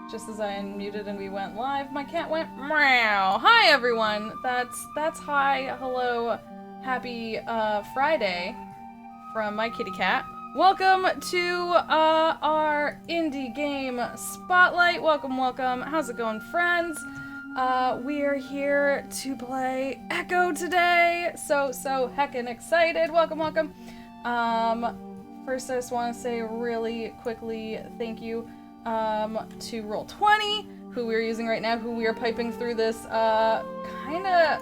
Just as I unmuted and we went live, my cat went meow. Hi everyone. That's hi, hello, happy Friday from my kitty cat. Welcome to our indie game spotlight. Welcome, welcome. How's it going, friends? We are here to play Ech0 today. So heckin' excited. Welcome, welcome. First I just want to say really quickly thank you to Roll20, who we're using right now, who we are piping through this kinda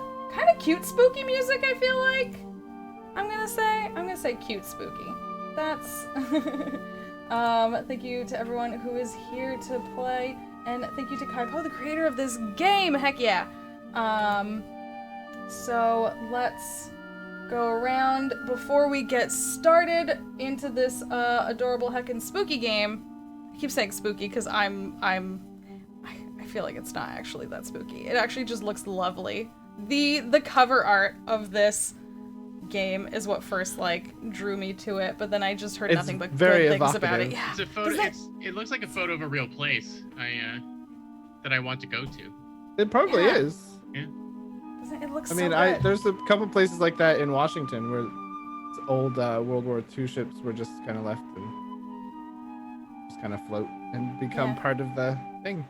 cute spooky music, I feel like. I'm gonna say cute spooky. That's thank you to everyone who is here to play, and thank you to Kaipo, the creator of this game. Heck yeah. So let's go around before we get started into this adorable heckin' spooky game. I keep saying spooky because I feel like it's not actually that spooky. It actually just looks lovely. The cover art of this game is what first drew me to it, but then I just heard nothing but good things about it. Yeah. It's a photo. It looks like a photo of a real place that I want to go to. It probably is. Yeah. It looks. I mean, so good. there's a couple places like that in Washington where old World War II ships were just kind of left and just kind of float and become part of the thing.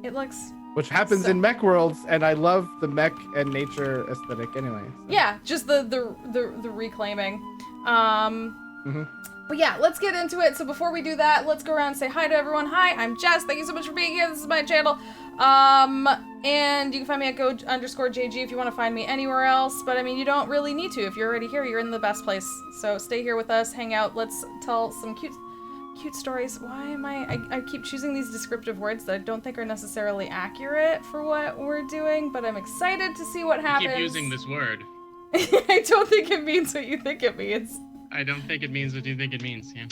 It looks. Which happens in mech worlds, and I love the mech and nature aesthetic anyway. So. Yeah, just the reclaiming. But yeah, let's get into it. So before we do that, let's go around and say hi to everyone. Hi, I'm Jess. Thank you so much for being here. This is my channel. And you can find me at go_JG if you want to find me anywhere else. But I mean, you don't really need to. If you're already here, you're in the best place. So stay here with us, hang out. Let's tell some cute stories. Why am I keep choosing these descriptive words that I don't think are necessarily accurate for what we're doing, but I'm excited to see what happens. I keep using this word. I don't think it means what you think it means. I don't think it means what you think it means, yeah.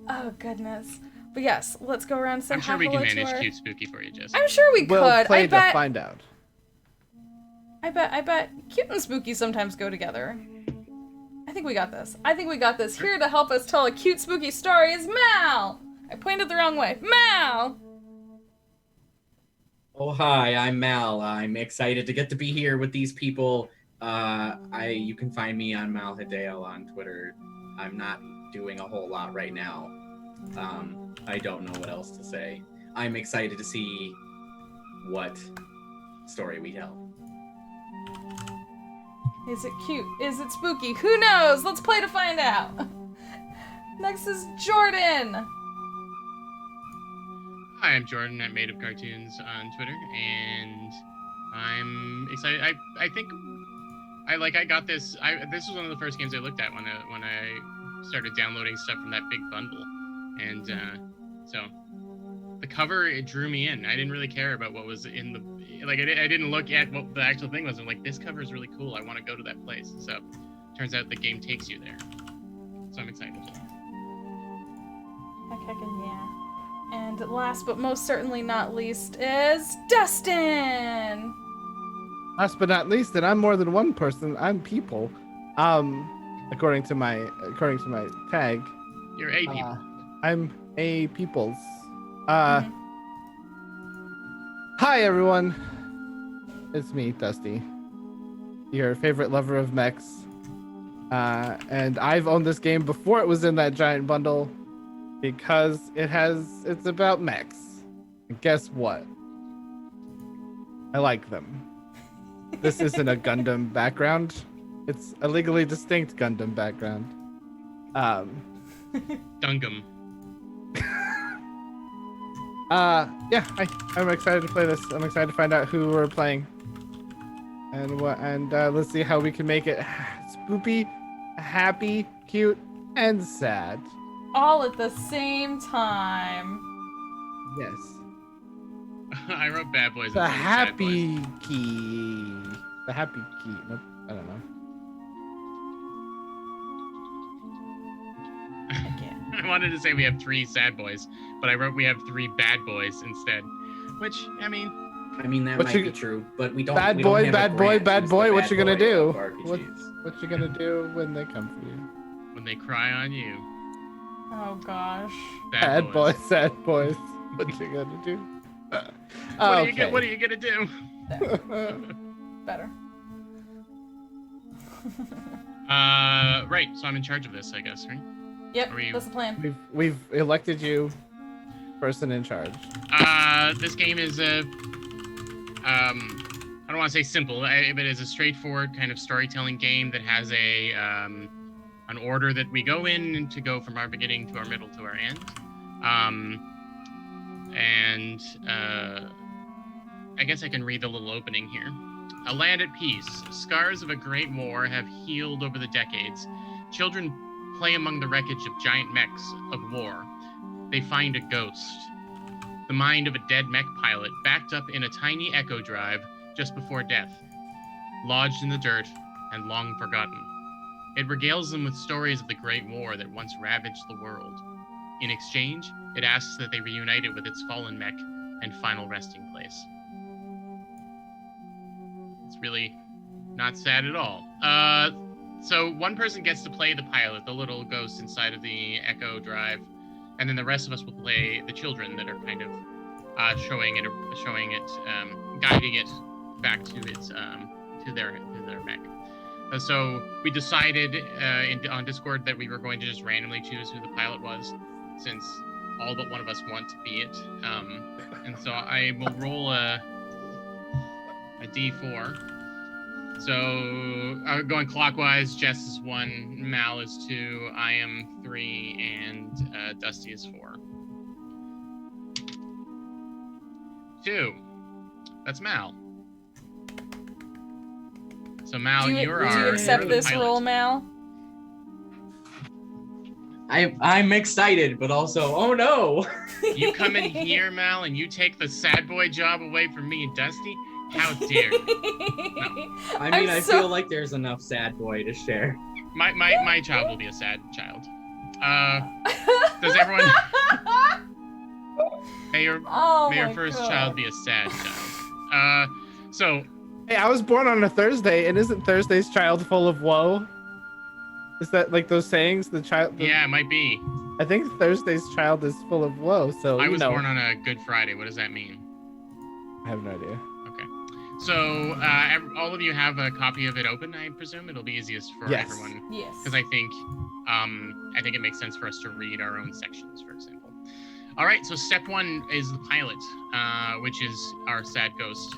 Oh, goodness. But yes, let's go around and say I'm sure hi, we can hello manage to cute spooky for you, Jess. I'm sure we We'll could. play I bet, to find out. I bet cute and spooky sometimes go together. I think we got this. Here to help us tell a cute spooky story is Mal! I pointed the wrong way. Mal! Oh, hi, I'm Mal. I'm excited to get to be here with these people. You can find me on Mal Hideo on Twitter. I'm not doing a whole lot right now. I don't know what else to say. I'm excited to see what story we tell. Is it cute? Is it spooky? Who knows? Let's play to find out. Next is Jordan. Hi, I'm Jordan at Made of Cartoons on Twitter, and I'm excited. I think I got this. This was one of the first games I looked at when I started downloading stuff from that big bundle, and so the cover, it drew me in. I didn't really care about what was in the I didn't look at what the actual thing was. I'm like, this cover is really cool. I want to go to that place. So turns out the game takes you there. So I'm excited. Yeah. And last but most certainly not least is Dustin! Last but not least, and I'm more than one person, I'm people. According to my tag. You're a people. I'm a peoples. Hi everyone. It's me, Dusty. Your favorite lover of mechs. And I've owned this game before it was in that giant bundle because it's about mechs. And guess what? I like them. This isn't a Gundam background. It's a legally distinct Gundam background. Dungum. Yeah, I'm excited to play this. I'm excited to find out who we're playing. And let's see how we can make it spoopy, happy, cute, and sad. All at the same time. Yes. I wrote bad boys. The instead of sad boys. happy key. The happy key. Nope. I don't know. I wanted to say we have 3 sad boys, but I wrote we have 3 bad boys instead. Which, I mean that might be true, but we don't. Bad we don't boy, have bad a boy, brand bad who's boy. the What bad you gonna boy do? of RPGs. What you gonna do when they come for you? when they cry on you. Oh gosh. Sad boys, sad boys. What you gonna do? Okay. What are you gonna do? Better. Right. So I'm in charge of this, I guess, right? Yep, Are you- that's the plan. We've elected you person in charge. This game is a I don't want to say simple, but it's a straightforward kind of storytelling game that has an order that we go in to go from our beginning to our middle to our end. I guess I can read the little opening here. A land at peace. Scars of a great war have healed over the decades. Children play among the wreckage of giant mechs of war. They find a ghost. The mind of a dead mech pilot backed up in a tiny Ech0 drive just before death, lodged in the dirt and long forgotten. It regales them with stories of the Great War that once ravaged the world. In exchange, it asks that they reunite it with its fallen mech and final resting place. It's really not sad at all. So one person gets to play the pilot, the little ghost inside of the Ech0 drive, and then the rest of us will play the children that are kind of showing it, guiding it back to its to their mech. So we decided on Discord that we were going to just randomly choose who the pilot was, since all but one of us want to be it. And so I will roll a d4. So going clockwise, Jess is 1, Mal is 2, I am 3, and Dusty is 4. 2. That's Mal. So Mal, Do you accept you're the this pilot. role, Mal? I'm excited, but also, oh no! You come in here, Mal, and you take the sad boy job away from me and Dusty? How dare you? I mean, I so- feel like there's enough sad boy to share. My child will be a sad child. Does everyone... May your first child be a sad child. So... Hey, I was born on a Thursday, and isn't Thursday's child full of woe? Is that like those sayings? Yeah, it might be. I think Thursday's child is full of woe. So I you was know. born on a Good Friday. What does that mean? I have no idea. Okay. So all of you have a copy of it open, I presume? It'll be easiest for Yes. everyone. Yes. Because I think it makes sense for us to read our own sections, for example. All right, so step 1 is the pilot, which is our sad ghost,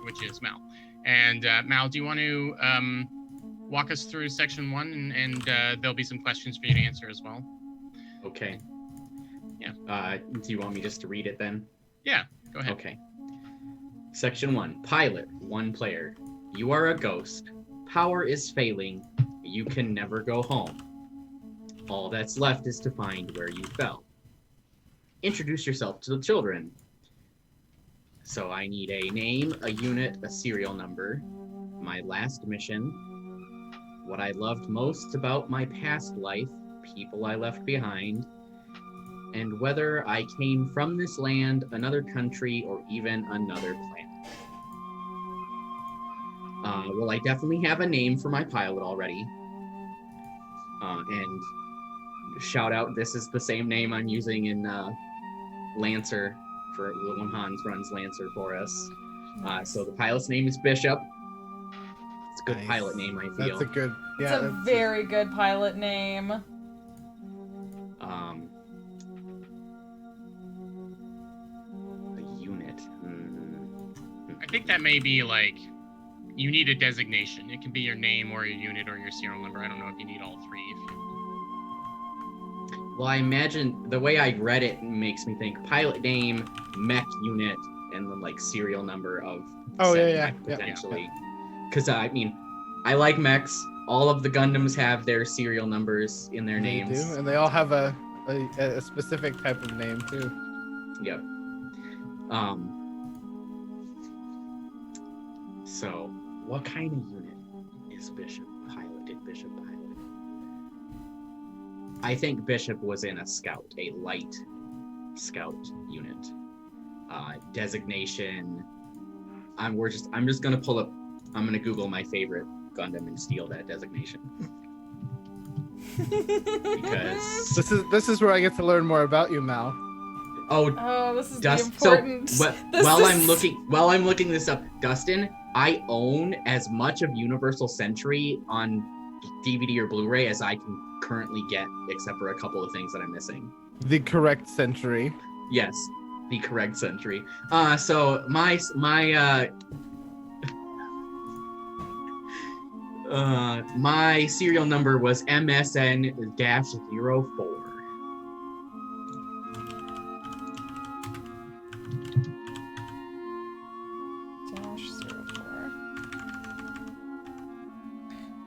which is Mal. And Mal, do you want to walk us through section 1, and there'll be some questions for you to answer as well? Okay. Yeah. Do you want me just to read it then? Yeah, go ahead. Okay. Section 1. Pilot, 1 player. You are a ghost. Power is failing. You can never go home. All that's left is to find where you fell. Introduce yourself to the children. So I need a name, a unit, a serial number, my last mission, what I loved most about my past life, people I left behind, and whether I came from this land, another country, or even another planet. Well, I definitely have a name for my pilot already. And shout out, this is the same name I'm using in Lancer for when Hans runs Lancer for us. So the pilot's name is Bishop. It's a good Nice. pilot name, I feel. That's a good. It's Yeah, a very good pilot name. A unit. I think that may be like, you need a designation. It can be your name or your unit or your serial number. I don't know if you need all 3. Well, I imagine the way I read it makes me think pilot name, mech unit, and then like serial number of Oh, said yeah, mech yeah. potentially. Because I mean, I like mechs. All of the Gundams have their serial numbers in their they names. do, and they all have a specific type of name too. Yep. So, what kind of unit is Bishop pilot? Did Bishop pilot? I think Bishop was in a scout, a light scout unit. Designation. I'm just gonna pull up. I'm gonna Google my favorite Gundam and steal that designation. Because This is where I get to learn more about you, Mal. Oh, this is the Dust. important. So while I'm looking this up, Dustin, I own as much of Universal Century on DVD or Blu-ray as I can currently get, except for a couple of things that I'm missing. The correct century. Yes, the correct century. So my my serial number was MSN-04.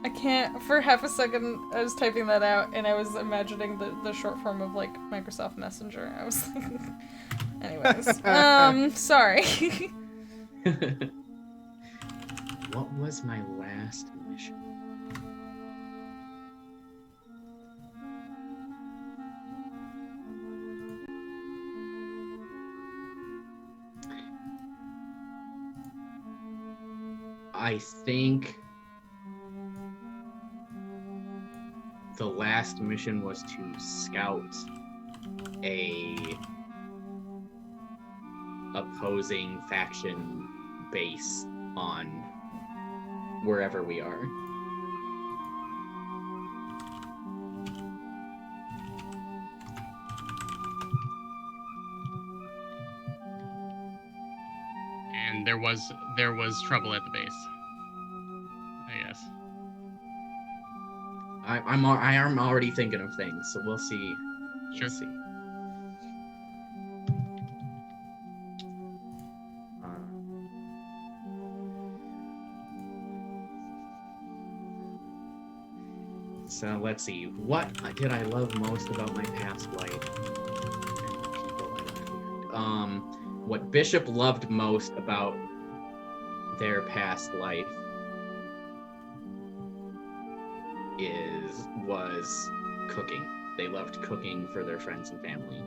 I can't. For half a second, I was typing that out, and I was imagining the short form of like Microsoft Messenger. I was like, anyways, sorry. What was my last mission? I think the last mission was to scout a opposing faction base on wherever we are. And there was trouble at the base, I guess. I'm already thinking of things, so we'll see. Sure. We'll see. So let's see. What did I love most about my past life? And the people I left behind? What Bishop loved most about their past life was cooking. They loved cooking for their friends and family.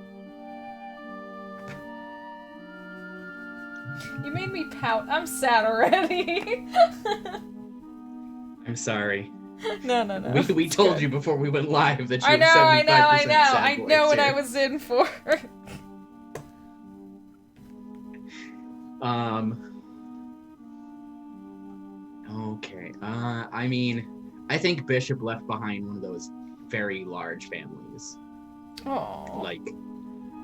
You made me pout. I'm sad already. I'm sorry. No. We told you before we went live that you I know. have 75% sad I boys know what here. I was in for. Okay. I mean, I think Bishop left behind one of those very large families. Oh. Like,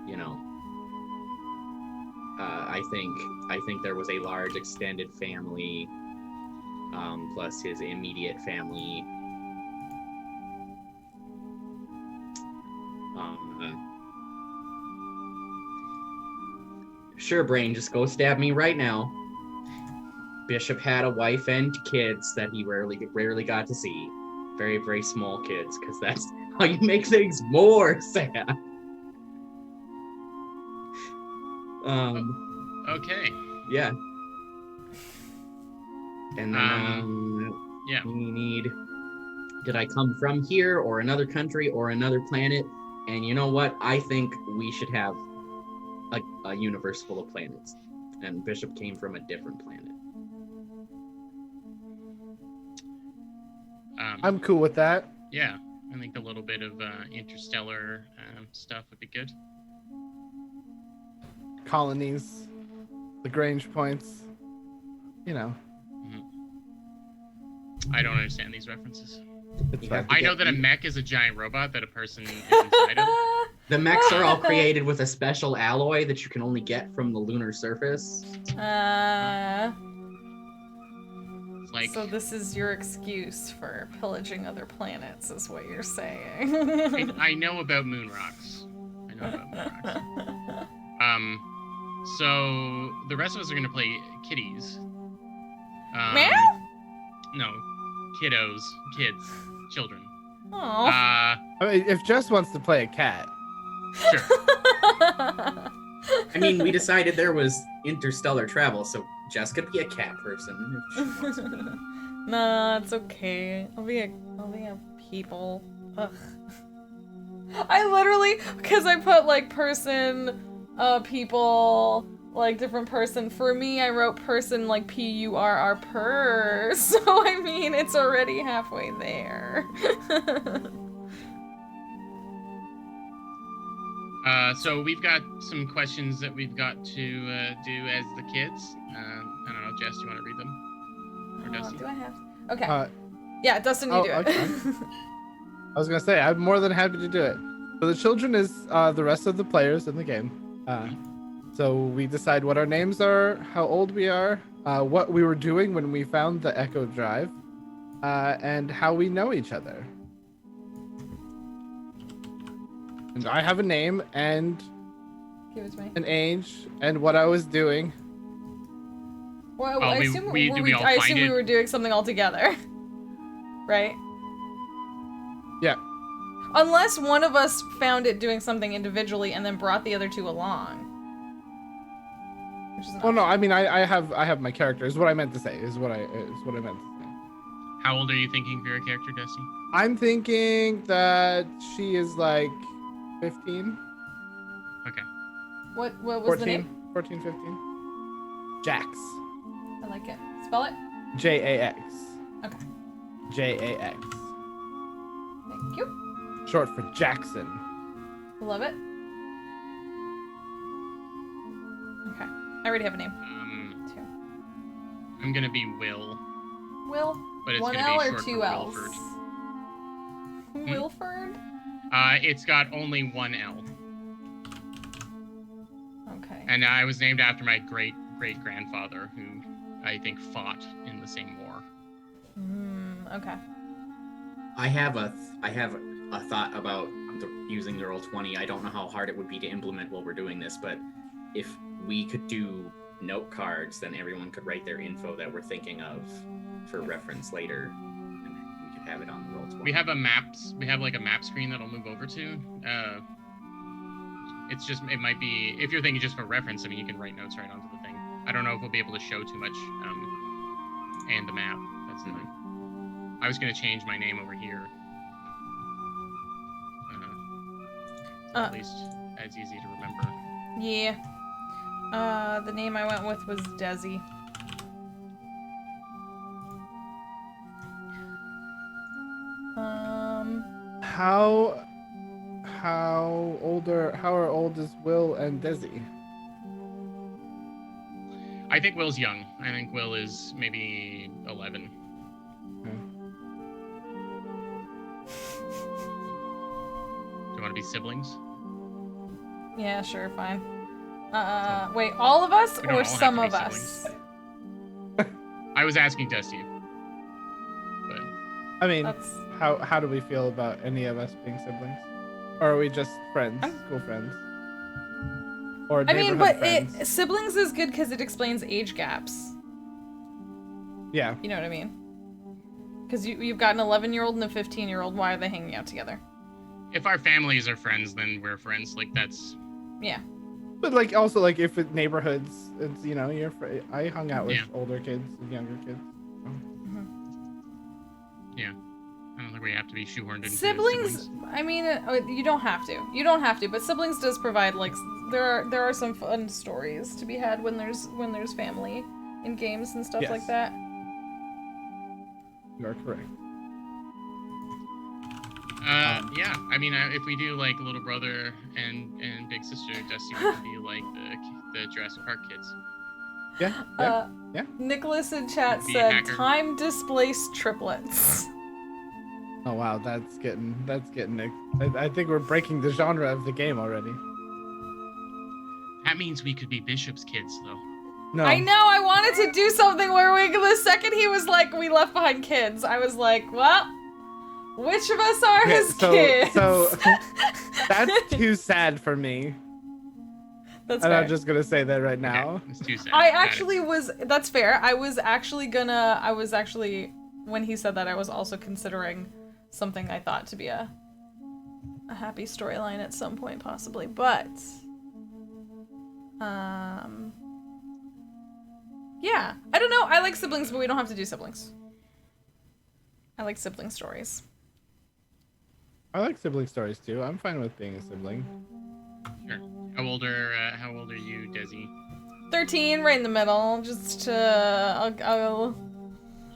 you know, I think there was a large extended family, plus his immediate family. Sure, Brain, just go stab me right now. Bishop had a wife and kids that he rarely got to see. Very, very small kids, because that's how you make things more sad. Okay. Yeah. And then, yeah. we need, did I come from here or another country or another planet? And you know what? I think we should have a universe full of planets. And Bishop came from a different planet. I'm cool with that. Yeah, I think a little bit of interstellar stuff would be good. Colonies, Lagrange points, you know. I don't understand these references. It's You fine. have to I know get- that a mech is a giant robot that a person is inside of. The mechs are all created with a special alloy that you can only get from the lunar surface. Like, So this is your excuse for pillaging other planets, is what you're saying. I know about moon rocks. So the rest of us are gonna play kitties. Meow? No, kiddos, kids, children. Aw. I mean, if Jess wants to play a cat, Sure. I mean, we decided there was interstellar travel, so Jess could be a cat person if she wants to be. Nah, it's okay. I'll be a people. Ugh. I literally, because I put like person, people, like different person. For me, I wrote person like PURR per. So I mean, it's already halfway there. So we've got some questions that we've got to do as the kids. I don't know, Jess, do you want to read them? Or Dustin? Do I have? Okay. Yeah, Dustin, you do it. Okay. I was gonna say I'm more than happy to do it. So the children is the rest of the players in the game. So we decide what our names are, how old we are, what we were doing when we found the Echo Drive, and how we know each other. And I have a name and Give it to me. an age and what I was doing. Well, Oh, I we assume find we it? were doing something all together, right? Yeah. Unless one of us found it doing something individually and then brought the other two along. Which is an Well, no, option. I mean I have my character. Is what I meant to say. Is what I meant to say. How old are you thinking for your character, Dusty? I'm thinking that she is like 15. Okay. What was 14, the name? 14, 15. Jax. I like it. Spell it. Jax. Okay. Jax. Thank you. Short for Jackson. Love it. Okay. I already have a name. Two. I'm gonna be Will, Will. but it's One gonna L be or short two for L's? Wilford. Wilford? It's got only one L, Okay. and I was named after my great grandfather, who I think fought in the same war. Okay. I have a thought about using the Roll20. I don't know how hard it would be to implement while we're doing this, but if we could do note cards, then everyone could write their info that we're thinking of for reference later, and we could have it on the Roll20. We have like a map screen that'll move over to. It might be, if you're thinking just for reference, I mean, you can write notes right onto the thing. I don't know if we'll be able to show too much, and the map. That's the thing. I was gonna change my name over here. At least as easy to remember. Yeah. The name I went with was Desi. How old is Will and Desi? I think Will's young. I think Will is maybe 11. Okay. Do you want to be siblings? Yeah, sure, fine. Wait, all of us We don't or all have some to be of us? siblings. I was asking Dusty, but I mean, That's how do we feel about any of us being siblings? Or are we just friends, school friends? Or I mean, neighborhood but friends? siblings is good because it explains age gaps. Yeah. You know what I mean? Because you've got an 11-year-old and a 15-year-old. Why are they hanging out together? if our families are friends, then we're friends. Like that's. Yeah. But like also like if it neighborhoods, it's I hung out with Yeah. older kids and younger kids. Yeah. I don't think we have to be shoehorned into Siblings, I mean, you don't have to. You don't have to, but siblings does provide like there are some fun stories to be had when there's family in games and stuff Yes. like that. You are correct. Yeah. I mean, if we do like little brother and big sister, Dusty would be like the Jurassic Park kids. Yeah. Yeah. Nicholas in chat Be a said hacker. time displaced triplets. Oh wow, that's getting. I think we're breaking the genre of the game already. That means we could be Bishop's kids, though. No. I know, I wanted to do something where the second he was like, we left behind kids, I was like, well, which of us are Okay, his kids? So that's too sad for me. That's And fair. I'm just gonna say that right now. Okay, it's too sad. I Got it. actually was, that's fair. I was actually, when he said that, I was also considering something I thought to be a happy storyline at some point, possibly. But, yeah. I don't know. I like siblings, but we don't have to do siblings. I like sibling stories. I like sibling stories too. I'm fine with being a sibling. Sure. How old are you, Desi? 13, right in the middle. Just I'll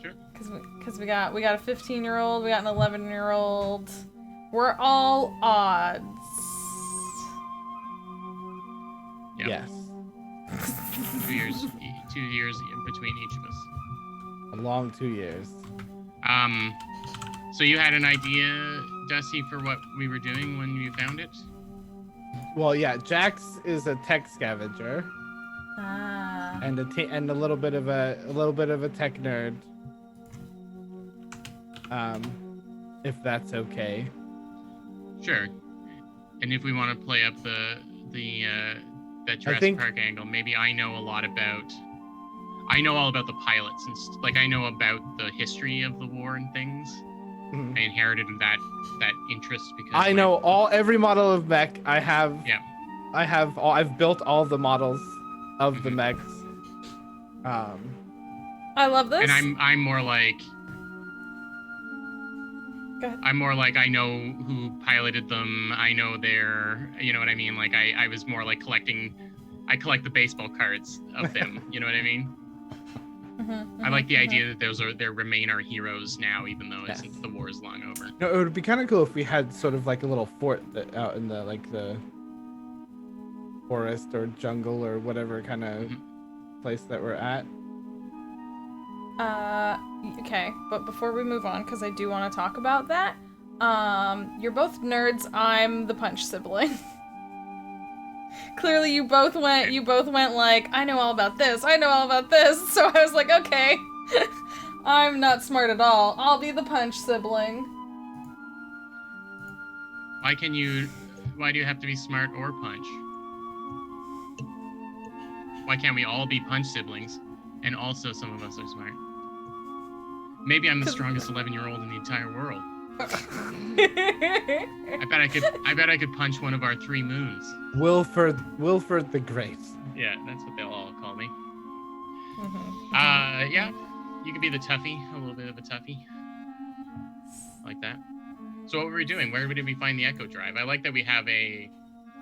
Sure. because we got a 15-year-old, we got an 11-year-old. We're all odds. Yeah. Yes. 2 years. 2 years in between each of us. A long 2 years. So you had an idea, Dusty, for what we were doing when you found it? Well, yeah, Jax is a tech scavenger Ah. and a little bit of a tech nerd. If that's okay. Sure. And if we want to play up that Jurassic Park angle, maybe I know all about the pilots and like I know about the history of the war and things. Mhm. I inherited that interest because I know every model of mech. I have. Yeah. I've built all the models of the mechs. I love this. And I'm more like. Go ahead. I'm more like I know who piloted them. I know their, you know what I mean? Like I was more like I collect the baseball cards of them. You know what I mean? I like the idea that they remain our heroes now, even though the war is long over. No, it would be kind of cool if we had sort of like a little fort out in the forest or jungle or whatever kind of place that we're at. Okay, but before we move on, because I do want to talk about that, you're both nerds. I'm the punch sibling. Clearly, you both went like, I know all about this. I know all about this. So I was like, okay, I'm not smart at all. I'll be the punch sibling. Why do you have to be smart or punch? Why can't we all be punch siblings? And also some of us are smart. Maybe I'm the strongest 11-year-old in the entire world. I bet I could punch one of our 3 moons. Wilford the Great. Yeah, that's what they'll all call me. Mm-hmm. Yeah, you could be the toughie, a little bit of a toughie. Like that. So what were we doing? Where did we find the Ech0 drive? I like that we have a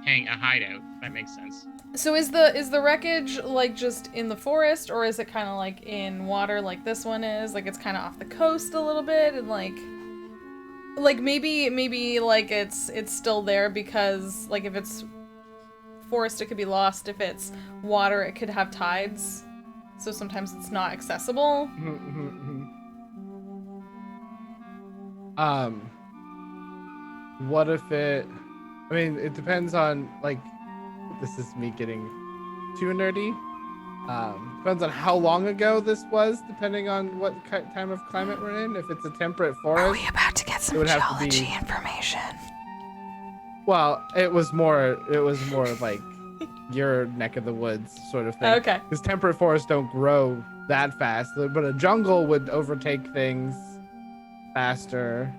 hideout. That makes sense. So is the wreckage like just in the forest, or is it kind of like in water like this one is? Like it's kind of off the coast a little bit, and like maybe like it's still there because like if it's forest it could be lost. If it's water it could have tides, so sometimes it's not accessible. What if it? I mean, it depends on like. This is me getting too nerdy. Depends on how long ago this was, depending on what time of climate we're in. If it's a temperate forest, Are we about to get some geology information? Well, it was more like your neck of the woods sort of thing. Okay. Because temperate forests don't grow that fast, but a jungle would overtake things faster,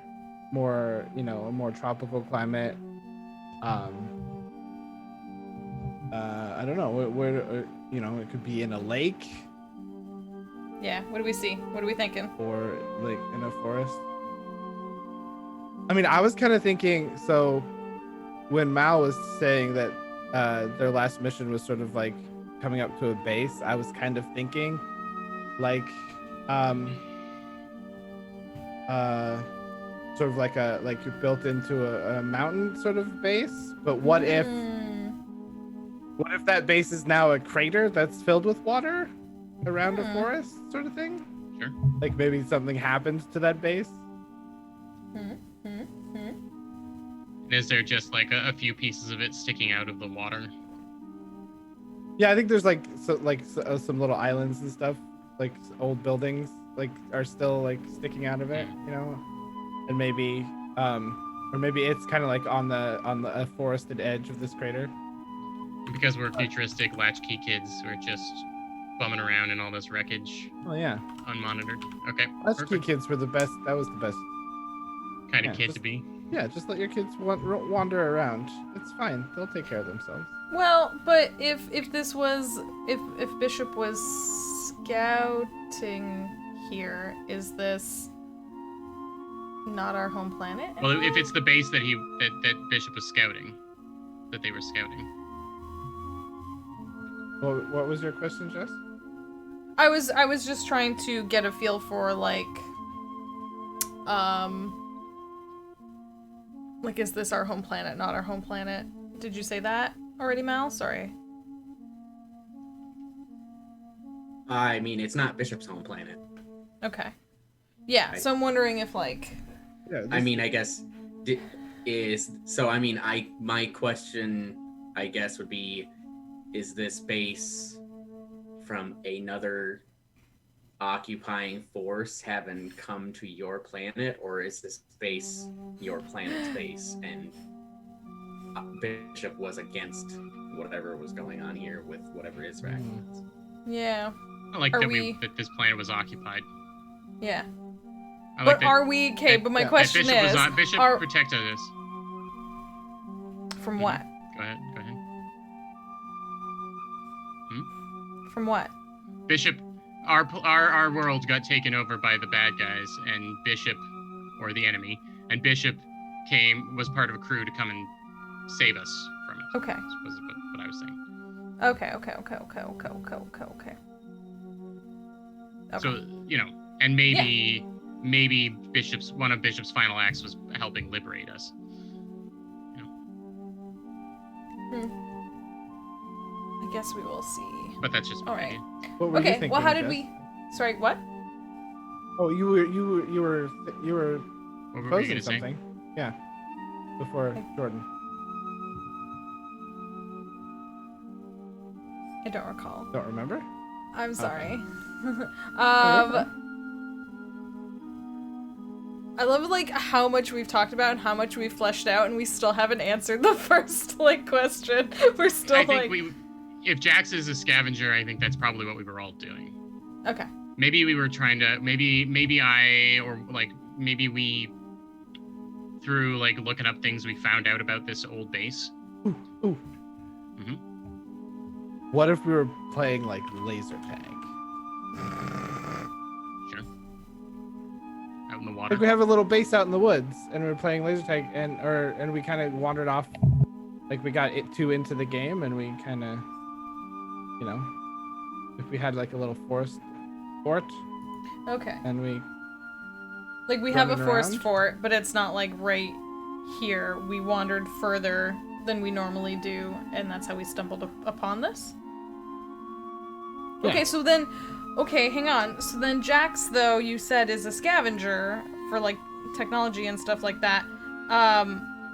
more, a more tropical climate. I don't know where it could be in a lake. Yeah. What do we see? What are we thinking? Or like in a forest. I mean, I was kind of thinking. So, when Mal was saying that their last mission was sort of like coming up to a base, I was kind of thinking, like, sort of like you're built into a mountain sort of base. But what if that base is now a crater that's filled with water around a forest sort of thing? Sure. Like maybe something happens to that base? Is there just like a few pieces of it sticking out of the water? Yeah, I think there's some little islands and stuff, like old buildings, like are still like sticking out of it, and maybe or maybe it's kind of like on the forested edge of this crater. Because we're futuristic latchkey kids, we're just bumming around in all this wreckage. Oh yeah, unmonitored. Okay. Latchkey kids were the best. That was the best kind of kid to be. Yeah, just let your kids wander around. It's fine. They'll take care of themselves. Well, but if Bishop was scouting here, is this not our home planet anymore? Well, if it's the base that Bishop was scouting, that they were scouting. What was your question, Jess? I was just trying to get a feel for like is this our home planet, not our home planet? Did you say that already, Mal? Sorry. I mean, it's not Bishop's home planet. Okay. Yeah, so I'm wondering if, like... Yeah, I mean, I guess my question, I guess, would be, is this base from another occupying force having come to your planet, or is this base your planet's base and Bishop was against whatever was going on here with whatever Israq was? Yeah. I like Are that this planet was occupied. Yeah. I like But that. are we... Okay, but my yeah, question Bishop is... Bishop are... protected us. From what? Go ahead. From what? Bishop, our world got taken over by the bad guys, and Bishop, or the enemy, and Bishop was part of a crew to come and save us from it. Okay. Was what I was saying. Okay. So, and maybe one of Bishop's final acts was helping liberate us. I guess we will see. But that's just All right. What were you Okay, thinking, well, how did Jess? we... Sorry, what? Oh, you were What were you posing gonna say? something. Yeah. Before Jordan. I don't recall. Don't remember? I'm sorry. fine. I love, like, how much we've talked about and how much we've fleshed out, and we still haven't answered the first, like, question. We're still, I think if Jax is a scavenger, I think that's probably what we were all doing. Okay. Maybe we were trying to, maybe we, through, like, looking up things, we found out about this old base. Ooh. Mm-hmm. What if we were playing, like, laser tag? Sure. Out in the water. Like, we have a little base out in the woods, and we were playing laser tag, and we kind of wandered off. Like, we got too into the game, and we kind of, if we had, like, a little forest fort, Okay. and we... Like, we have a running forest around? fort, but it's not, like, right here. We wandered further than we normally do, and that's how we stumbled upon this? Yeah. Okay, so then... Okay, hang on. So then Jax, though, you said is a scavenger for, like, technology and stuff like that.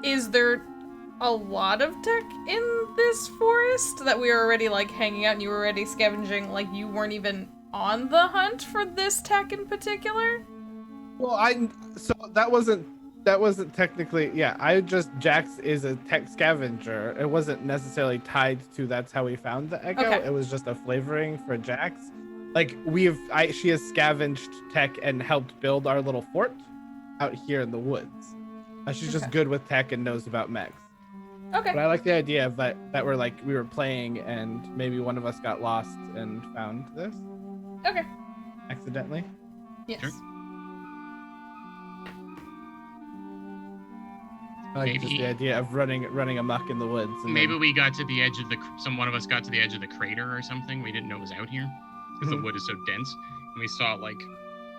Is there a lot of tech in this forest that we were already, like, hanging out and you were already scavenging? Like, you weren't even on the hunt for this tech in particular? Well, so that wasn't technically, Jax is a tech scavenger. It wasn't necessarily tied to that's how we found the Echo. Okay. It was just a flavoring for Jax. Like, she has scavenged tech and helped build our little fort out here in the woods. She's just Okay. good with tech and knows about mechs. Okay. But I like the idea of that we're like, we were playing and maybe one of us got lost and found this Okay. accidentally. Yes. Sure. I like just Maybe- the idea of running amok in the woods. And Maybe then- we got to the edge of one of us got to the edge of the crater or something. We didn't know it was out here because the wood is so dense. And we saw like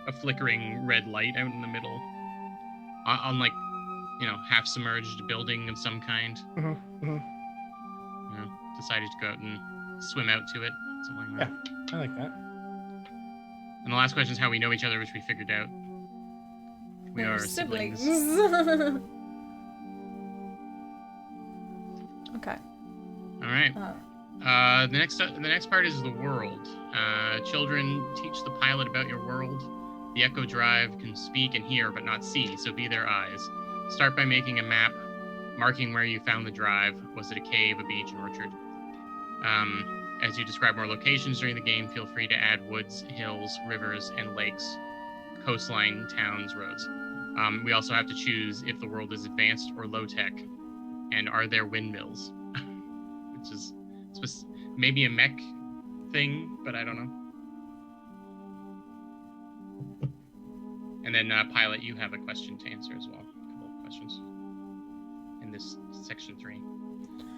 a flickering red light out in the middle on like, half submerged building of some kind. Decided to go out and swim out to it, something like that. I like that. And the last question is how we know each other, which we figured out. We We're are siblings. Okay. All right. The next part is the world. Children, teach the pilot about your world. The Echo Drive can speak and hear, but not see, so be their eyes. Start by making a map, marking where you found the drive. Was it a cave, a beach, an orchard? As you describe more locations during the game, feel free to add woods, hills, rivers, and lakes, coastline, towns, roads. We also have to choose if the world is advanced or low-tech, and are there windmills? Which is maybe a mech thing, but I don't know. And then Pilot, you have a question to answer as well. A couple of questions in this section 3.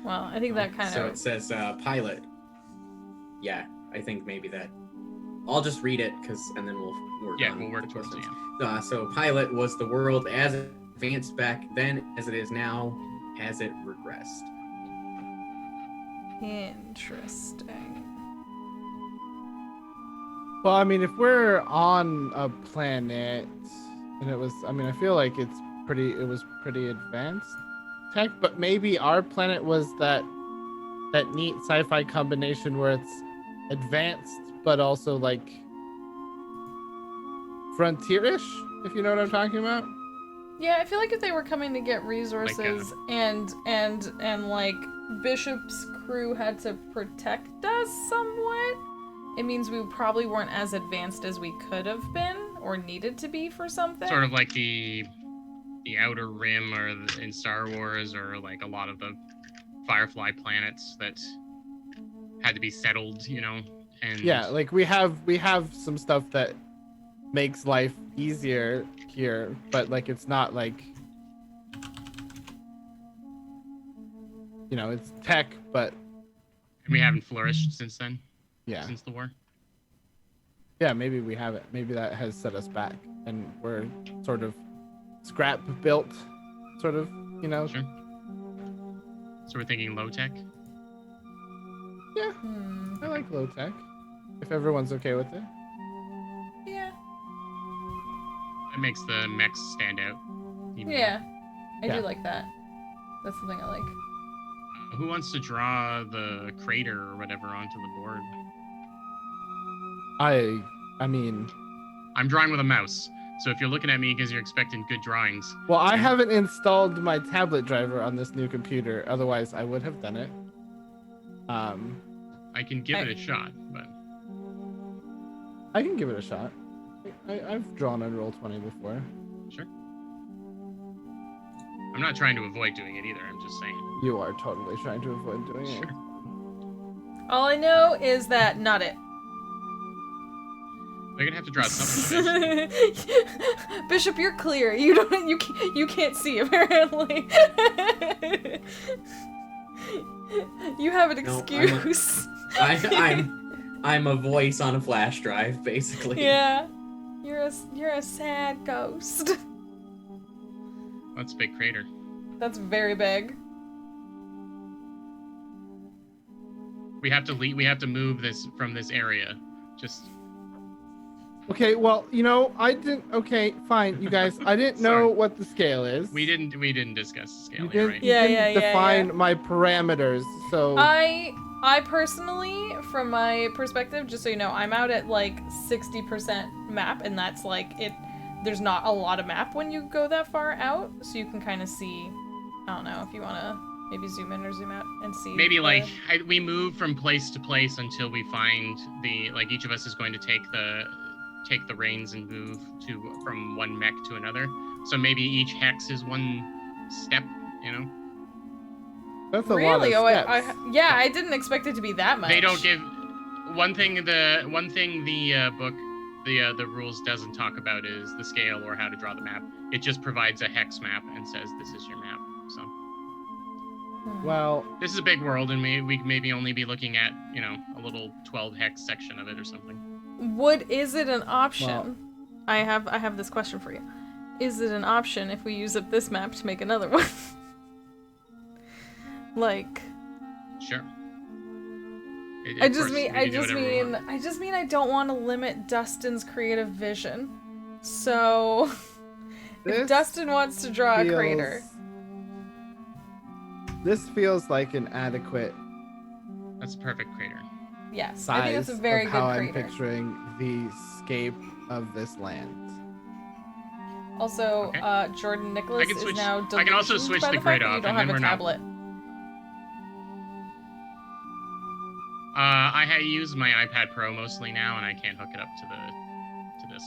Well, I think that kind So of... it says Pilot. Yeah, I think maybe that. I'll just read it and then we'll work on We'll work the towards questions. the So Pilot was the world as advanced back then as it is now, as it regressed. Interesting. Well, I mean, if we're on a planet, and it was, I mean, I feel like it was pretty advanced tech, but maybe our planet was that neat sci-fi combination where it's advanced, but also like frontierish, if you know what I'm talking about. Yeah, I feel like if they were coming to get resources and like Bishop's crew had to protect us somewhat, it means we probably weren't as advanced as we could have been or needed to be for something. Sort of like the Outer Rim in Star Wars, or like a lot of the Firefly planets that had to be settled, and Yeah, like we have some stuff that makes life easier here, but like it's not like, it's tech, but we haven't flourished since then. yeah. Since the war. Yeah, maybe we haven't. Maybe that has set us back, and we're sort of scrap built, sort of, Sure. So we're thinking low tech. Yeah, I like low tech. If everyone's okay with it. Yeah. That makes the mechs stand out. Yeah. I Yeah. do like that. That's something I like. Who wants to draw the crater or whatever onto the board? I mean, I'm drawing with a mouse, so if you're looking at me because you're expecting good drawings. well, I haven't installed my tablet driver on this new computer. Otherwise, I would have done it. I can give it a shot, but I can give it a shot. I've drawn on Roll20 before. sure. I'm not trying to avoid doing it either. I'm just saying. You are totally trying to avoid doing it. Sure. All I know is that not it. They're gonna have to draw something. Bishop, you're clear. You can't see apparently. You have an No, excuse. I'm a voice on a flash drive, basically. Yeah. You're a sad ghost. That's a big crater. That's very big. We have to move this from this area. Just Okay, well, I didn't. Okay, fine, you guys. I didn't know what the scale is. we didn't discuss the You scaling, didn't, right? you Yeah, didn't yeah, define yeah. my parameters, so. I personally, from my perspective, just so you know, I'm out at like 60% map, and that's like it. There's not a lot of map when you go that far out, so you can kind of see. I don't know if you want to maybe zoom in or zoom out and see. Maybe we move from place to place until we find each of us is going to take the reins and move from one mech to another. So maybe each hex is one step, That's a Really? lot of Oh, steps. I didn't expect it to be that much. They don't give one thing. The book, the rules doesn't talk about is the scale or how to draw the map. It just provides a hex map and says this is your map. So Well, this is a big world, and we maybe only be looking at a little 12 hex section of it or something. Is it an option? Well- I have this question for you. Is it an option if we use up this map to make another one? Sure. I just mean I don't want to limit Dustin's creative vision. So if This Dustin wants to draw a feels- crater. This feels like an adequate That's a perfect crater. Yes, I think size that's a very of good how crater. I'm picturing the scape of this land. Also, Okay. Jordan Nicholas is now I can also delusioned switch by the the grid fact that you off, don't and have then a we're not. tablet. I use my iPad Pro mostly now, and I can't hook it up to this.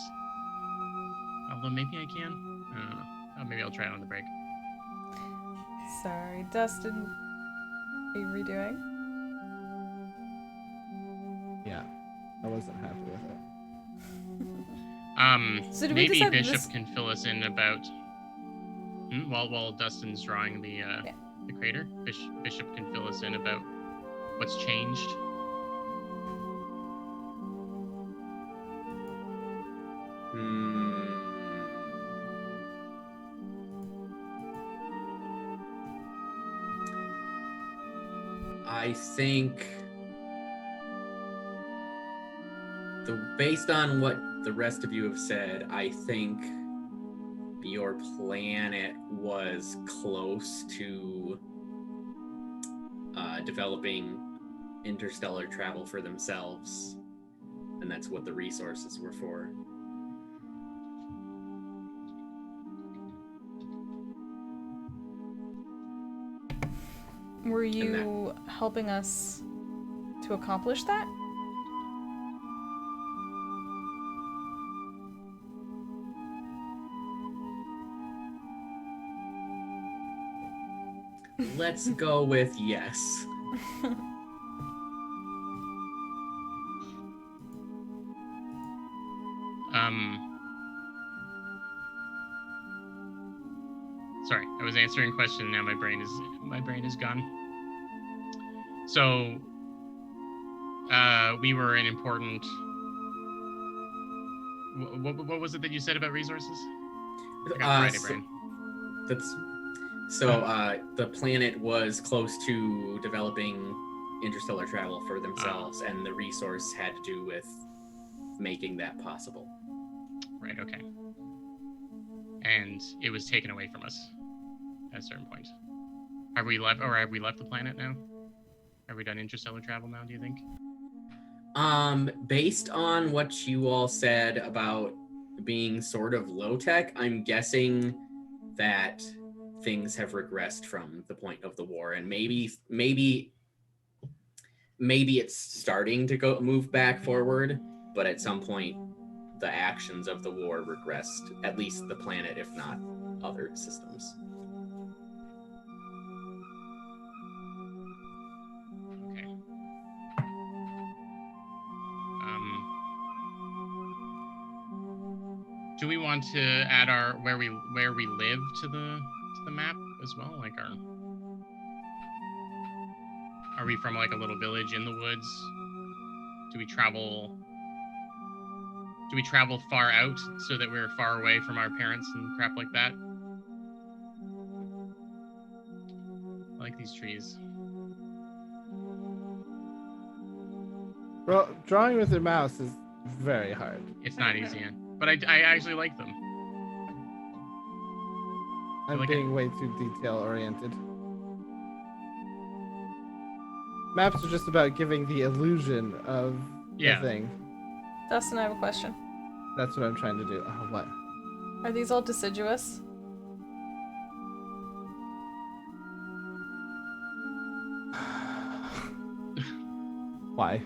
Although maybe I can. I don't know. Oh, maybe I'll try it on the break. Sorry, Dustin. Are you redoing? Yeah, I wasn't happy with it. So did we Maybe decide Bishop this- can fill us in about while Dustin's drawing the crater. Bishop can fill us in about what's changed. I think Based on what the rest of you have said, I think your planet was close to developing interstellar travel for themselves, and that's what the resources were for. Were you helping us to accomplish that? Let's go with yes. Sorry, I was answering a question. Now my brain is gone. So, we were an important. What was it that you said about resources? I got Friday brain. The planet was close to developing interstellar travel for themselves, and the resource had to do with making that possible. Right, okay. And it was taken away from us at a certain point. Have we left the planet now? Have we done interstellar travel now, do you think? Based on what you all said about being sort of low tech, I'm guessing that things have regressed from the point of the war, and maybe it's starting to move back forward, but at some point the actions of the war regressed, at least the planet, if not other systems. Okay. Do we want to add our where we live to the map as well? Like are we from like a little village in the woods? Do we travel far out so that we're far away from our parents and crap like that? I like these trees. Well, drawing with your mouse is very hard. It's not easy, but I actually like them. I'm like being way too detail oriented. Maps are just about giving the illusion of the thing. Dustin, I have a question. That's what I'm trying to do. Oh, what? Are these all deciduous? Why?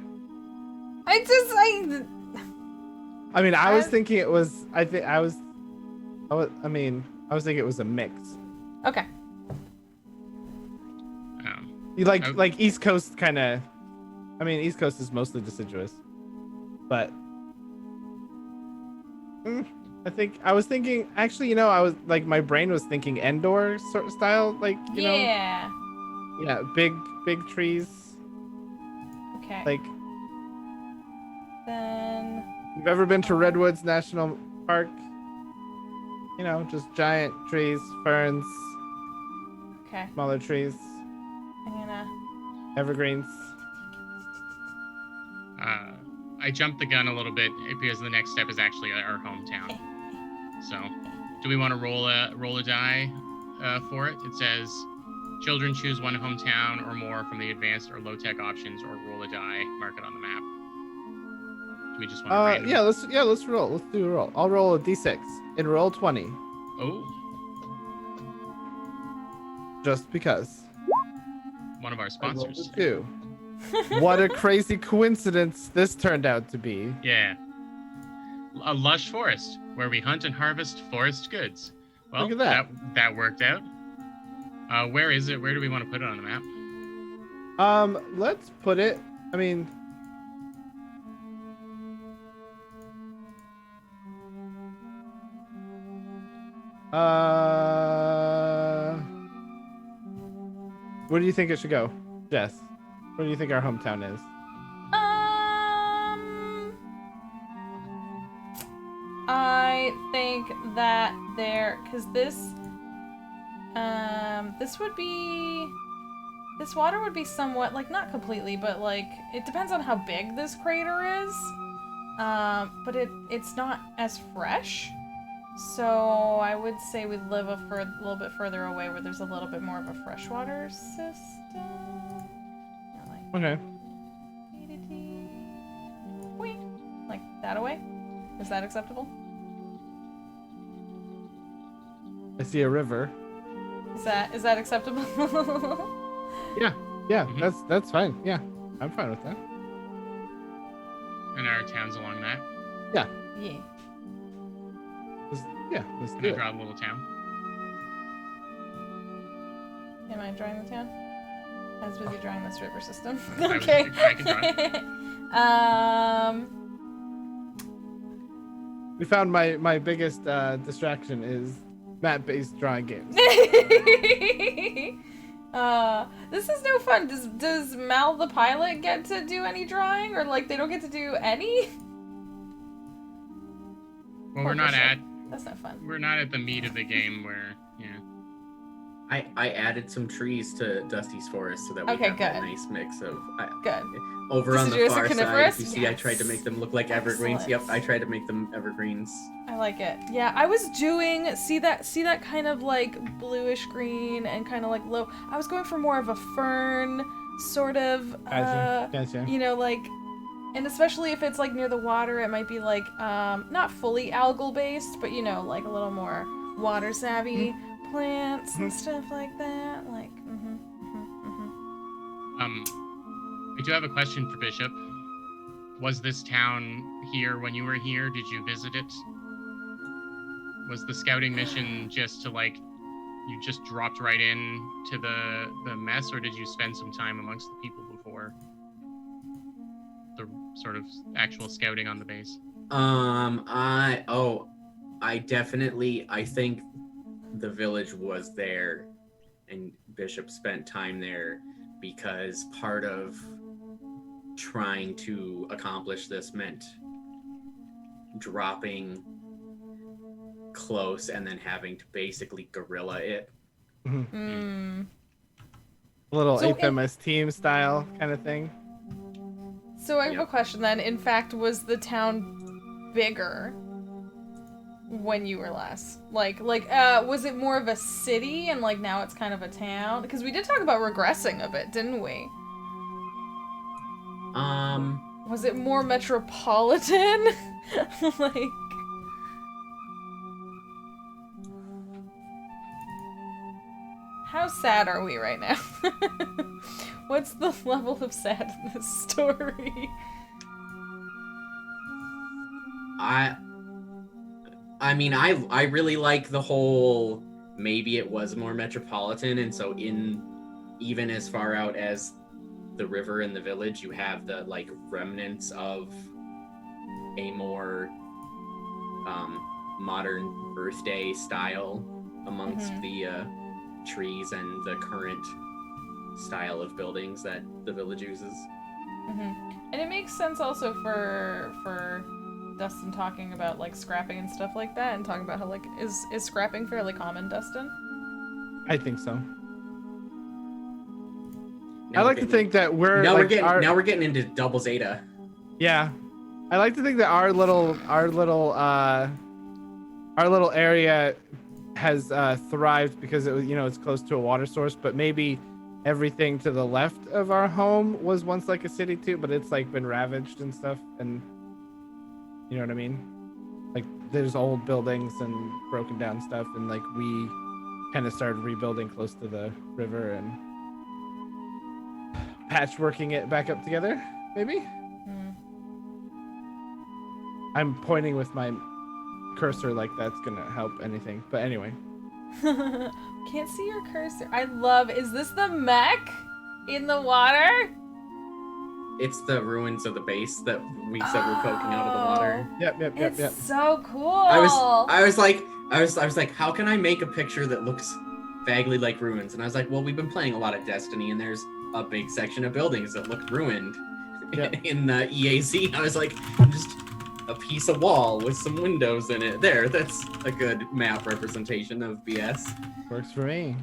I mean, I was thinking it was. I was thinking it was a mix. Okay. You like East Coast kind of. I mean, East Coast is mostly deciduous, but I was thinking. Actually, I was like, my brain was thinking Endor sort of style, like you know. Yeah, big trees. Okay. Like. Then. You've ever been to Redwoods National Park? Just giant trees, ferns. Okay. Smaller trees. I'm gonna. Evergreens. I jumped the gun a little bit because the next step is actually our hometown. So, do we want to roll a die for it? It says, children choose one hometown or more from the advanced or low-tech options, or roll a die, mark it on the map. Do we just want to let's roll. Let's do a roll. I'll roll a d6 and roll 20. Oh. Just because. One of our sponsors. Two. What a crazy coincidence this turned out to be. Yeah. A lush forest where we hunt and harvest forest goods. Well, look at that worked out. Where is it? Where do we want to put it on the map? Let's put it. I mean. Where do you think it should go, Jess? Where do you think our hometown is? I think that because this water would be somewhat, like, not completely, but, like, it depends on how big this crater is. but it's not as fresh. So I would say we live a little bit further away where there's a little bit more of a freshwater system. Okay. Like that away? Is that acceptable? I see a river. Is that acceptable? Yeah, that's fine. Yeah, I'm fine with that. And our town's along that. Yeah. Yeah. Let's Can do I it. draw a little town? Am I drawing the town? I was busy drawing this river system. I Okay. can draw it. We found my biggest distraction is map-based drawing games. This is no fun. Does Mal the pilot get to do any drawing, or like they don't get to do any? Well, we're not at That's not fun. we're not at the meat of the game where I added some trees to Dusty's forest so that we Okay, have good. a nice mix of. Good. Over This on is the yours, far a side, coniferous? if you see, I tried to make them look like evergreens. Excellent. Yep, I tried to make them evergreens. I like it. Yeah, I was doing see that kind of like bluish green and kind of like low. I was going for more of a fern sort of. Gotcha. You know, like, and especially if it's like near the water, it might be like not fully algal based, but you know, like a little more water savvy plants and stuff like that. Like, I do have a question for Bishop. Was this town here when you were here? Did you visit it? Was the scouting mission just to like you just dropped right in to the mess, or did you spend some time amongst the people before the sort of actual scouting on the base? I think the village was there and Bishop spent time there because part of trying to accomplish this meant dropping close and then having to basically guerrilla it. A little So HMS team style kind of thing. So I have a Yep. question then. In fact, was the town bigger when you were last? Was it more of a city and like now it's kind of a town? Because we did talk about regressing a bit, didn't we? Was it more metropolitan? Like, how sad are we right now? What's the level of sad in this story? I mean, I really like the whole maybe it was more metropolitan, and so even as far out as the river and the village, you have the like remnants of a more modern Earth Day style amongst the trees and the current style of buildings that the village uses. And it makes sense also for Dustin talking about like scrapping and stuff like that, and talking about how like is scrapping fairly common, Dustin? I think so. Now I like to think that we're now like we're getting into double zeta. Yeah, I like to think that our little area has thrived because it was it's close to a water source, but maybe everything to the left of our home was once like a city too, but it's like been ravaged and stuff, and you know what I mean? Like there's old buildings and broken down stuff, and like we kind of started rebuilding close to the river and patchworking it back up together, maybe? I'm pointing with my cursor like that's gonna help anything, but anyway. Can't see your cursor. Is this the mech in the water? It's the ruins of the base that we said were poking out of the water. Yep. It's so cool. I was like, how can I make a picture that looks vaguely like ruins? And I was like, well, we've been playing a lot of Destiny, and there's a big section of buildings that look ruined in the EAZ. I was like, just a piece of wall with some windows in it. That's a good map representation of BS. Works for me.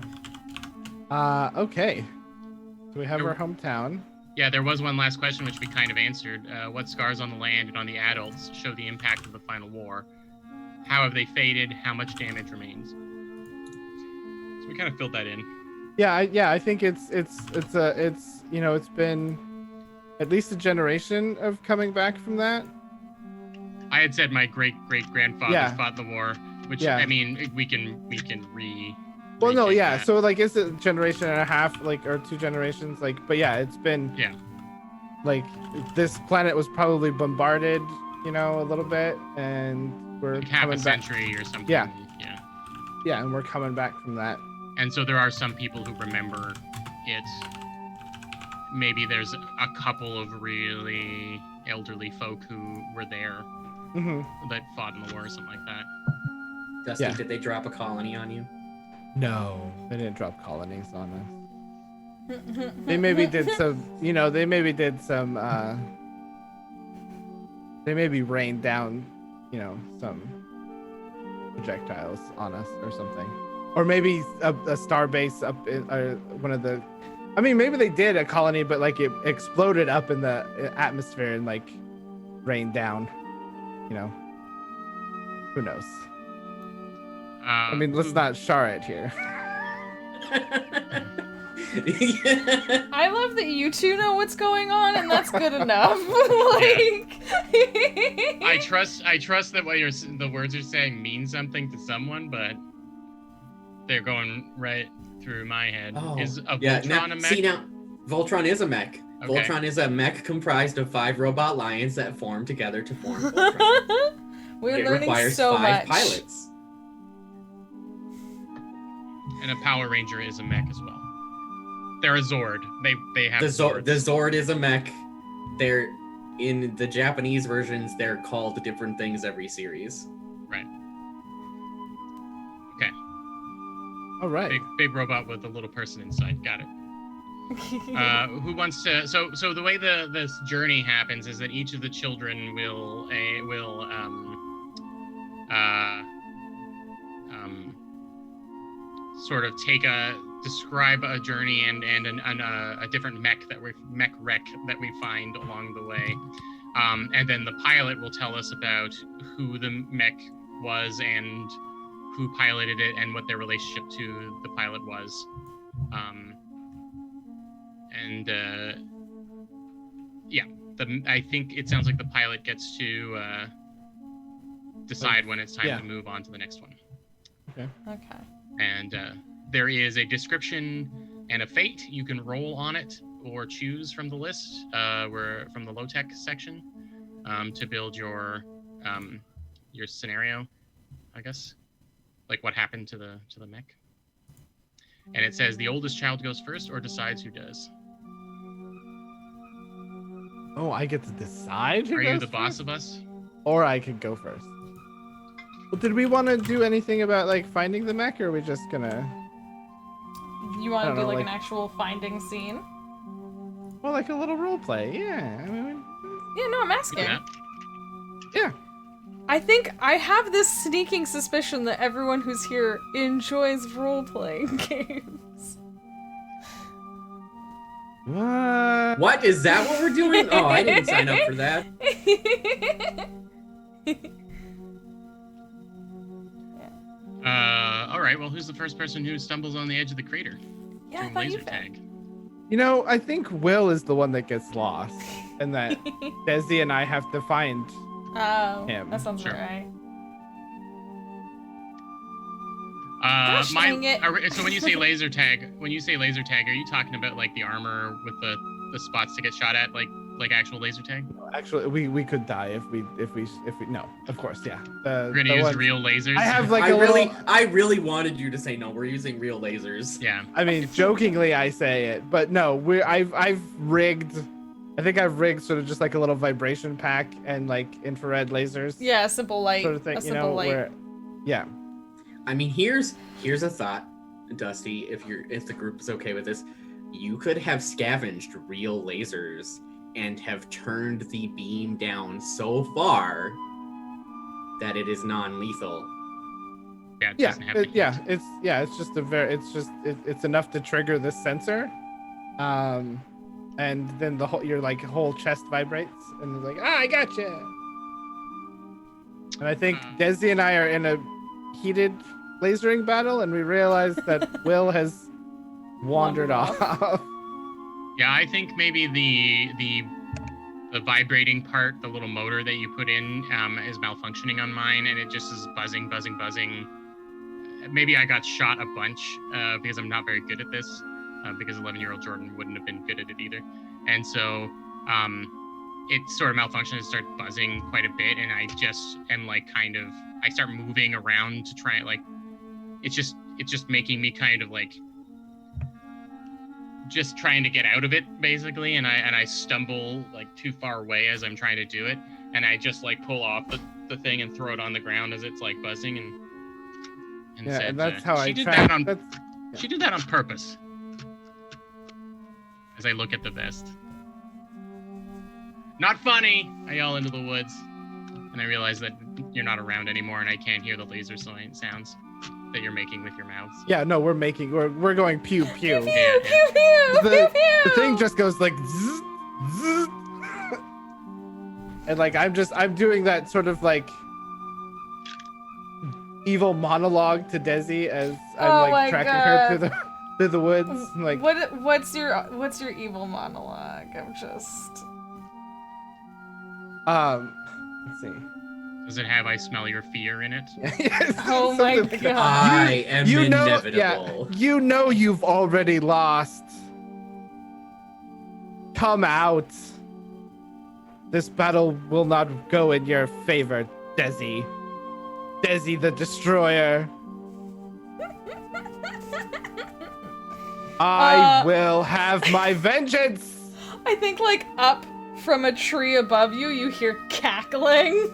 Okay. So we have our hometown. Yeah, there was one last question which we kind of answered. What scars on the land and on the adults show the impact of the final war? How have they faded? How much damage remains? So we kind of filled that in. Yeah, I think it's you know, it's been at least a generation of coming back from that. I had said my great grandfather Yeah. fought the war, which Yeah. I mean we can Well, no, retake yeah. that. So like, it's a generation and a half, like, or 2 generations, like. But yeah, it's been like this planet was probably bombarded, you know, a little bit, and we're like half a coming back. century or something. Yeah. Yeah. Yeah, and we're coming back from that. And so there are some people who remember it. Maybe there's a couple of really elderly folk who were there that fought in the war or something like that. Dusty, Yeah. did they drop a colony on you? No, they didn't drop colonies on us. They maybe did some, you know, they maybe rained down, you know, some projectiles on us or something. Or maybe a star base up in one of the, I mean, maybe they did a colony, but like it exploded up in the atmosphere and like rained down, you know. Who knows? I mean, let's not char it here. I love that you two know what's going on, and that's good enough. Like, I trust that what the words you're saying mean something to someone, but they're going right through my head. Oh, Is a yeah, Voltron a mech? See now, Voltron is a mech. Okay. Voltron is a mech comprised of 5 robot lions that form together to form Voltron. We're It learning requires so 5 much. pilots. And a Power Ranger is a mech as well. They're a Zord. They have The Zords. Zord is a mech. They're in the Japanese versions. They're called different things every series. Right. Okay. All right. Big robot with a little person inside. Got it. Who wants to? So the way this journey happens is that each of the children will sort of describe a journey and a different mech wreck that we find along the way, and then the pilot will tell us about who the mech was and who piloted it and what their relationship to the pilot was. I think it sounds like the pilot gets to decide when it's time to move on to the next one. Okay. And there is a description and a fate. You can roll on it or choose from the list, from the low-tech section, to build your scenario, I guess, like what happened to the mech. And it says the oldest child goes first or decides who does. Oh, I get to decide who Are goes you the boss first? of us? Or I could go first. Well, did we want to do anything about like finding the mech, or are we just gonna? You want to do know, like like- an actual finding scene? Well, like a little role play. Yeah. I mean, Yeah, no, I'm Do asking. that. yeah. I think I have this sneaking suspicion that everyone who's here enjoys role-playing games. What? What? Is that what we're doing? Oh, I didn't sign up for that. All right. Well, who's the first person who stumbles on the edge of the crater? Yeah, I Doing thought you laser did. tag. You know, I think Will is the one that gets lost, and that Desi and I have to find. Oh, Him. that sounds Sure. right. Gosh, dang it. So when you say laser tag, are you talking about like the armor with the spots to get shot at, like actual laser tag? Actually, we could die if we no, of course, yeah. We're gonna use real lasers. I have like I really wanted you to say no. We're using real lasers. Yeah. I mean, jokingly I say it, but no, I've rigged. I think I've rigged sort of just like a little vibration pack and like infrared lasers. Yeah, a simple light. Sort of thing, a you simple know, light. where, yeah. I mean, here's a thought, Dusty. If the group is okay with this, you could have scavenged real lasers and have turned the beam down so far that it is non-lethal. Yeah. It Yeah, doesn't have the heat. it's just it's enough to trigger this sensor. and then your like whole chest vibrates, and it's like, I gotcha. And I think Desi and I are in a heated lasering battle, and we realize that Will has wandered off. Yeah, I think maybe the vibrating part, the little motor that you put in, is malfunctioning on mine, and it just is buzzing. Maybe I got shot a bunch because I'm not very good at this, because 11-year-old Jordan wouldn't have been good at it either. And so it sort of malfunctioned and started buzzing quite a bit, and I just am like I start moving around to try like it's just making me kind of like just trying to get out of it basically, and I stumble like too far away as I'm trying to do it, and I just like pull off the thing and throw it on the ground as it's like buzzing, and yeah, said, and that's how she I did track. that on she did that on purpose. As I look at the vest. Not funny! I yell into the woods, and I realize that you're not around anymore, and I can't hear the laser sounds that you're making with your mouths. Yeah, no, we're going pew pew. Pew pew pew pew The pew. thing just goes like zzz, zzz. And like I'm doing that sort of like evil monologue to Desi as I'm like tracking her through the woods. Like what's your evil monologue? I'm just let's see. Does it have "I smell your fear" in it? Yes, oh my something like that. god. I am inevitable. Yeah, you know you've already lost. Come out. This battle will not go in your favor, Desi. Desi the Destroyer. I will have my vengeance. I think like up from a tree above you, you hear cackling.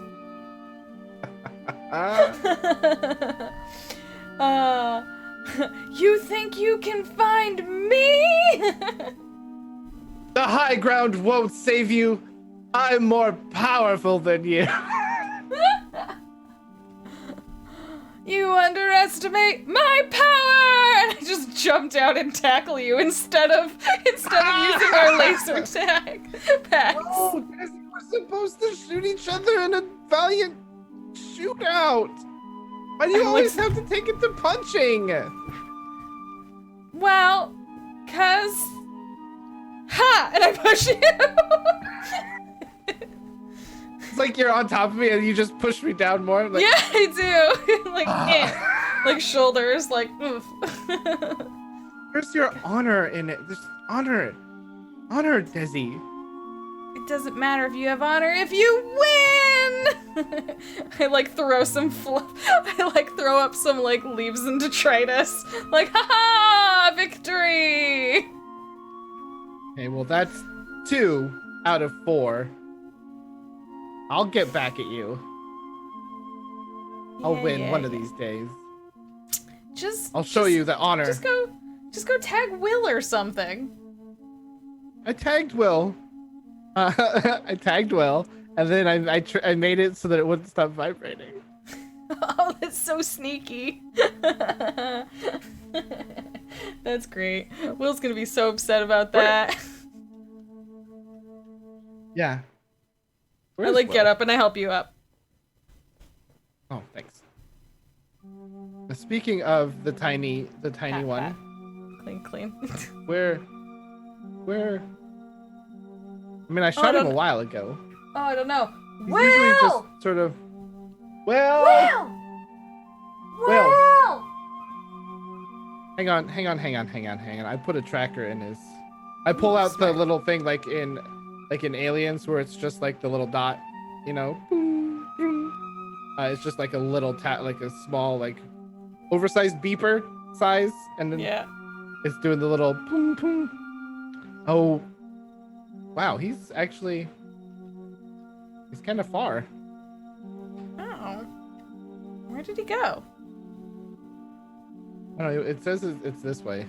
You think you can find me? The high ground won't save you. I'm more powerful than you. You underestimate my power! And I just jump down and tackle you instead of using our laser tag packs. Oh, Desi, we're supposed to shoot each other in a valiant shootout. Why do you always have to take it to punching? Well, 'cause... Ha! And I push you! It's like you're on top of me and you just push me down more. Like, yeah, I do. Like shoulders, like, oof. Where's your honor in it? There's honor. Honor, Desi. It doesn't matter if you have honor if you win! I like throw some I throw up some like leaves and detritus. Like, haha! Victory! Okay, well that's 2 out of 4. I'll get back at you. I'll win one of these days. I'll show you the honor. Just go tag Will or something. I tagged Will. I tagged Will, and then I made it so that it wouldn't stop vibrating. Oh, that's so sneaky. That's great. Will's gonna be so upset about that. Yeah. I like get up and I help you up. Oh, thanks. Speaking of the tiny Pat, one. pat. Clean. Where? I mean, I shot him a while ago. Oh, I don't know. He's usually just sort of. Will! Hang on. I put a tracker in his. I pull out the little thing like in Aliens where it's just like the little dot, you know. Boom, boom. It's just like a little like a small like oversized beeper size, and then it's doing the little boom boom. Oh, wow, he's kind of far. Oh, where did he go? I don't know. It says it's this way.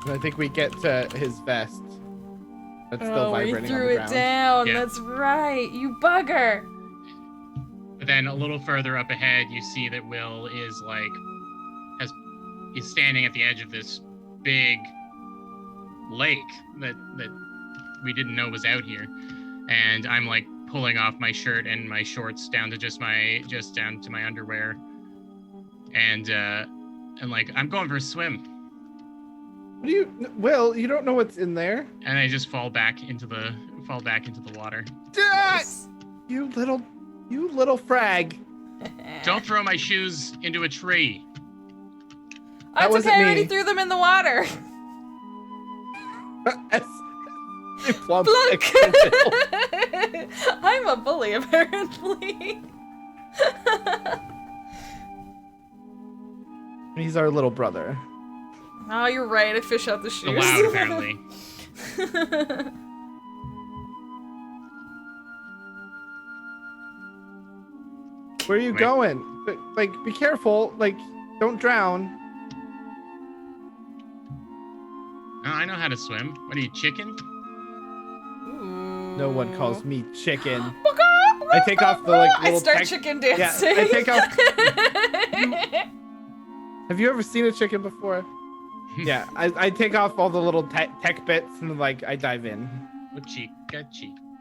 And I think we get to his vest. That's still vibrating he threw on the it ground. down. Yeah. That's right. You bugger. But then a little further up ahead, you see that Will is standing at the edge of this big lake that we didn't know was out here, and I'm like pulling off my shirt and my shorts down to just down to my underwear, and like I'm going for a swim. What do you? Will, you don't know what's in there. And I just fall back into the water. You little frag. Don't throw my shoes into a tree. That It's wasn't okay, I already me. threw them in the water. They plump Look! next to Bill. I'm a bully, apparently. He's our little brother. Oh, you're right. I fish out the shoes. Allowed, apparently. Where are you Wait. going? Like, be careful. Like, don't drown. Oh, I know how to swim. What are you, chicken? No one calls me chicken. I I take off the like I little start tech- chicken Yeah, dancing. I take off. Have you ever seen a chicken before? Yeah, I take off all the little tech bits and like I dive in. Oh, chica.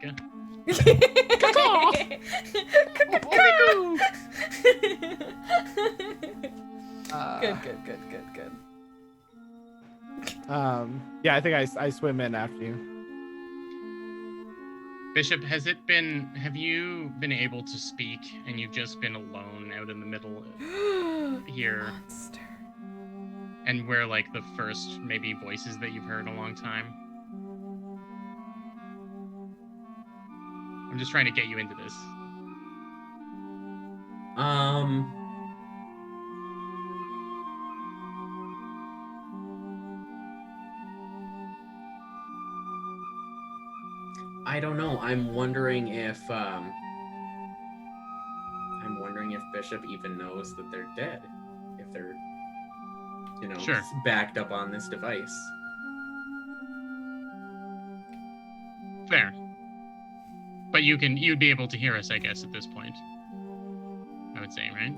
Good. Yeah, I think I swim in after you. Bishop, have you been able to speak and you've just been alone out in the middle here? Monster. And we're like the first maybe voices that you've heard in a long time? I'm just trying to get you into this. I don't know. I'm wondering if Bishop even knows that they're dead. If they're, Sure. backed up on this device. Fair. But you'd be able to hear us, I guess, at this point. I would say, right?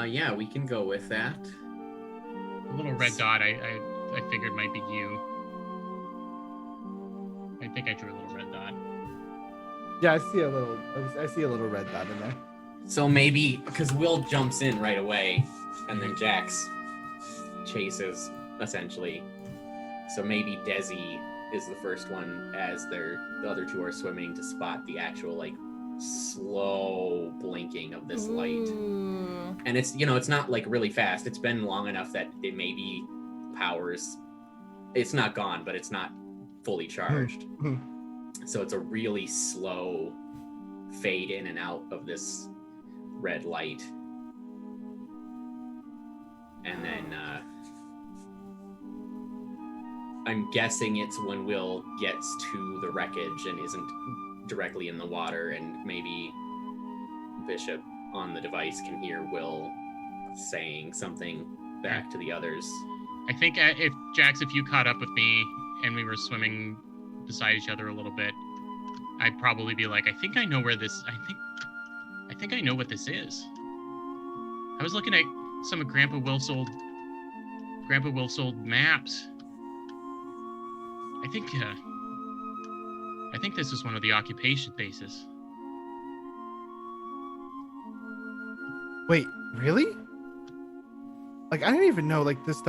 Yeah, we can go with that. A little red dot I figured might be you. I think I drew a little red dot. Yeah, I see a little red dot in there. So maybe because Will jumps in right away, and then Jax chases essentially. So maybe Desi is the first one as the other two are swimming to spot the actual like slow blinking of this light. Ooh. And it's not like really fast. It's been long enough that it maybe powers. It's not gone, but it's not fully charged. So it's a really slow fade in and out of this red light. And then I'm guessing it's when Will gets to the wreckage and isn't directly in the water, and maybe Bishop on the device can hear Will saying something back to the others. I think if you caught up with me and we were swimming beside each other a little bit, I'd probably be like, I think I know where this. I think I know what this is. I was looking at some of Grandpa Wilf's old maps. I think this is one of the occupation bases. Wait, really? Like, I didn't even know like this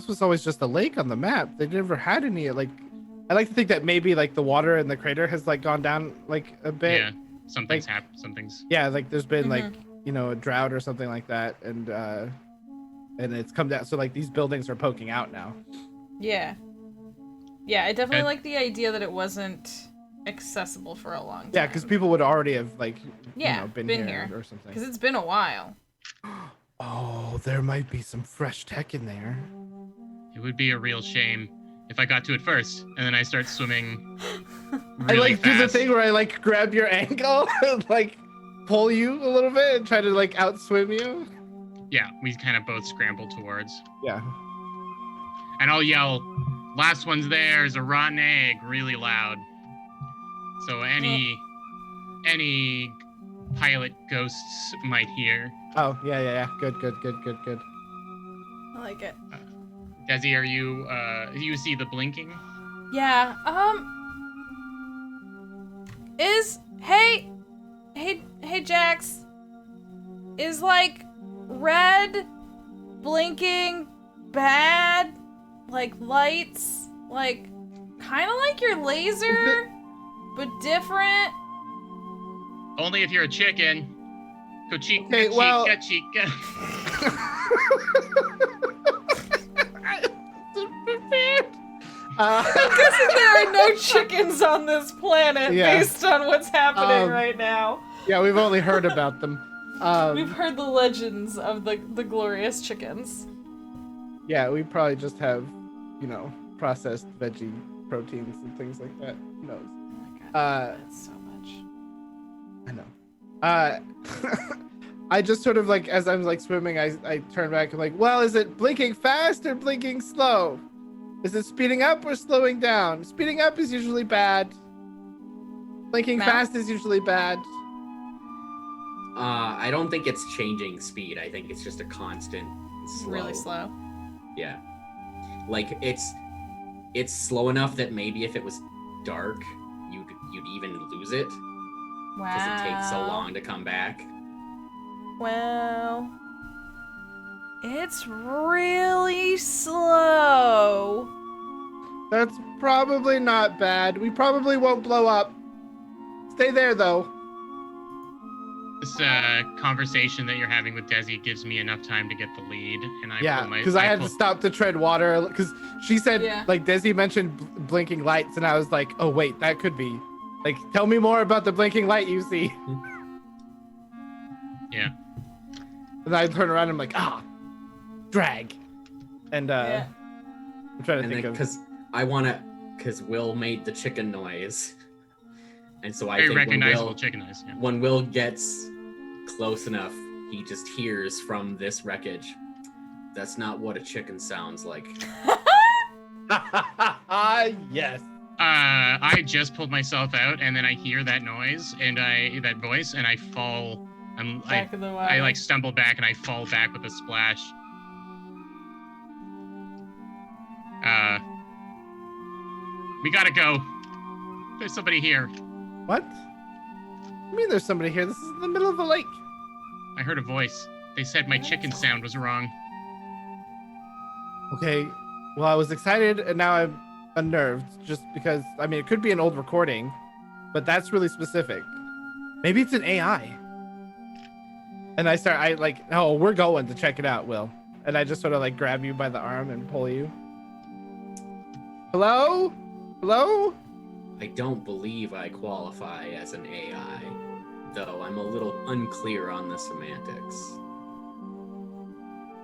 was always just a lake on the map. They never had any like. I like to think that maybe like the water in the crater has like gone down like a bit. Yeah, something's happened. Something's. Yeah, like there's been Mhm. like a drought or something like that, and it's come down. So like these buildings are poking out now. Yeah, I definitely And- like the idea that it wasn't accessible for a long time. Yeah, because people would already have like been been here. or something. Because it's been a while. Oh, there might be some fresh tech in there. It would be a real shame if I got to it first and then I start swimming. I Really like do the fast. thing where I like grab your ankle and like pull you a little bit and try to like outswim you. Yeah, we kind of both scramble towards. Yeah. And I'll yell, "Last one's there is a rotten egg," really loud. So any pilot ghosts might hear. Oh, yeah. Good. I like it. Desi, are you, you see the blinking? Yeah, hey, Jax, is, like, red blinking bad? Like, lights? Like, kind of like your laser, but different? Only if you're a chicken. Cochica, Okay, well- chica. I'm guessing there are no chickens on this planet Yeah. based on what's happening right now. Yeah, we've only heard about them. We've heard the legends of the glorious chickens. Yeah, we probably just have, processed veggie proteins and things like that. Who knows? Oh my god, that's so much. I know. I just sort of like, as I'm like swimming, I turn back and like, well, is it blinking fast or blinking slow? Is it speeding up or slowing down? Speeding up is usually bad. Blinking Mal? fast is usually bad. I don't think it's changing speed. I think it's just a constant slow. Really slow. Yeah. Like it's slow enough that maybe if it was dark, you'd even lose it Wow. because it takes so long to come back. Well, it's really slow. That's probably not bad. We probably won't blow up. Stay there though. This conversation that you're having with Desi gives me enough time to get the lead, and Yeah, because I had to stop to tread water because she said, Yeah. like, Desi mentioned blinking lights, and I was like, oh wait, that could be, like, tell me more about the blinking light you see. Yeah. And I turn around and I'm like, drag. And Yeah. I'm trying to And think then of. because Will made the chicken noise, and so I Very think recognizable chicken noise. Yeah. when Will gets close enough, he just hears from this wreckage. That's not what a chicken sounds like. Yes. I just pulled myself out, and then I hear that noise and that voice, and I fall. Back in the water. I like stumble back, and I fall back with a splash. We gotta go. There's somebody here. What? I mean, there's somebody here. This is in the middle of a lake. I heard a voice. They said my chicken sound was wrong. Okay. Well, I was excited, and now I'm unnerved, just because. I mean, it could be an old recording, but that's really specific. Maybe it's an AI. And I like, oh, we're going to check it out, Will. And I just sort of like grab you by the arm and pull you. Hello? Hello? I don't believe I qualify as an AI, though I'm a little unclear on the semantics.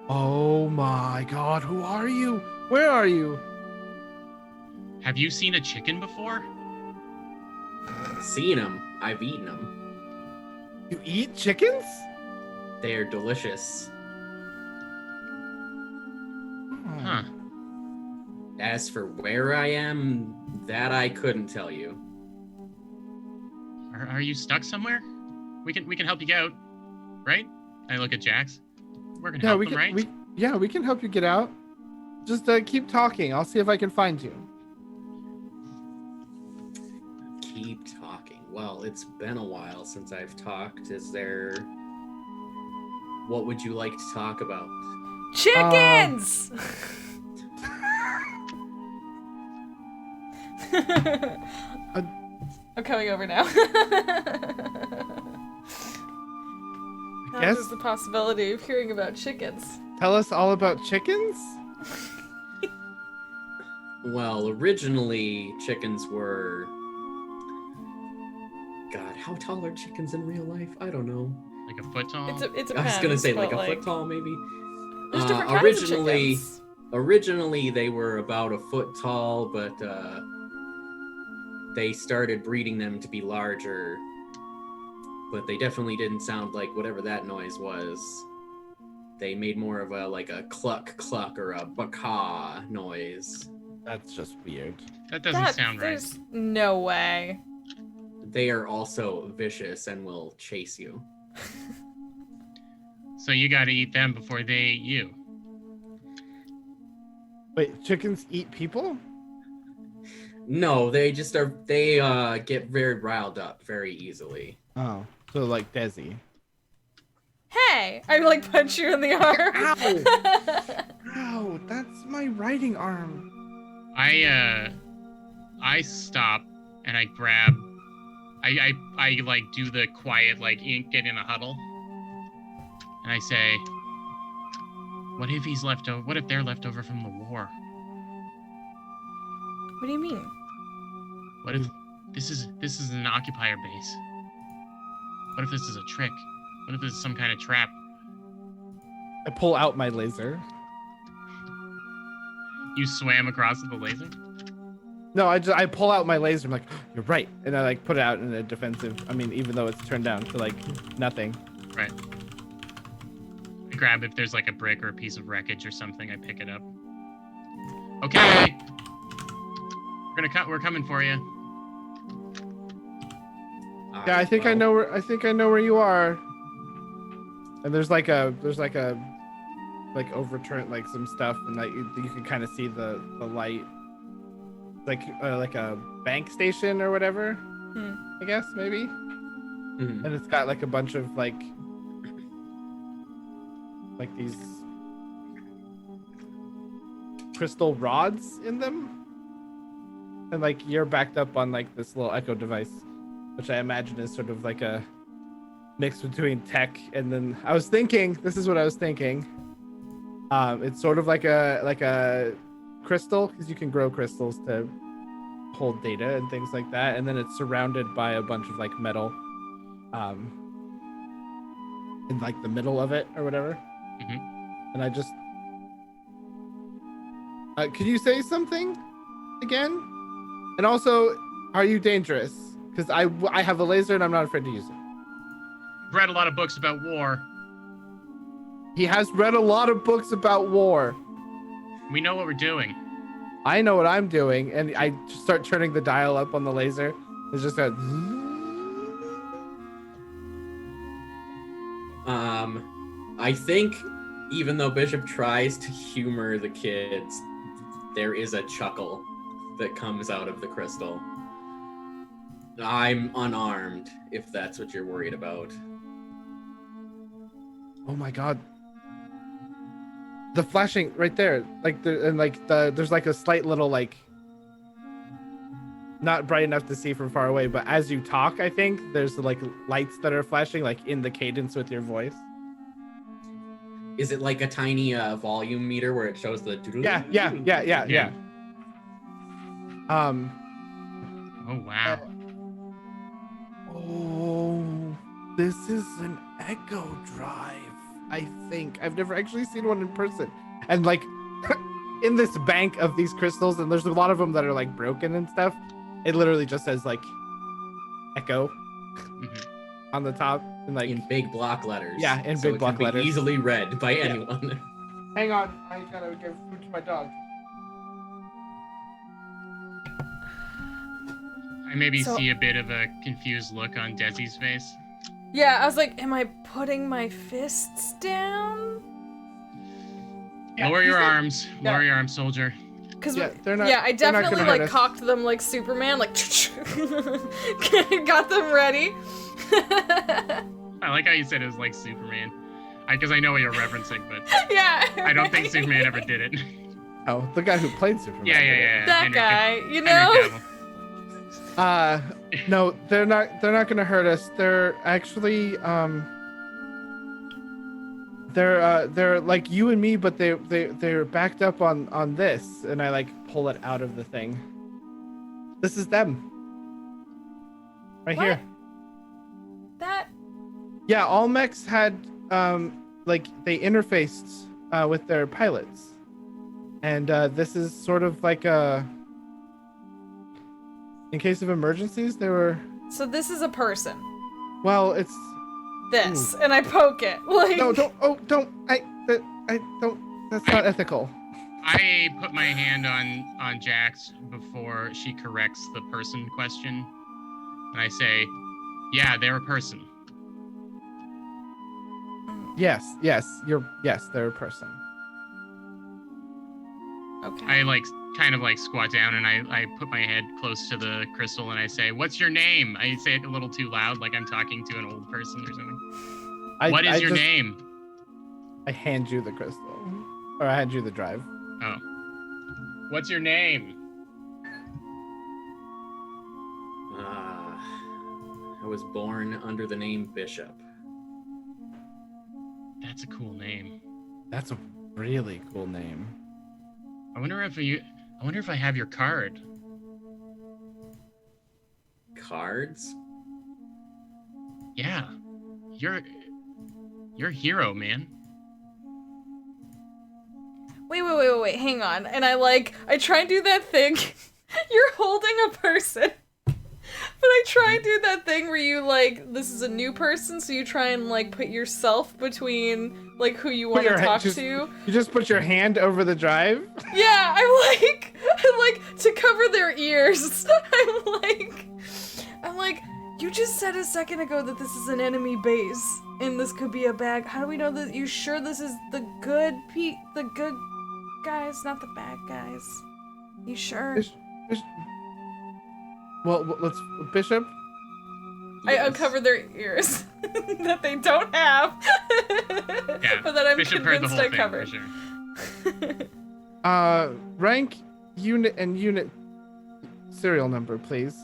Oh my god, who are you? Where are you? Have you seen a chicken before? Seen them, I've eaten them. You eat chickens? They're delicious. Huh. As for where I am, that I couldn't tell you. Are you stuck somewhere? We can help you get out, right? I look at Jax. We're gonna help him, right? We can help you get out. Just keep talking. I'll see if I can find you. Keep talking. Well, it's been a while since I've talked. What would you like to talk about? Chickens! I'm coming over now. There's the possibility of hearing about chickens. Tell us all about chickens? Well, originally, chickens were... God, how tall are chickens in real life? I don't know. Like a foot tall? It's I was gonna say like a foot tall, maybe. There's different kinds of chickens. Originally, they were about a foot tall, but they started breeding them to be larger. But they definitely didn't sound like whatever that noise was. They made more of a cluck cluck or a baka noise. That's just weird. That doesn't sound right. There's no way. they are also vicious and will chase you. So you got to eat them before they eat you. Wait, chickens eat people? No, they just are. They get very riled up very easily. Oh, so like Desi. Hey! I like punch you in the arm. Ow, that's my writing arm. I stop and I grab. I like do the quiet like get in a huddle, and I say, "What if he's left over? What if they're left over from the war? What do you mean? What if this is an occupier base? What if this is a trick? What if this is some kind of trap?" I pull out my laser. You swam across with the laser? No, I pull out my laser. I'm like, you're right, and I like put it out in a defensive. I mean, even though it's turned down to like nothing. Right. I grab if there's like a brick or a piece of wreckage or something. I pick it up. Okay. We're coming for you. Yeah, I think I know where. I think I know where you are. And there's like a overturned like some stuff, and like you can kind of see the light, like a bank station or whatever. I guess maybe. Mhm. And it's got like a bunch of like these crystal rods in them, and like you're backed up on like this little echo device, which I imagine is sort of like a mix between tech and then I was thinking, this is what I was thinking. It's sort of like a crystal, because you can grow crystals to hold data and things like that, and then it's surrounded by a bunch of like metal in like the middle of it or whatever. And I just could you say something again? And also, are you dangerous? Because I have a laser and I'm not afraid to use it. Read a lot of books about war. He has read a lot of books about war. We know what we're doing. I know what I'm doing, and I just start turning the dial up on the laser. It's just a. I think even though Bishop tries to humor the kids, there is a chuckle that comes out of the crystal. I'm unarmed, if that's what you're worried about. Oh my god. The flashing right there, there's like a slight little like, not bright enough to see from far away, but as you talk, I think there's like lights that are flashing like in the cadence with your voice. Is it like a tiny volume meter where it shows the? Yeah. Oh wow. Oh, this is an Echo Drive. I think I've never actually seen one in person, and like in this bank of these crystals, and there's a lot of them that are like broken and stuff. It literally just says like Echo on the top, and like in big block letters. Yeah, in so big block it can letters. be easily read by anyone. Hang on, I gotta give food to my dog. I maybe see a bit of a confused look on Desi's face. Yeah, I was like, am I putting my fists down? Lower your arms. Lower your arms, soldier. Because they're not. I definitely like us. cocked them like Superman, like got them ready. I like how you said it was like Superman. Because I know what you're referencing, but Yeah. I don't think Superman ever did it. Oh, the guy who played Superman. Yeah. That Henry guy, you Henry know? Cavill. No, they're not gonna hurt us. They're actually they're like you and me, but they're backed up on this, and I like pull it out of the thing. This is them. Right What? here. That Yeah, all mechs had like they interfaced with their pilots. And this is sort of like a in case of emergencies, they were so this is a person. well, it's This and I poke it like no, don't I don't that's not ethical. I put my hand on Jax before she corrects the person question. And I say, yeah, they're a person. Yes, they're a person. Okay. I like kind of like squat down and I put my head close to the crystal and I say, "What's your name?" I say it a little too loud, like I'm talking to an old person or something. What is your name? I hand you the crystal, or I hand you the drive. Oh. What's your name? I was born under the name Bishop. That's a cool name. That's a really cool name. I wonder if I have your card. Cards? Yeah. You're a hero, man. Wait, hang on. And I try and do that thing. You're holding a person. But I try and do that thing where you, this is a new person, so you try and, put yourself between, who you want to talk to. You just put your hand over the drive? Yeah, I'm like, to cover their ears. I'm like, you just said a second ago that this is an enemy base, and this could be a bad. How do we know that? You sure this is the good guys, not the bad guys? You sure? Well, let's Bishop. I uncover their ears that they don't have, Yeah, but that I'm Bishop heard the convinced whole I thing, covered. for sure. Rank, unit, and unit serial number, please.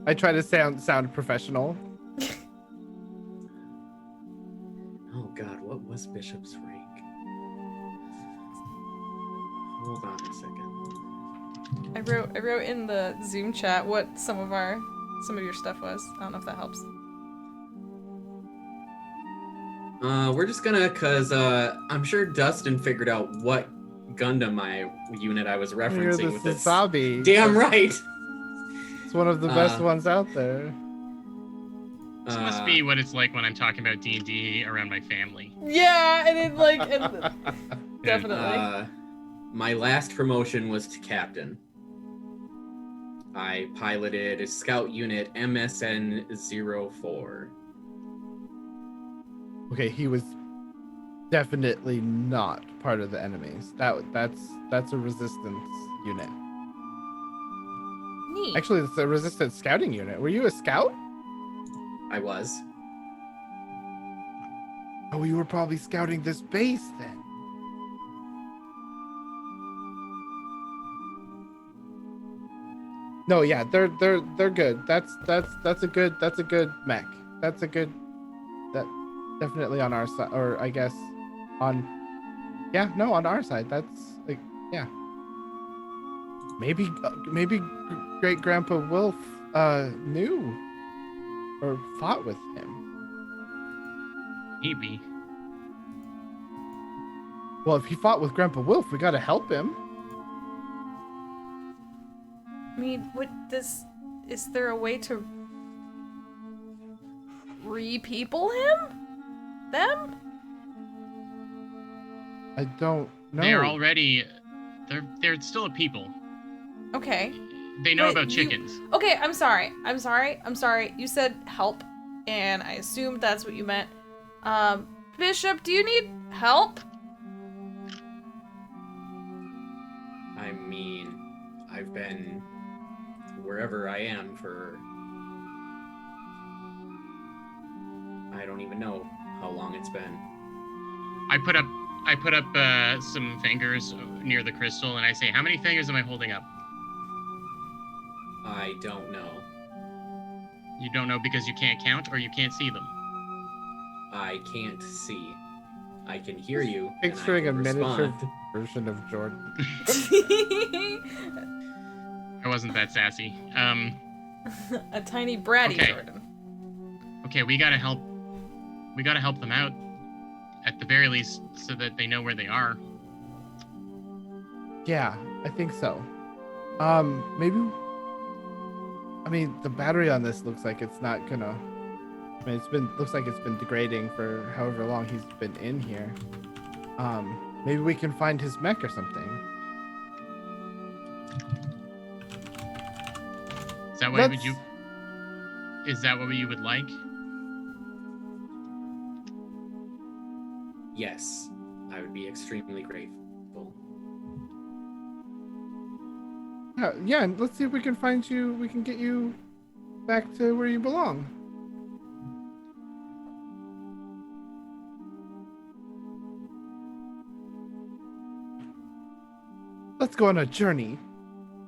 I try to sound professional. Oh God, what was Bishop's rank? Hold on a second. I wrote in the Zoom chat what some of your stuff was. I don't know if that helps. We're just gonna, cause I'm sure Dustin figured out what Gundam unit I was referencing with this. Wasabi. Damn right. It's one of the best ones out there. This must be what it's like when I'm talking about D&D around my family. Yeah, and it definitely. My last promotion was to captain. I piloted a scout unit MSN-04. Okay, he was definitely not part of the enemies. That's a resistance unit. Neat. Actually, it's a resistance scouting unit. Were you a scout? I was. Oh, you were probably scouting this base then. No, yeah, they're good. That's a good mech. That's a good. That definitely on our side, or I guess on. Yeah, no, on our side. That's like, yeah. Maybe Great Grandpa Wolf knew or fought with him. Maybe. Well, if he fought with Grandpa Wolf, we gotta help him. I mean, is there a way to re-people them? I don't know. They are already. They're still a people. Okay. They know But about chickens. Okay, I'm sorry. You said help, and I assumed that's what you meant. Bishop, do you need help? I mean, I've been wherever I am for I don't even know how long it's been. I put up some fingers near the crystal, and I say, "How many fingers am I holding up?" I don't know. You don't know because you can't count, or you can't see them. I can't see. I can hear you. Picturing a and I can miniature respond. version of Jordan. I wasn't that sassy. A tiny bratty Okay. Jordan. Okay, we gotta help them out, at the very least, so that they know where they are. Yeah, I think so. Maybe. I mean, the battery on this looks like it's not gonna. I mean, looks like it's been degrading for however long he's been in here. Maybe we can find his mech or something. Is that why Is that what you would like? Yes, I would be extremely grateful. Yeah, and let's see if we can find you. We can get you back to where you belong. Let's go on a journey.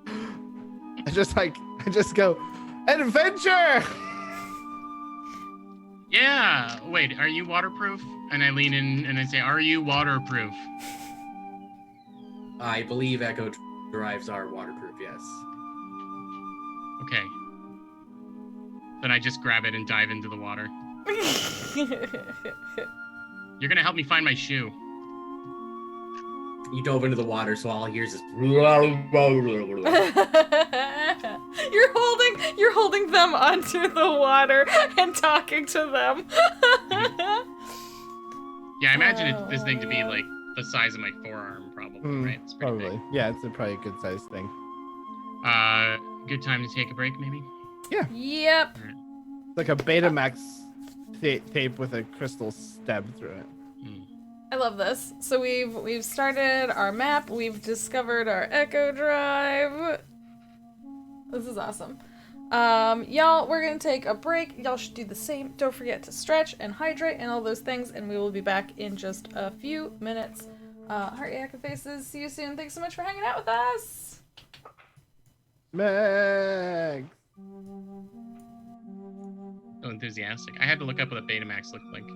I just go, adventure! Yeah. Wait, are you waterproof? And I lean in and I say, "Are you waterproof?" I believe Echo drives are waterproof, yes. Okay. Then I just grab it and dive into the water. You're gonna help me find my shoe. You dove into the water, so all I hear is this. You're holding them under the water and talking to them. Yeah, I imagine this thing to be like the size of my forearm, probably, right? It's pretty Probably. big. Yeah, it's probably a good sized thing. Good time to take a break, maybe? Yeah. Yep. It's like a Betamax tape with a crystal stabbed through it. I love this. So we've started our map. We've discovered our Echo Drive. This is awesome. Y'all, we're gonna take a break. Y'all should do the same. Don't forget to stretch and hydrate and all those things, and we will be back in just a few minutes. Heart Echo Faces, see you soon. Thanks so much for hanging out with us. Meg. So enthusiastic. I had to look up what a Betamax looked like.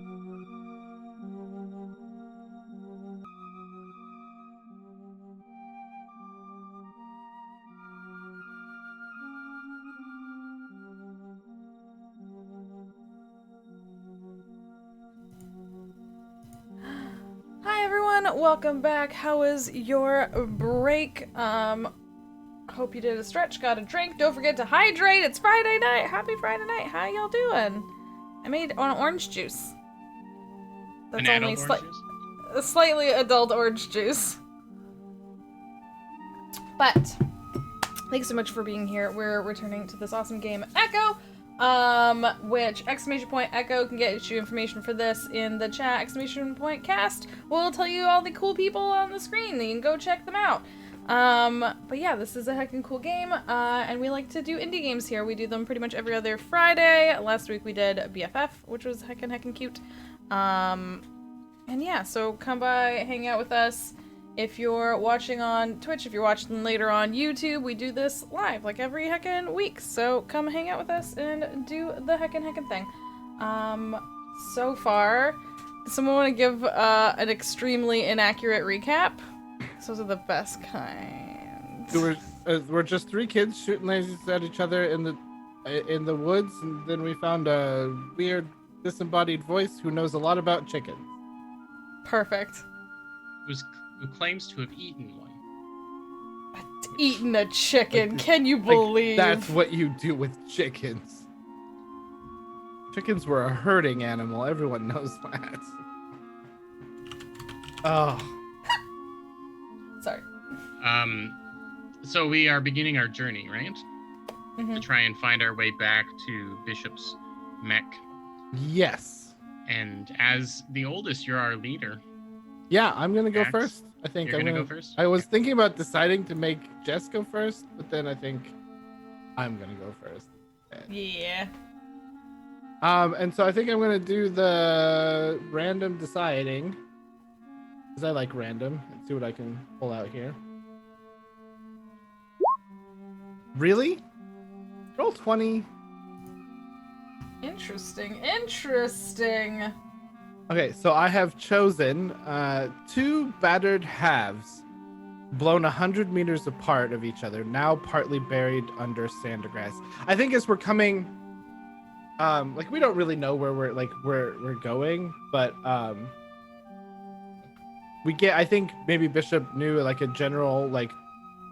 Hi everyone, welcome back. How was your break? Hope you did a stretch, got a drink. Don't forget to hydrate. It's Friday night. Happy Friday night. How y'all doing? I made an orange juice. That's An only adult orange juice? a slightly adult orange juice. But thanks so much for being here. We're returning to this awesome game, Echo. Which !Echo can get you information for this in the chat. !Cast will tell you all the cool people on the screen. You can go check them out. But yeah, this is a heckin' cool game, and we like to do indie games here. We do them pretty much every other Friday. Last week we did BFF, which was heckin' cute. And yeah, so come by, hang out with us. If you're watching on Twitch, if you're watching later on YouTube, we do this live, like every heckin' week. So come hang out with us and do the heckin' thing. So far, someone want to give an extremely inaccurate recap? Those are the best kind. We're just three kids shooting lasers at each other in the woods, and then we found a weird disembodied voice who knows a lot about chickens. Perfect. Who claims to have eaten one. Eating a chicken, can you believe? That's what you do with chickens. Chickens were a herding animal. Everyone knows that. Oh. Sorry. So we are beginning our journey, right? Mm-hmm. To try and find our way back to Bishop's mech. Yes. And as the oldest, you're our leader. Yeah, I'm gonna go Max, first. I think you're I'm gonna go first? I was thinking about deciding to make Jess go first, but then I think I'm gonna go first. Yeah. And so I think I'm gonna do the random deciding, because I like random. Let's see what I can pull out here. Really? Roll 20. Interesting. Okay, so I have chosen two battered halves, blown 100 meters apart of each other, now partly buried under sandergrass. I think as we're coming, like we don't really know where we're going, but we get. I think maybe Bishop knew like a general like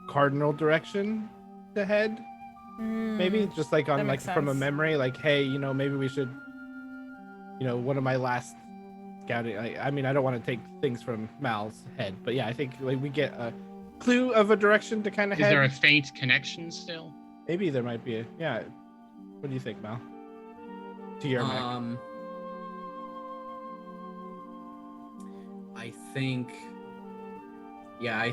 cardinal direction to head. Maybe just like on like from a memory, like hey, you know, maybe we should, you know, one of my last scouting. I mean, I don't want to take things from Mal's head, but yeah, I think like we get a clue of a direction to kind of head. Is there a faint connection still? Maybe there might be a, yeah. What do you think, Mal? to your mech? I think. Yeah,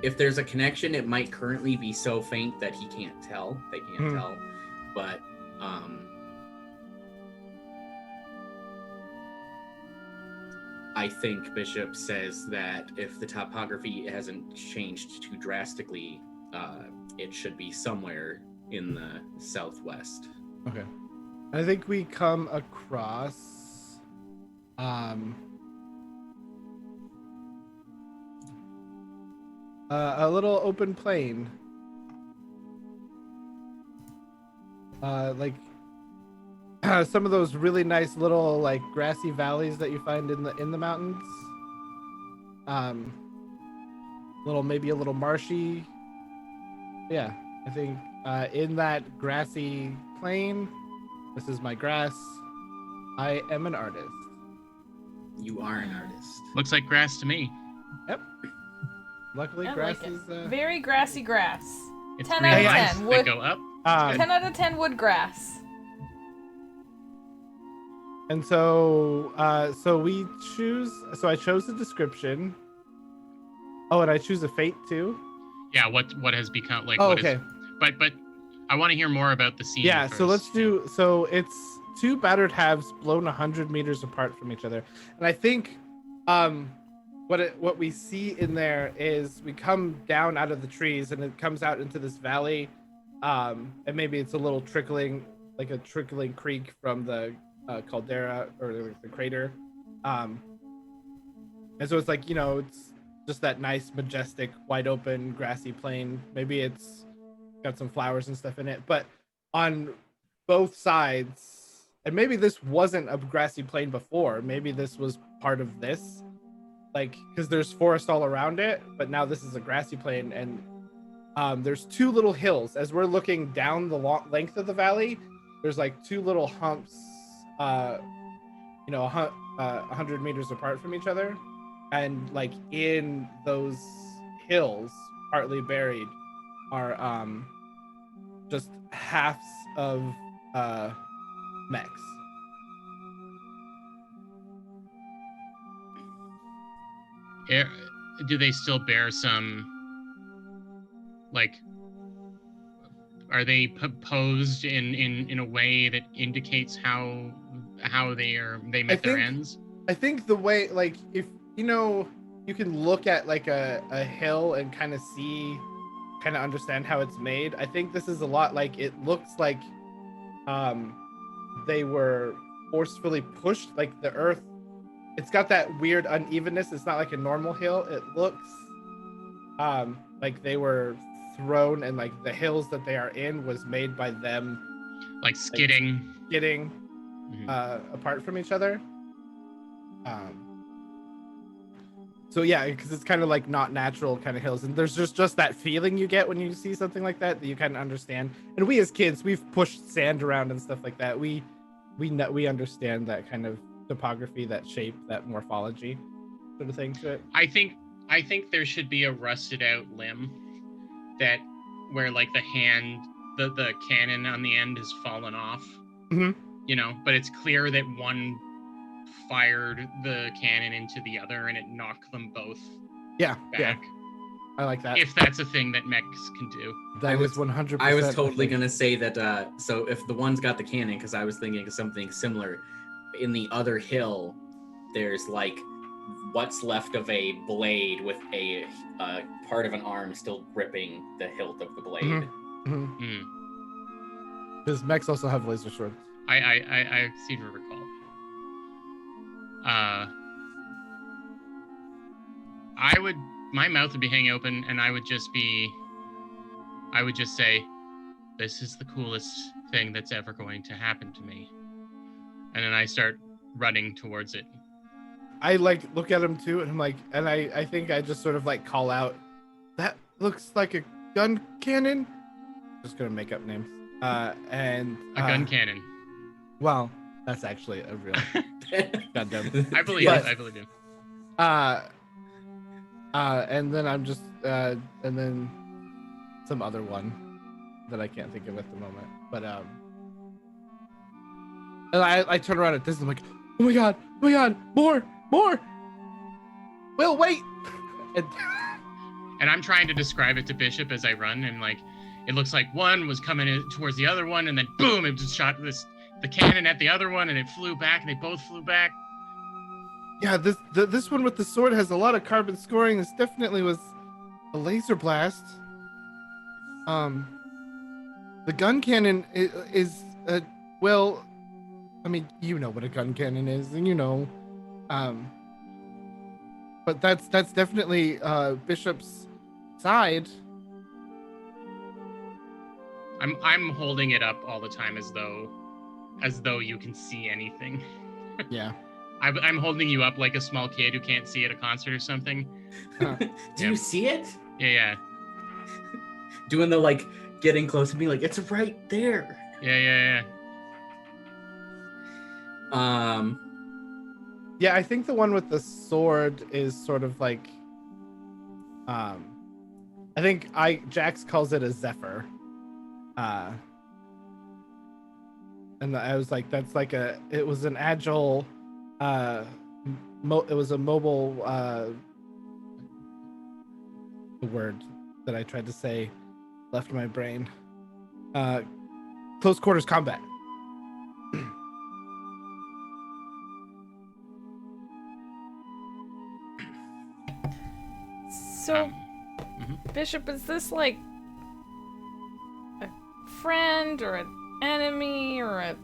if there's a connection, it might currently be so faint that he can't tell. They can't tell, but I think Bishop says that if the topography hasn't changed too drastically, it should be somewhere in the southwest. Okay. I think we come across a little open plain. Like some of those really nice little like grassy valleys that you find in the mountains. Maybe a little marshy. Yeah, I think in that grassy plain, this is my grass. I am an artist. You are an artist. Looks like grass to me. Yep. Luckily, I grass like it. is Very grassy grass. It's 10 green out of lines 10. that Wood, go up. 10 out of 10 wood grass. And so we choose. So I chose the description. Oh, and I choose a fate too. Yeah, what has become like? Oh, what okay. Is, but I want to hear more about the scene. Yeah. First. So let's do. So it's two battered halves blown 100 meters apart from each other, and I think, what we see in there is we come down out of the trees and it comes out into this valley, and maybe it's a little trickling, like a trickling creek from the caldera or the crater, and so it's like it's just that nice majestic wide open grassy plain. Maybe it's got some flowers and stuff in it, but on both sides, and maybe this wasn't a grassy plain before, maybe this was part of this, like because there's forest all around it, but now this is a grassy plain, and there's two little hills. As we're looking down the length of the valley, there's like two little humps 100 meters apart from each other, and like in those hills, partly buried, are just halves of mechs. Do they still bear some? Like, are they posed in a way that indicates how they met their ends? I think the way, like, if you can look at like a hill and kind of understand how it's made. I think this is a lot like, it looks like they were forcefully pushed, like the earth, it's got that weird unevenness. It's not like a normal hill. It looks like they were thrown, and like the hills that they are in was made by them, like skidding apart from each other. So yeah, because it's kind of like not natural kind of hills, and there's just that feeling you get when you see something like that you kind of understand. And we as kids, we've pushed sand around and stuff like that. We understand that kind of topography, that shape, that morphology sort of thing to it. I think there should be a rusted out limb that where like the cannon on the end has fallen off. But it's clear that one fired the cannon into the other and it knocked them both back. I like that. If that's a thing that mechs can do. That was 100%. I was totally gonna say that. So if the one's got the cannon, because I was thinking of something similar. In the other hill, there's like what's left of a blade with a part of an arm still gripping the hilt of the blade. Because mechs also have laser swords. I seem to recall. My mouth would be hanging open, and I would just say, this is the coolest thing that's ever going to happen to me. And then I start running towards it. I like look at him too, and I'm like, and I think I just sort of like call out, that looks like a gun cannon. Just gonna make up names. And a gun cannon. Well, that's actually a real goddamn. I believe it. I believe you. And then I'm just and then some other one that I can't think of at the moment. But And I turn around at this and I'm like, oh my god, more. Will, wait. And I'm trying to describe it to Bishop as I run, and like, it looks like one was coming in towards the other one, and then boom, it just shot the cannon at the other one, and it flew back, and they both flew back. Yeah, this one with the sword has a lot of carbon scoring. This definitely was a laser blast. The gun cannon is well, I mean, you know what a gun cannon is, and you know, but that's definitely Bishop's side. I'm holding it up all the time as though you can see anything. Yeah. I'm holding you up like a small kid who can't see at a concert or something. Do you see it? Yeah. Doing the like getting close to me, like it's right there. Yeah. Yeah, I think the one with the sword is sort of like, I think Jax calls it a Zephyr. And I was like, that's like it was an agile, it was a mobile, the word that I tried to say left my brain. Close quarters combat. So, Bishop, is this like a friend or an enemy or a...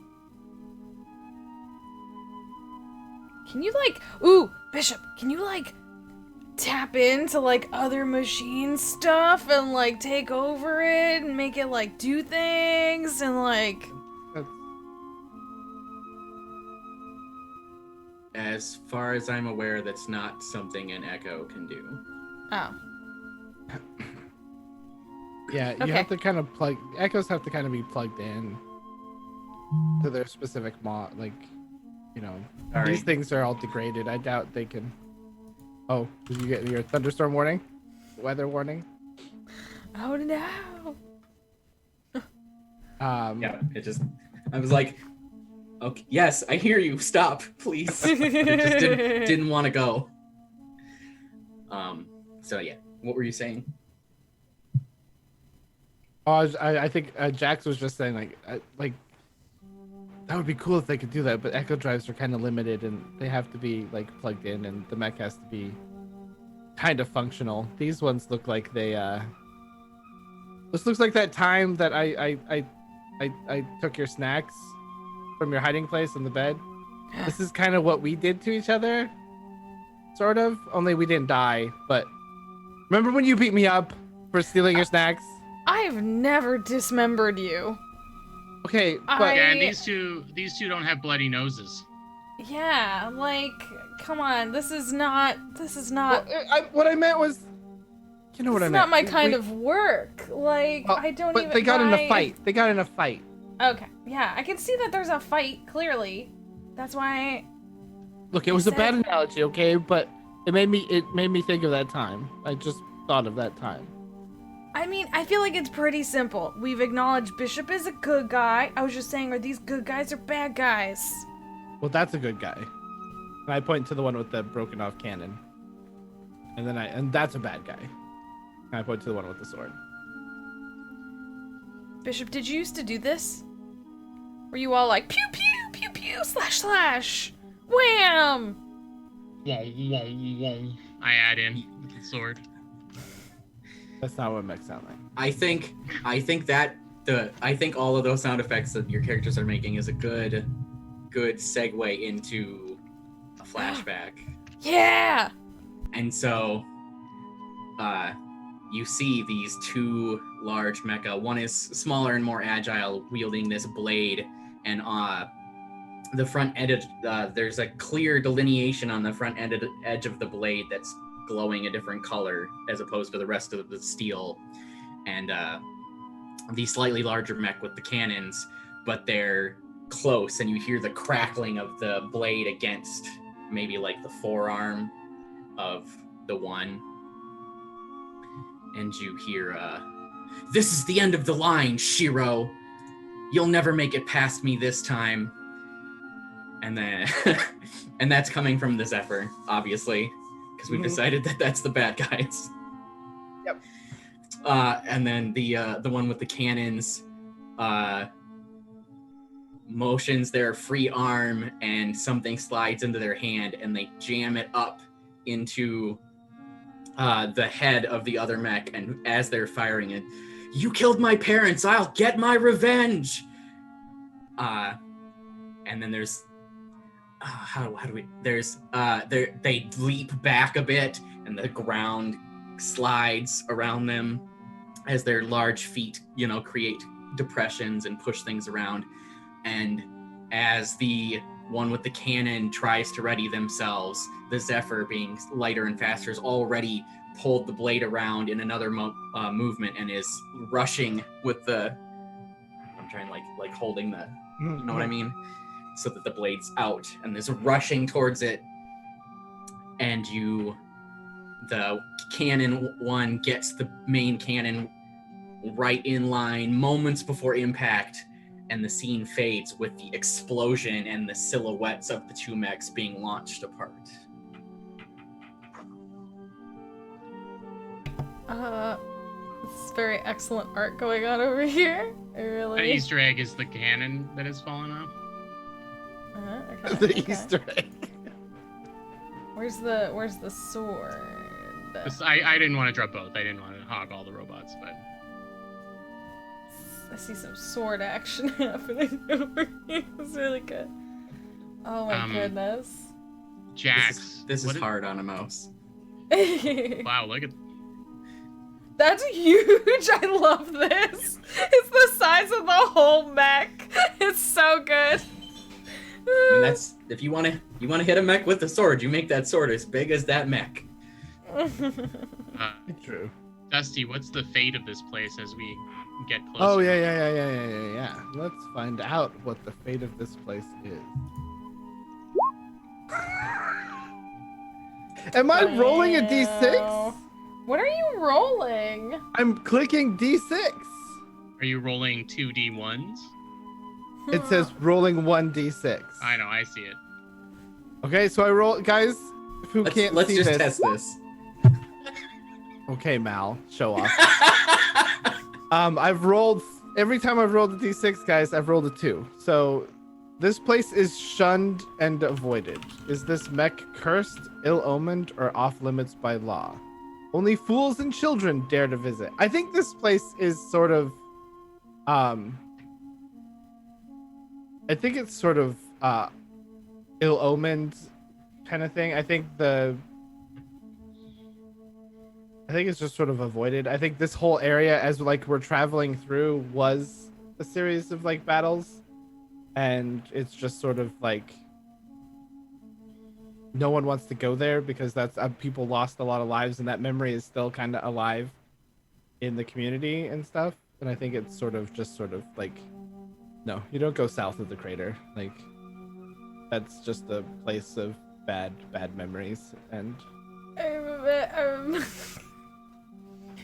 Can you like... Ooh, Bishop, can you like tap into like other machine stuff and like take over it and make it like do things and like... As far as I'm aware, that's not something an Ech0 can do. Oh. Yeah, you have to kind of Echos have to kind of be plugged in to their specific mod, like, you know, these things are all degraded. I doubt they can. Oh, did you get your thunderstorm warning? Weather warning? Oh no. Yeah, I was like, okay, yes, I hear you. Stop, please. I just didn't want to go. So yeah, what were you saying? Oh, I think Jax was just saying like that would be cool if they could do that, but Echo drives are kind of limited and they have to be like plugged in, and the mech has to be kind of functional. These ones look like they this looks like that time that I took your snacks from your hiding place in the bed. This is kind of what we did to each other, sort of, only we didn't die. But remember when you beat me up for stealing your snacks? I've never dismembered you. Okay, but yeah, and these two don't have bloody noses. Yeah, like, come on, this is not. well, what I meant was, you know what I meant. It's not my kind of work. Like, I don't but even. They got in a fight. They got in a fight. Okay, yeah, I can see that there's a fight. Clearly, that's why. Look, it was a bad analogy, okay, but it made me think of that time. I just thought of that time. I mean, I feel like it's pretty simple. We've acknowledged Bishop is a good guy. I was just saying, are these good guys or bad guys? Well, that's a good guy. And I point to the one with the broken off cannon. And that's a bad guy. And I point to the one with the sword. Bishop, did you used to do this? Were you all like, pew pew, pew pew, slash slash, wham? I add in with the sword. That's not what mechs sound like. I think all of those sound effects that your characters are making is a good segue into a flashback. Yeah. And so, you see these two large mecha. One is smaller and more agile, wielding this blade, and the front edge. There's a clear delineation on the front edge of the blade that's glowing a different color as opposed to the rest of the steel. And the slightly larger mech with the cannons, but they're close, and you hear the crackling of the blade against maybe like the forearm of the one. And you hear, "This is the end of the line, Shiro. You'll never make it past me this time. And then, and that's coming from the Zephyr, obviously, because we've decided that that's the bad guys. Yep. And then the one with the cannons motions their free arm, and something slides into their hand, and they jam it up into the head of the other mech. And as they're firing it, "You killed my parents! I'll get my revenge!" And then there's how do we? There's they leap back a bit, and the ground slides around them as their large feet, create depressions and push things around. And as the one with the cannon tries to ready themselves, the Zephyr, being lighter and faster, has already pulled the blade around in another movement and is rushing with the. I'm trying like holding the. You know what I mean? So that the blade's out and is rushing towards it. And the cannon one gets the main cannon right in line moments before impact, and the scene fades with the explosion and the silhouettes of the two mechs being launched apart. This is very excellent art going on over here. The Easter egg is the cannon that has fallen off. The Easter egg. Where's the sword? I didn't want to drop both. I didn't want to hog all the robots, but I see some sword action happening over here. It's really good. Oh my goodness. Jax. This is hard on a mouse. Wow, look at. That's huge. I love this. It's the size of the whole mech. It's so good. I mean, that's if you want to hit a mech with a sword, you make that sword as big as that mech. True. Dusty, what's the fate of this place as we get closer? Oh yeah. Let's find out what the fate of this place is. Am I rolling a d6? What are you rolling? I'm clicking d6. Are you rolling 2d1s? It says rolling 1d6. I know, I see it. Okay, so I roll, guys. Who can't let's see just this? test this. Okay, Mal, show off. I've rolled every time I've rolled a d6, guys. I've rolled a 2. So this place is shunned and avoided. Is this mech cursed, ill-omened, or off limits by law? Only fools and children dare to visit. I think this place is sort of, I think it's sort of ill-omened kind of thing. I think it's just sort of avoided. I think this whole area, as like we're traveling through, was a series of like battles, and it's just sort of like no one wants to go there because that's people lost a lot of lives, and that memory is still kind of alive in the community and stuff. And I think it's sort of like, no, you don't go south of the crater. Like, that's just a place of bad memories. And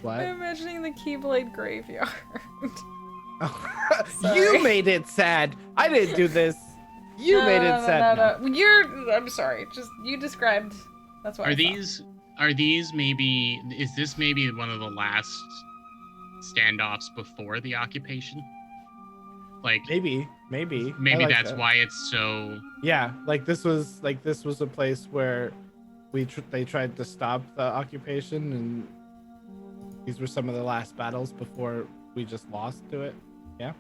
what? I'm imagining the Keyblade graveyard. You made it sad. I didn't do this. You made it sad. No. I'm sorry. Just you described. That's what. Is this maybe one of the last standoffs before the occupation? Like maybe like that's that. why it's so. Yeah, like this was a place where they tried to stop the occupation, and these were some of the last battles before we just lost to it. Yeah,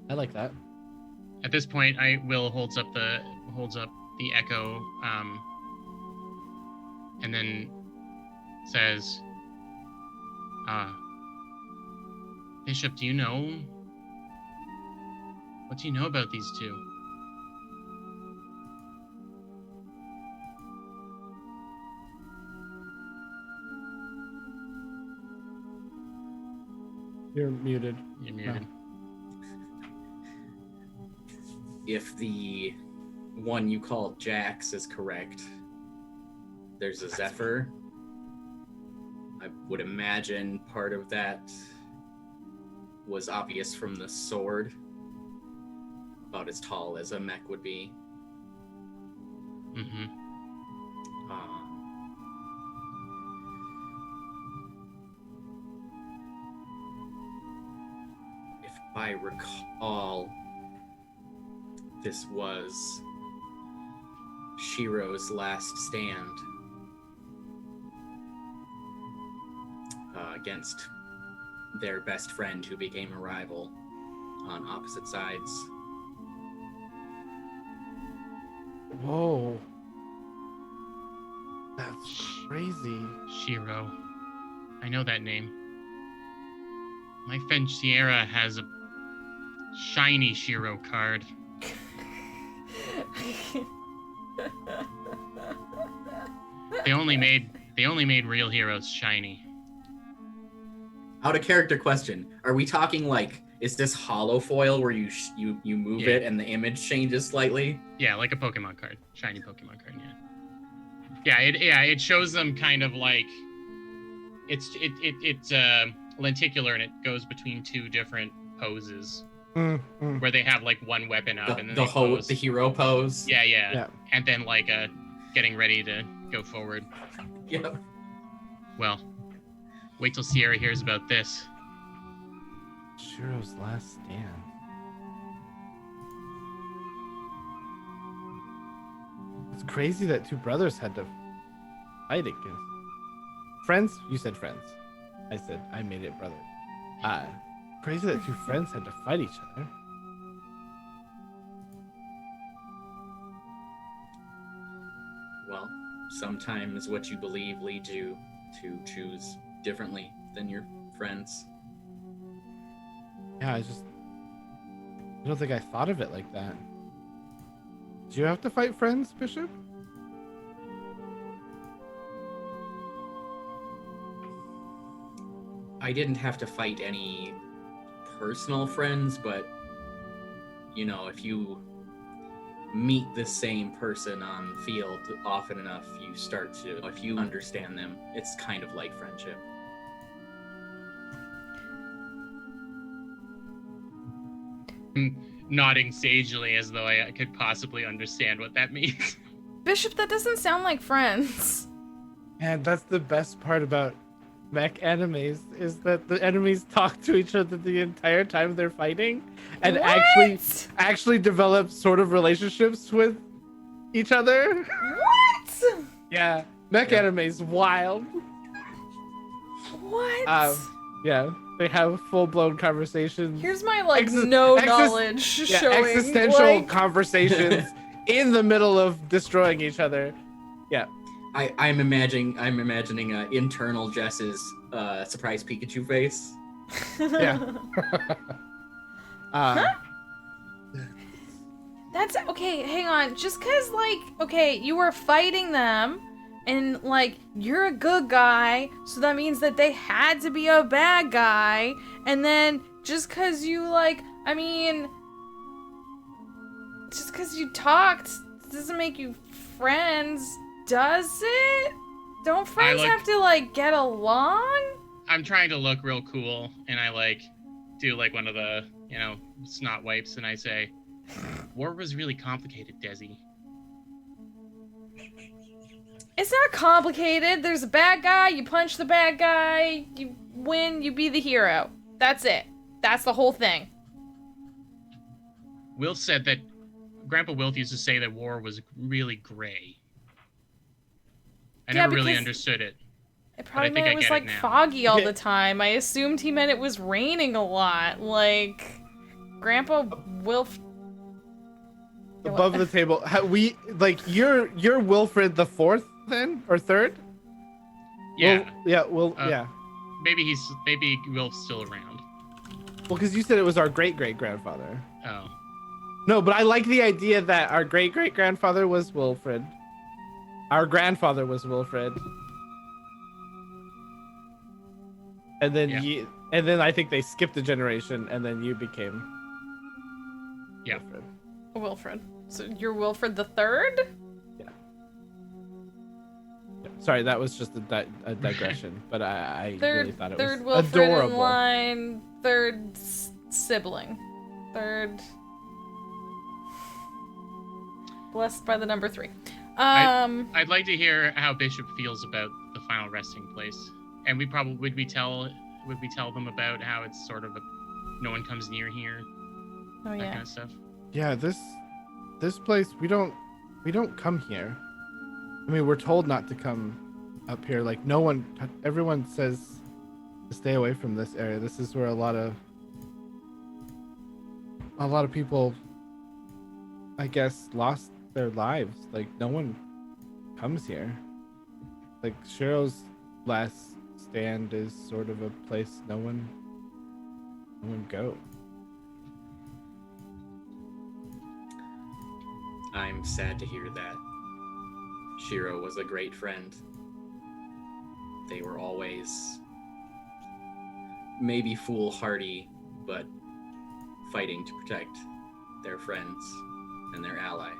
I like that. At this point, Will holds up the Ech0, and then says, Bishop, what do you know about these two? You're muted. You're muted. If the one you called Jax is correct, there's a Zephyr. I would imagine part of that was obvious from the sword, about as tall as a mech would be. Mm-hmm. If I recall, this was Shiro's last stand against their best friend who became a rival on opposite sides. Whoa. That's crazy. Shiro. I know that name. My friend Sierra has a shiny Shiro card. They only made real heroes shiny. Out of character question: are we talking like, is this hollow foil where you move it and the image changes slightly? Yeah, like a Pokemon card, shiny Pokemon card. It shows them kind of like it's lenticular and it goes between two different poses where they have like one weapon up and then the hero pose. Yeah, and then like getting ready to go forward. Yep. Well, wait till Sierra hears about this. Shiro's last stand. It's crazy that two brothers had to fight against friends. You said friends. I said I made it brothers. Crazy that two friends had to fight each other. Well, sometimes what you believe leads you to choose differently than your friends. Yeah, I don't think I thought of it like that. Did you have to fight friends, Bishop? I didn't have to fight any personal friends, but you know, if you meet the same person on the field often enough, you start to, if you understand them, it's kind of like friendship. Nodding sagely as though I could possibly understand what that means. Bishop, that doesn't sound like friends. And that's the best part about mech animes, is that the enemies talk to each other the entire time they're fighting and What? actually develop sort of relationships with each other. What? Yeah, mech animes wild. What? Yeah, they have full-blown conversations. Here's my knowledge showing existential conversations in the middle of destroying each other. Yeah. I'm imagining internal Jess's surprise Pikachu face. Yeah. That's okay. Hang on. Just because, you were fighting them, and you're a good guy, so that means that they had to be a bad guy. And then just because you just because you talked doesn't make you friends. Does it? Don't friends have to get along? I'm trying to look real cool, and I do one of the snot wipes, and I say, "War was really complicated, Desi." It's not complicated. There's a bad guy. You punch the bad guy. You win. You be the hero. That's it. That's the whole thing. Will said that Grandpa Wilf used to say that war was really gray. I never really understood it. It probably meant it was foggy all the time. I assumed he meant it was raining a lot. Grandpa Wilf. Above the table, you're Wilfred the Fourth then, or third? Yeah. Yeah. Maybe Wilf's still around. Well, because you said it was our great-great-grandfather. Oh. No, but I like the idea that our great-great-grandfather was Wilfred. Our grandfather was Wilfred. And then and then I think they skipped a generation, and then you became Wilfred. So you're Wilfred the Third? Yeah. Sorry, that was just a digression, but I really thought it was third Wilfred adorable. In line, third sibling, third blessed by the number 3. I'd like to hear how Bishop feels about the final resting place, and would we tell them about how it's sort of no one comes near here, Oh that yeah. kind of stuff. Yeah, this place we don't come here. I mean, we're told not to come up here. Like everyone says to stay away from this area. This is where a lot of people, I guess, lost their lives. Like no one comes here. Like Shiro's last stand is sort of a place no one go. I'm sad to hear that. Shiro was a great friend. They were always maybe foolhardy, but fighting to protect their friends and their allies,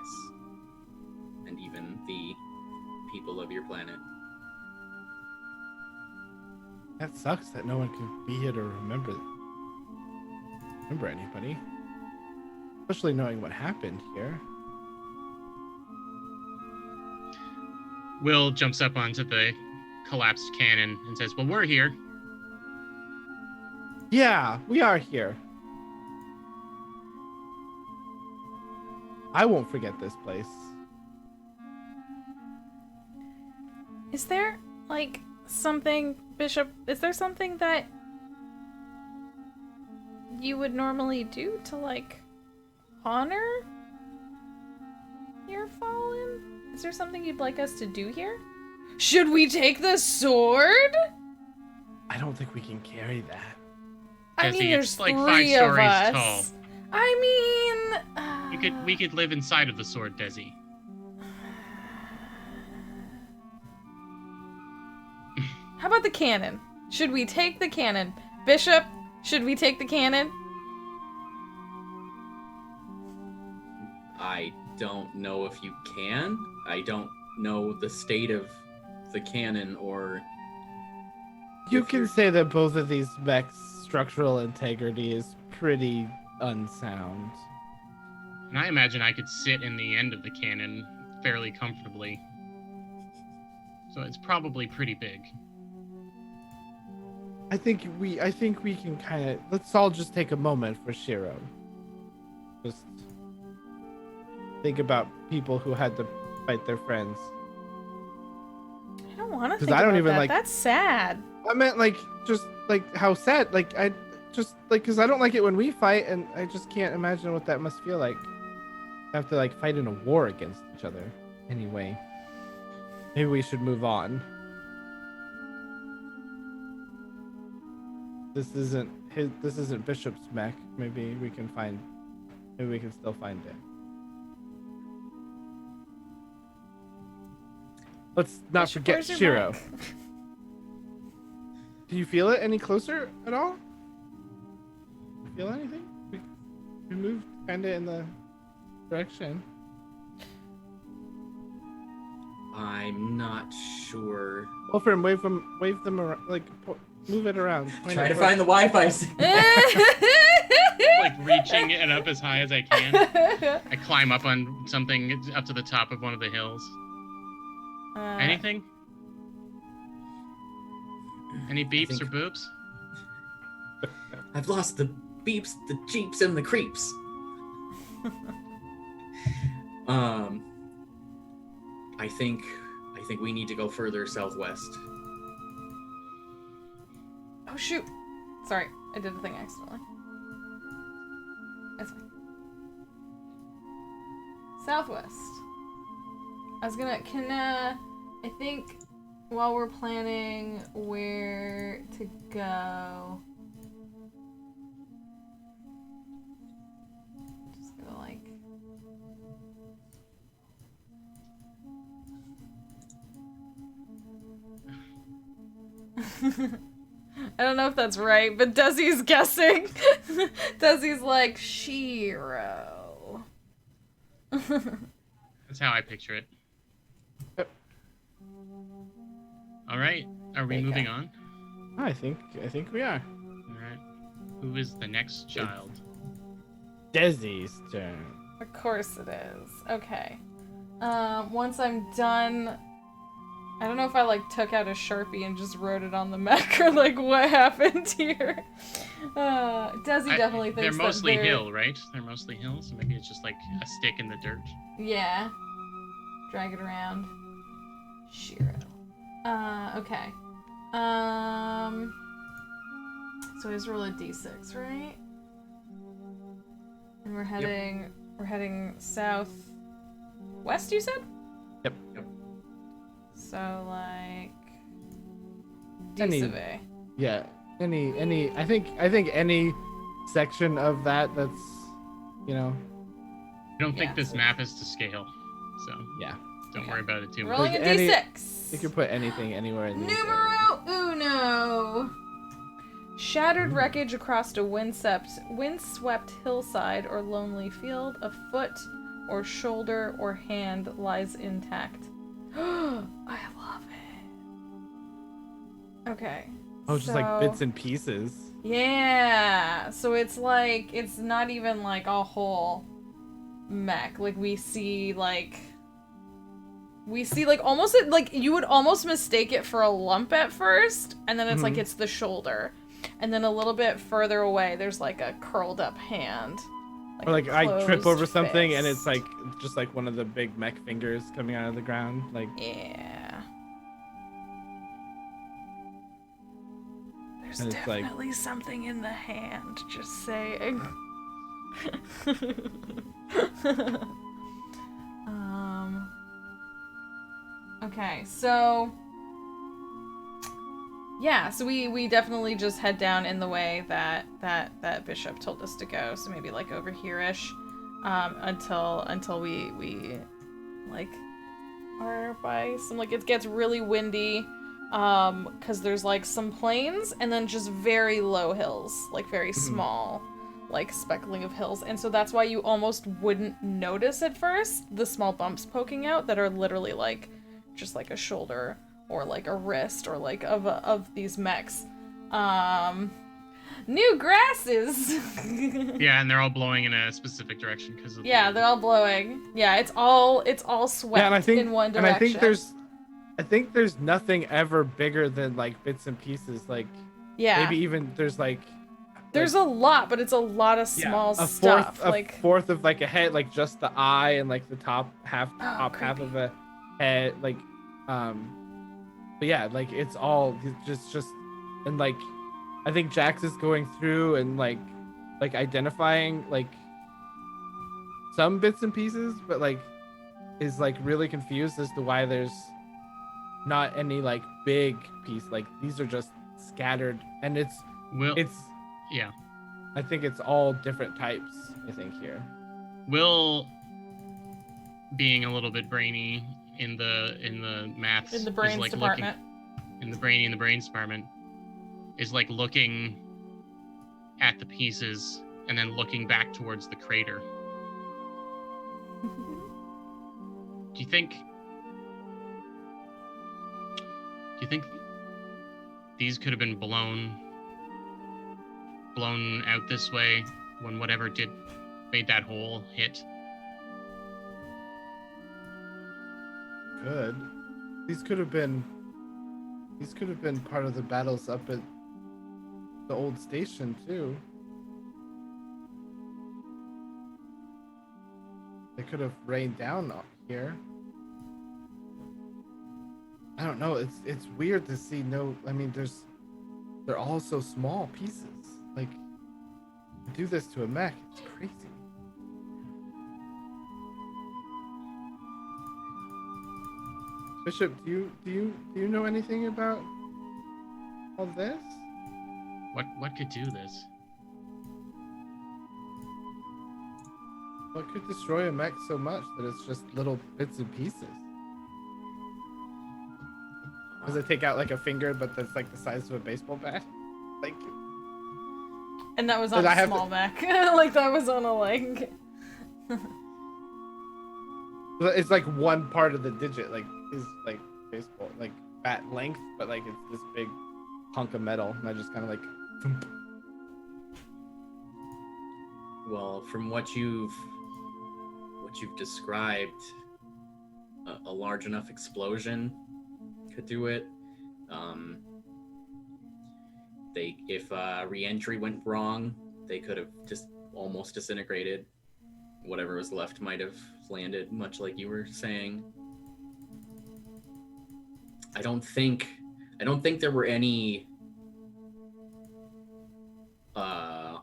and even the people of your planet. That sucks that no one can be here to remember anybody. Especially knowing what happened here. Will jumps up onto the collapsed cannon and says, "Well, we're here." Yeah, we are here. I won't forget this place. Is there like something, Bishop? Is there something that you would normally do to like honor your fallen? Is there something you'd like us to do here? Should we take the sword? I don't think we can carry that. I Desi, mean, there's it's like 5 three of stories us. tall. I mean, We could live inside of the sword, Desi. How about the cannon? Should we take the cannon? Bishop, should we take the cannon? I don't know if you can. I don't know the state of the cannon, or You if can you're- say that both of these mechs' structural integrity is pretty unsound. And I imagine I could sit in the end of the cannon fairly comfortably. So it's probably pretty big. I think we can kind of, let's all just take a moment for Shiro. Just think about people who had to fight their friends. I don't want to 'Cause think I don't about even, that. like- That's sad. I meant just how sad, I just because I don't like it when we fight, and I just can't imagine what that must feel like. Have to fight in a war against each other. Anyway, maybe we should move on. This isn't Bishop's mech. Maybe we can still find it. Let's not Bishop, forget where's your Shiro. mech? Do you feel it any closer at all? Feel anything? We moved kind of in the direction. I'm not sure. Wolfram, wave them around, move it around. Try to find the Wi-Fi signal. Like reaching it up as high as I can. I climb up on something up to the top of one of the hills. Anything? Any beeps think- or boops? I've lost the beeps, the jeeps, and the creeps. I think we need to go further southwest. Oh shoot! Sorry, I did the thing accidentally. That's fine. Southwest. I think while we're planning where to go, just gonna I don't know if that's right, but Desi's guessing. Desi's like, Shiro. That's how I picture it. All right, are we There you moving go. on? I think we are. All right. Who is the next child? Desi's turn. Of course it is. Okay. once I'm done, I don't know if I like took out a Sharpie and just wrote it on the mech or like what happened here. Desi definitely thinks they're mostly that hill, right? They're mostly hills, so maybe it's just like a stick in the dirt. Yeah. Drag it around. Shiro. Okay. So I just roll a d6, right? And we're heading south west, you said? Yep. So like Any- Disave. Yeah. Any I think any section of that that's, you know, I don't think Yeah. this map is to scale, so yeah. don't Okay. worry about it too much. Rolling a Like any- d6. You could put anything anywhere in these areas. Numero uno. Shattered wreckage across a windswept hillside or lonely field. A foot or shoulder or hand lies intact. I love it. Okay. Oh, just like bits and pieces. Yeah. So it's like, it's not even like a whole mech. Like we see like almost like you would almost mistake it for a lump at first, and then it's like it's the shoulder. And then a little bit further away, there's like a curled up hand. Or like a I trip closed over something and fist. it's like just like one of the big mech fingers coming out of the ground. Like Yeah. There's And it's like- definitely something in the hand, just saying. Okay, so yeah, so we definitely just head down in the way that Bishop told us to go. So maybe like over here-ish, until we like are by some, like, it gets really windy, because there's like some plains and then just very low hills, like very small, like speckling of hills, and so that's why you almost wouldn't notice at first the small bumps poking out that are literally like just like a shoulder or like a wrist or like of these mechs. New grasses. Yeah, and they're all blowing in a specific direction because of Yeah, they're all blowing. Yeah, it's all swept yeah, and I think in one and direction. I think there's nothing ever bigger than like bits and pieces. Like yeah, maybe even there's like there's a lot, but it's a lot of small a stuff. fourth, like a fourth of like a head, like just the eye and like the top half half creepy. of a head, like but yeah, like it's all just and like I think Jax is going through and like identifying like some bits and pieces, but like is like really confused as to why there's not any like big piece. Like these are just scattered, and it's yeah. I think it's all different types, I think, here. Will, being a little bit brainy in the maths, in the is, brains like, department. in the brains department, is like looking at the pieces and then looking back towards the crater. Do you think these could have been blown out this way when whatever made that hole hit? Good. These could have been part of the battles up at the old station too. They could have rained down here. I don't know. It's weird to see no. I mean, they're all so small pieces. Like, do this to a mech, it's crazy. Bishop, do you know anything about all this? What could do this? What could destroy a mech so much that it's just little bits and pieces? Does it take out like a finger, but that's like the size of a baseball bat? Thank you. And that was on a small mech. Like that was on a like. It's like one part of the digit, like is like baseball, like bat length, but like it's this big hunk of metal, and I just kind of like. Thump. Well, from what you've described, a large enough explosion could do it. If re-entry went wrong, they could have just almost disintegrated. Whatever was left might have landed, much like you were saying. I don't think there were any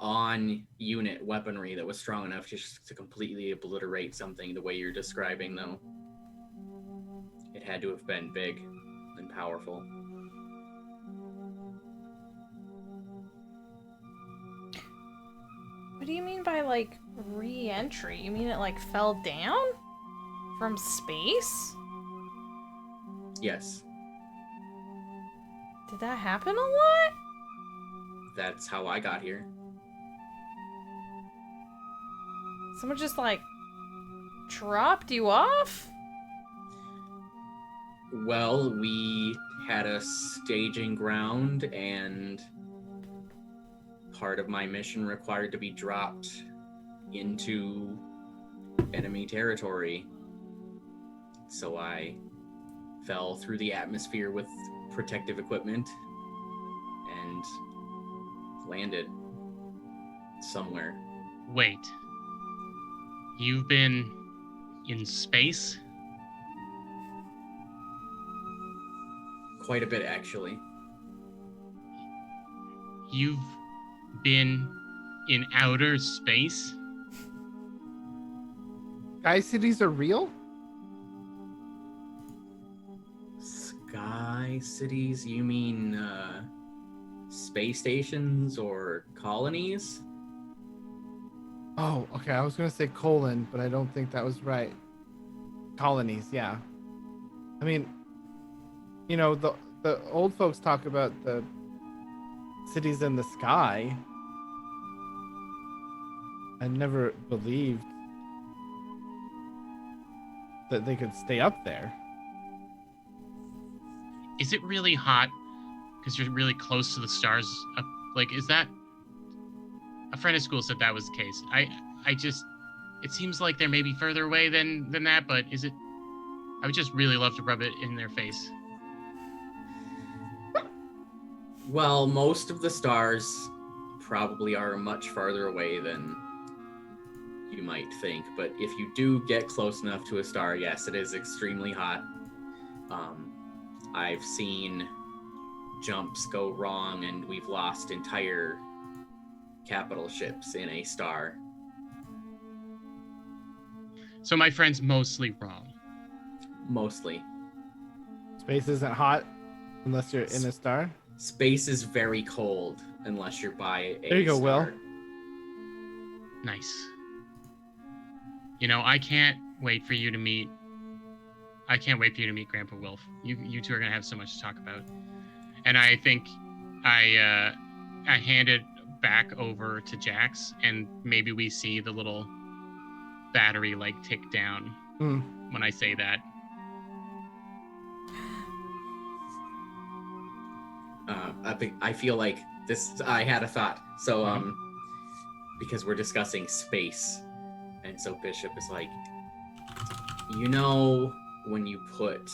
on-unit weaponry that was strong enough just to completely obliterate something the way you're describing, though. It had to have been big and powerful. What do you mean by, like, re-entry? You mean it, like, fell down? From space? Yes. Did that happen a lot? That's how I got here. Someone just, like, dropped you off? Well, we had a staging ground, and part of my mission required to be dropped into enemy territory. So I fell through the atmosphere with protective equipment and landed somewhere. Wait. You've been in space? Quite a bit, actually. You've been in outer space? Sky cities are real? Sky cities? You mean space stations or colonies? Oh, okay. I was gonna say colon, but I don't think that was right. Colonies, yeah. I mean, you know, the old folks talk about the cities in the sky. I never believed that they could stay up there. Is it really hot because you're really close to the stars? Like, is that... A friend at school said that was the case. I just... It seems like they're maybe further away than that, but is it... I would just really love to rub it in their face. Well, most of the stars probably are much farther away than you might think, but if you do get close enough to a star, yes, it is extremely hot. I've seen jumps go wrong, and we've lost entire capital ships in a star. So my friend's mostly wrong. Mostly. Space isn't hot unless you're in a star. Space is very cold unless you're by a There you go, star. Will. Nice. You know, I can't wait for you to meet Grandpa Wilf. You two are gonna have so much to talk about. And I think I hand it back over to Jax, and maybe we see the little battery like tick down when I say that. I feel like this. I had a thought. So, because we're discussing space, and so Bishop is like, you know, when you put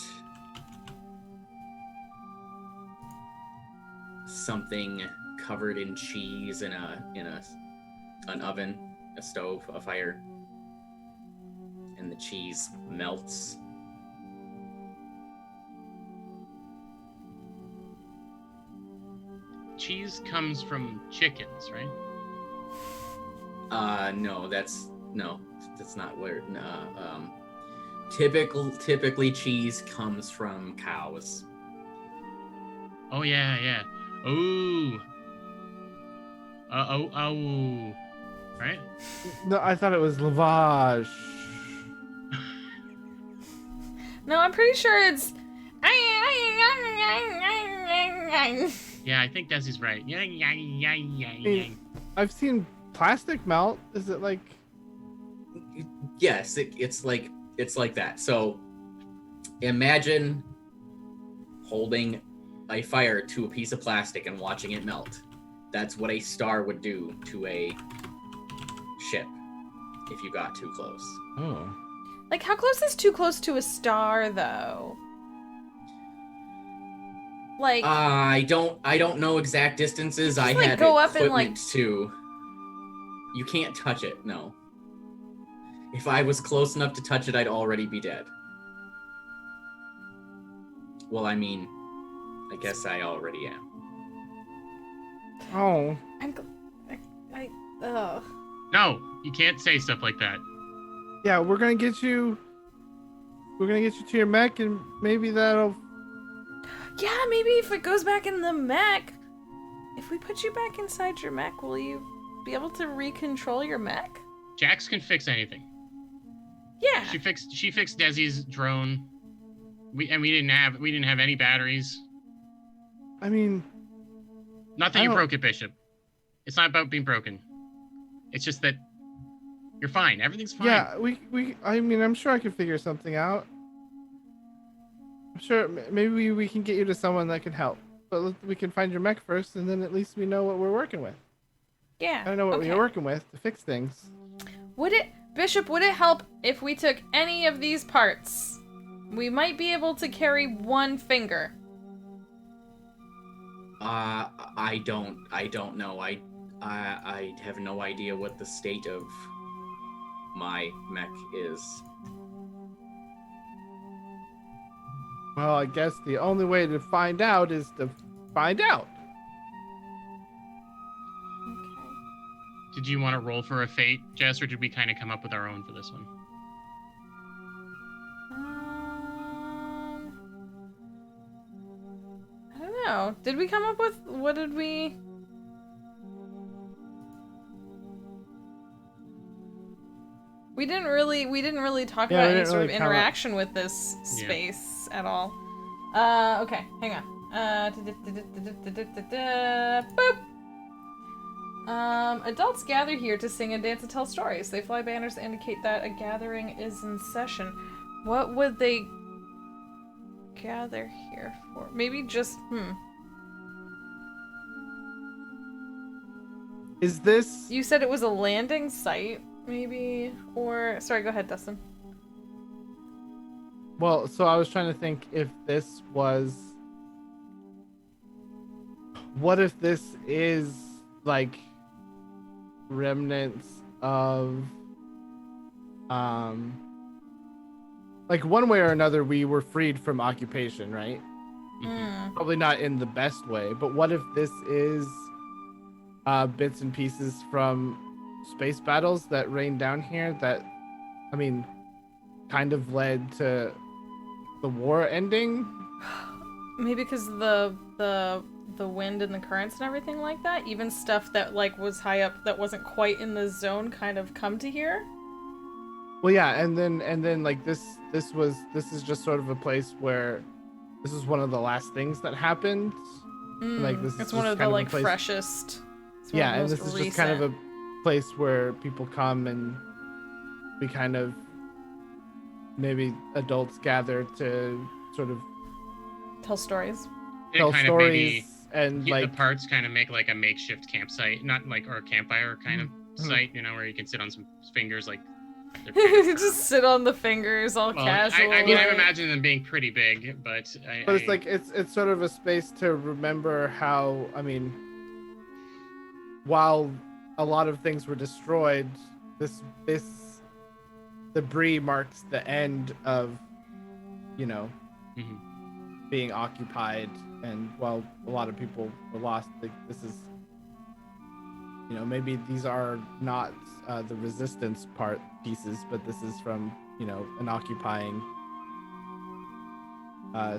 something covered in cheese in an oven, a stove, a fire, and the cheese melts. Cheese comes from chickens, right? No, that's not where. Typically cheese comes from cows. Oh yeah. Ooh. Oh. Right? No, I thought it was lavage. No, I'm pretty sure it's... Yeah, I think Desi's right. Yeah. I've seen plastic melt. Is it like... Yes, it's like that. So imagine holding a fire to a piece of plastic and watching it melt. That's what a star would do to a ship if you got too close. Oh. Like, how close is too close to a star, though? Like, I don't know exact distances. Just, I like, had go up and, equipment like- to. You can't touch it. No. If I was close enough to touch it, I'd already be dead. Well, I mean, I guess I already am. Oh. Ugh. No, you can't say stuff like that. Yeah, we're gonna get you to your mech, and maybe that'll. Yeah, maybe if it goes back in the mech, if we put you back inside your mech, will you be able to recontrol your mech? Jax can fix anything. Yeah. She fixed Desi's drone. We didn't have any batteries. I mean, Not that I you don't- broke it, Bishop. It's not about being broken. It's just that you're fine. Everything's fine. yeah, I mean, I'm sure I can figure something out. I'm sure maybe we can get you to someone that can help. But we can find your mech first, and then at least we know what we're working with. Yeah. I don't know what okay. you're working with to fix things. Bishop, would it help if we took any of these parts? We might be able to carry one finger. I don't know. I have no idea what the state of my mech is. Well, I guess the only way to find out is to find out. Okay. Did you want to roll for a fate, Jess, or did we kind of come up with our own for this one? I don't know. Did we come up with what did we? We didn't really talk Yeah, about we any didn't sort of really cover- interaction with this space at all. Okay, hang on. Boop. Adults gather here to sing and dance and tell stories. They fly banners that indicate that a gathering is in session. What would they gather here for? Maybe just, Is this? You said it was a landing site, maybe? Or, sorry, go ahead, Dustin. Well, so I was trying to think if this was. What if this is like remnants of like one way or another we were freed from occupation, right? Probably not in the best way, but what if this is bits and pieces from space battles that rained down here that, I mean, kind of led to the war ending? Maybe because the wind and the currents and everything like that, even stuff that like was high up that wasn't quite in the zone kind of come to here. Well, yeah, and then like this is just sort of a place where this is one of the last things that happened. Like this It's is one just of the kind like a place, freshest. It's one yeah, of and the this most is just kind of recent. a place where people come and we kind of maybe adults gather to sort of Tell stories. It tell kind of stories maybe and like the parts kind of make like a makeshift campsite, not like or a campfire kind of site, you know, where you can sit on some fingers like. they're kind of- Just sit on the fingers all well, casual. I mean, I like- imagine them being pretty big, but it's like it's sort of a space to remember how, I mean, while a lot of things were destroyed, this debris marks the end of, you know, being occupied, and while a lot of people were lost, this is, you know, maybe these are not the resistance pieces, but this is from, you know, an occupying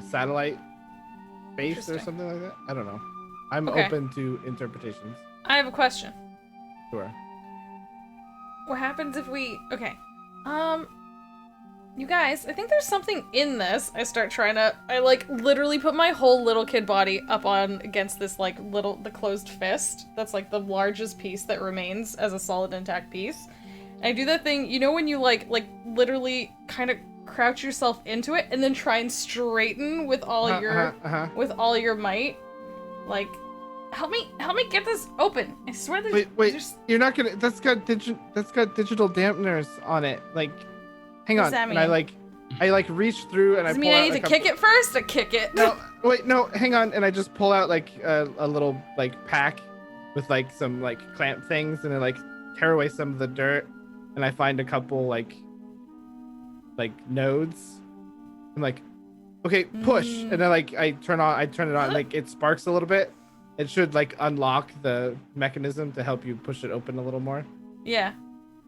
satellite base or Interesting. something like that. I don't know. I'm Okay. open to interpretations. I have a question. Sure. What happens if we... Okay. You guys, I think there's something in this. I like literally put my whole little kid body up on against this like the closed fist. That's like the largest piece that remains as a solid intact piece. And I do that thing, you know, when you like literally kind of crouch yourself into it and then try and straighten with all with all your might. Like, help me get this open. I swear there's Wait, there's- you're not gonna. That's got digital dampeners on it. Like, hang What on. does that And I mean? like reach through and Does I it pull mean I out need a to couple... kick it first? Or kick it? No, wait, no, hang on. And I just pull out like a little like pack with like some like clamp things, and I like tear away some of the dirt, and I find a couple like nodes. I'm like, okay, push, and then like I turn it on, like it sparks a little bit. It should like unlock the mechanism to help you push it open a little more. Yeah.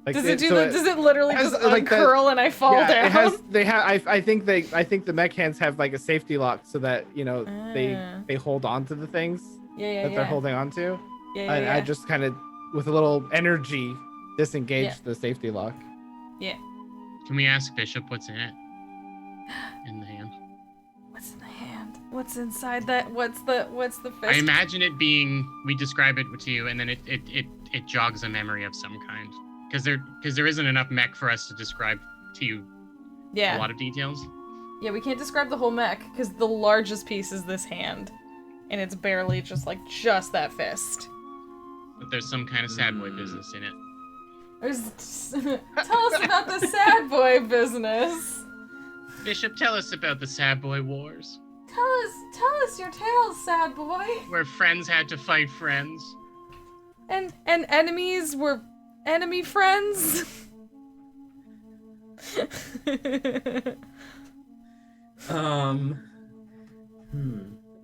Like, Does it do that? Does it literally has, just like, that- uncurl and I fall yeah, down? it has. They have. I think the mech hands have like a safety lock so that they hold on to the things that they're holding on to. And I just kind of, with a little energy, disengage the safety lock. Yeah. Can we ask Bishop what's in it? In the hand. What's in the hand? What's inside that? What's the fist? I imagine it being. We describe it to you, and then it jogs a memory of some kind. Because there isn't enough mech for us to describe to you a lot of details. Yeah, we can't describe the whole mech because the largest piece is this hand, and it's barely just that fist. But there's some kind of sad boy business in it. Tell us about the sad boy business. Bishop, tell us about the sad boy wars. Tell us your tales, sad boy. Where friends had to fight friends. And enemies were enemy friends.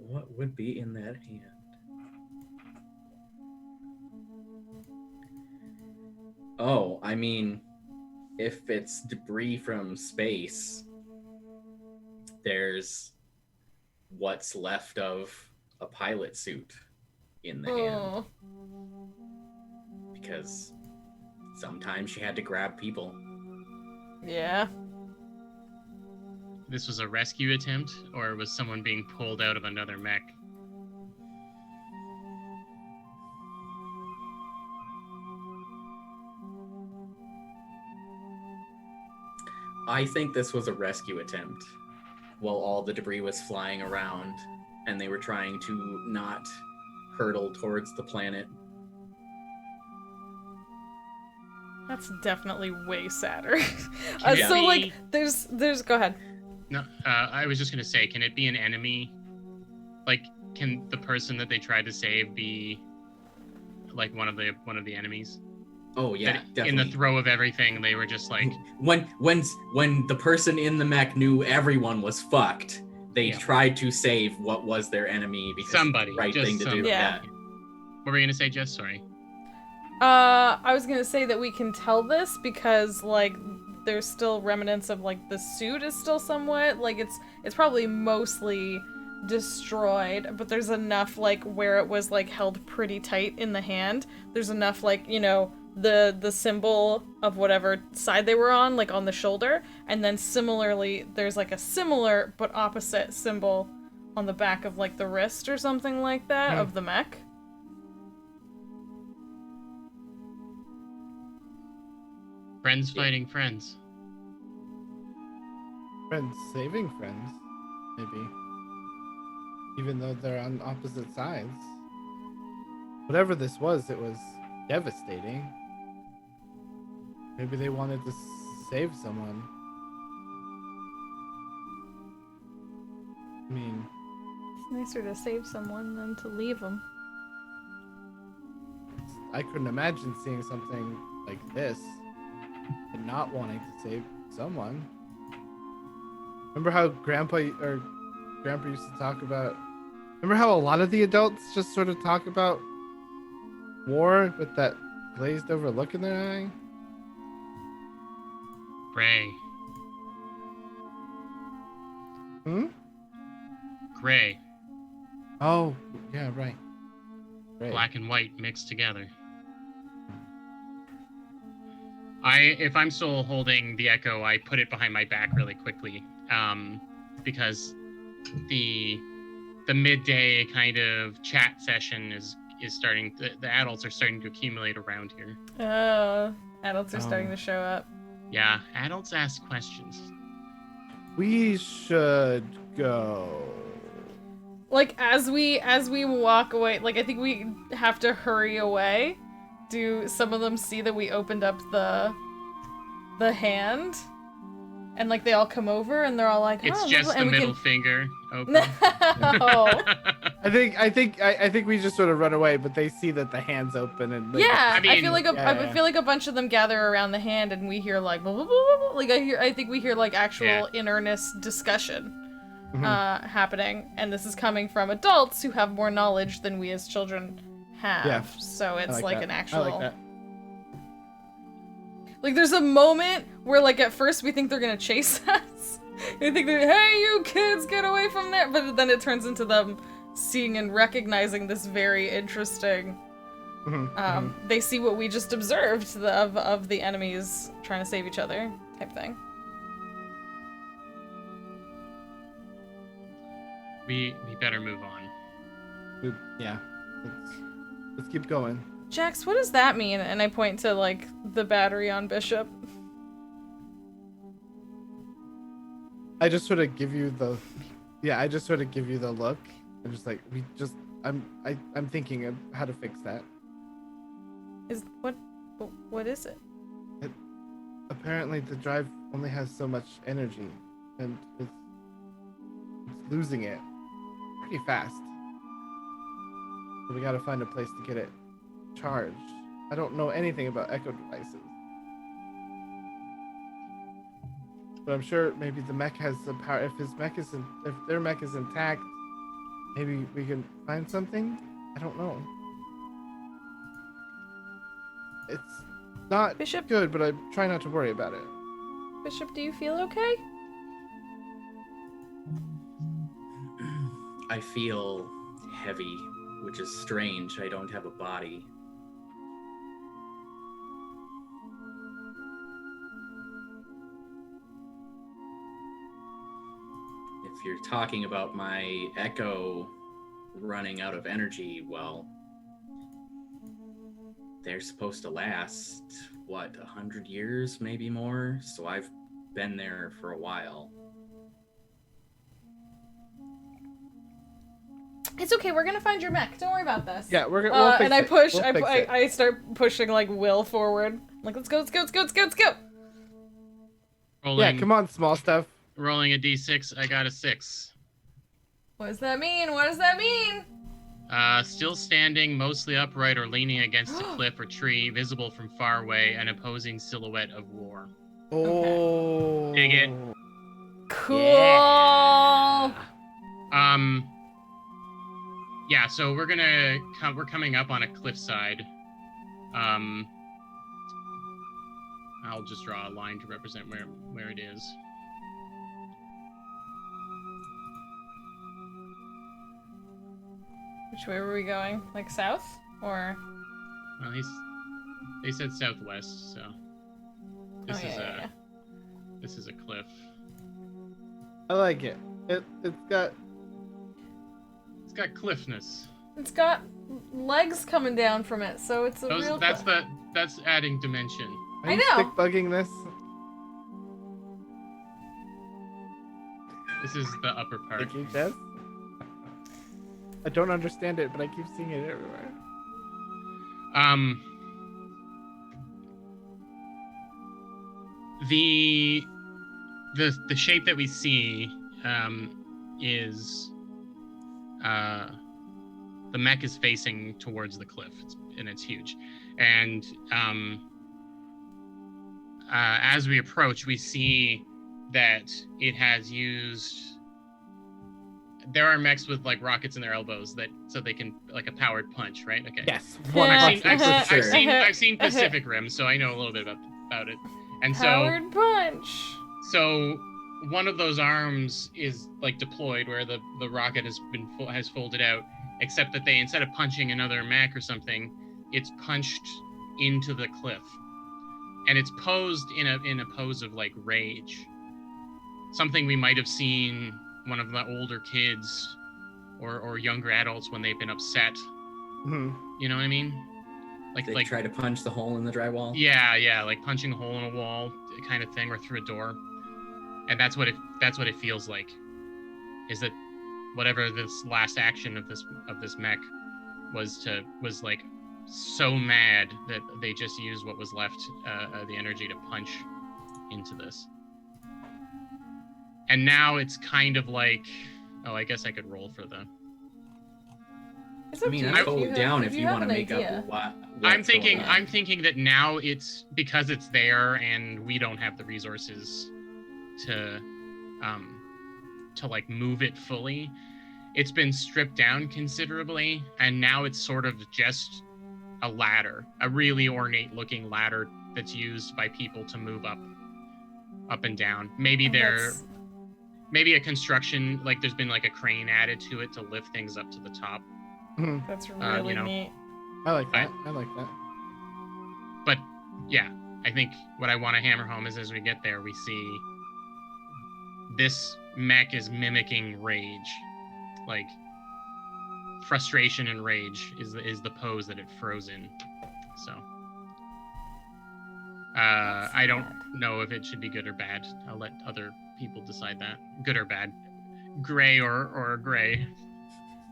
What would be in that hand? Oh, I mean, if it's debris from space, there's what's left of a pilot suit in the hand. Because sometimes she had to grab people. Yeah. This was a rescue attempt, or was someone being pulled out of another mech? I think this was a rescue attempt while all the debris was flying around and they were trying to not hurtle towards the planet. That's definitely way sadder. Yeah. So like, there's. Go ahead. No, I was just gonna say, can it be an enemy? Like, can the person that they tried to save be like one of the enemies? Oh yeah, That definitely. in the throw of everything, they were just like, when the person in the mech knew everyone was fucked, they tried to save what was their enemy because somebody, it's the right just thing to do. somebody. Yeah. What were you gonna say, Jess? Sorry. I was gonna say that we can tell this because like there's still remnants of like the suit is still somewhat like it's probably mostly destroyed, but there's enough like where it was like held pretty tight in the hand. There's enough like the symbol of whatever side they were on, like on the shoulder, and then similarly there's like a similar but opposite symbol on the back of like the wrist or something like that of the mech. Friends fighting friends. Friends saving friends, maybe. Even though they're on opposite sides. Whatever this was, it was devastating. Maybe they wanted to save someone. I mean, It's nicer to save someone than to leave them. I couldn't imagine seeing something like this and not wanting to save someone. Remember how Grandpa used to talk about... Remember how a lot of the adults just sort of talk about war with that glazed over look in their eye? Gray. Gray. Oh, yeah, right. Black and white mixed together. If I'm still holding the Ech0, I put it behind my back really quickly, because the midday kind of chat session is starting. The adults are starting to accumulate around here. Oh, adults are starting to show up. Yeah, adults ask questions. We should go. Like as we walk away, like I think we have to hurry away. Do some of them see that we opened up the hand? and like they all come over and they're all like, It's oh, just the and we middle can... finger open. No. I think we just sort of run away, but they see that the hand's open and like, Yeah, I I mean, feel like I feel like a bunch of them gather around the hand, and we hear like, blah, blah, blah, blah, blah. Like I think we hear like actual in earnest discussion happening, and this is coming from adults who have more knowledge than we as children have. Yeah. So it's like like that. an actual. I like that. Like there's a moment where like at first we think they're gonna chase us. We think they're, hey, you kids, get away from there! But then it turns into them seeing and recognizing this very interesting. They see what we just observed of the enemies trying to save each other type thing. We better move on. Yeah. Let's keep going. Jax, what does that mean? And I point to like the battery on Bishop. I just sort of give you the look. I'm just like I'm thinking of how to fix that. Is what is it? Apparently the drive only has so much energy, and it's losing it pretty fast. So we gotta find a place to get it charged. I don't know anything about Ech0 devices, but I'm sure maybe the mech has the power. If their mech is intact, maybe we can find something. I don't know. It's not Bishop? good, but I try not to worry about it. Bishop, do you feel okay? I feel heavy, which is strange. I don't have a body. If you're talking about my Ech0 running out of energy, well, they're supposed to last, what, 100 years, maybe more? So I've been there for a while. It's okay. We're gonna find your mech. Don't worry about this. Yeah, we'll fix and I it. push. We'll fix it. I start pushing like Will forward. Like let's go. Rolling, Yeah, come on, small stuff. Rolling a d6. I got a 6. What does that mean? Still standing, mostly upright or leaning against a cliff or tree, visible from far away, an opposing silhouette of war. Oh. Dig it. Cool. Yeah, so we're coming up on a cliffside. I'll just draw a line to represent where it is. Which way were we going? Like south, or? Well, they said southwest, so this this is a cliff. I like it. It's got cliffness. It's got legs coming down from it, so it's a real. That's adding dimension. Are I you know. stick bugging this? This is the upper part. Sticky chest? I don't understand it, but I keep seeing it everywhere. The shape that we see is the mech is facing towards the cliff, and it's huge. And as we approach, we see that it has used. There are mechs with like rockets in their elbows so they can like a powered punch, right? Okay. Yes. I've seen Pacific Rim, so I know a little bit about it. And Powered punch. So one of those arms is like deployed where the rocket has folded out, except that they, instead of punching another mech or something, it's punched into the cliff, and it's posed in a pose of like rage, something we might have seen one of the older kids or younger adults when they've been upset. Mm-hmm. You know what I mean? They try to punch the hole in the drywall. Yeah, like punching a hole in a wall kind of thing, or through a door. And that's what it feels like. Is that whatever this last action of this mech was like so mad that they just used what was left, the energy to punch into this. And now it's kind of like, oh, I guess I could roll for the. It's I up mean, to I'm you. totally down if you have want to an make idea. up what. I'm thinking. going on. I'm thinking that now it's because it's there, and we don't have the resources to like move it fully. It's been stripped down considerably, and now it's sort of just a ladder, a really ornate looking ladder that's used by people to move up and down. Maybe maybe a construction, like there's been like a crane added to it to lift things up to the top. That's really you know. neat. I like that. I like that. But yeah, I think what I want to hammer home is as we get there, we see this mech is mimicking rage. Like frustration and rage is the pose that it froze in. So I don't know if it should be good or bad. I'll let other people decide that. Good or bad. Gray or gray.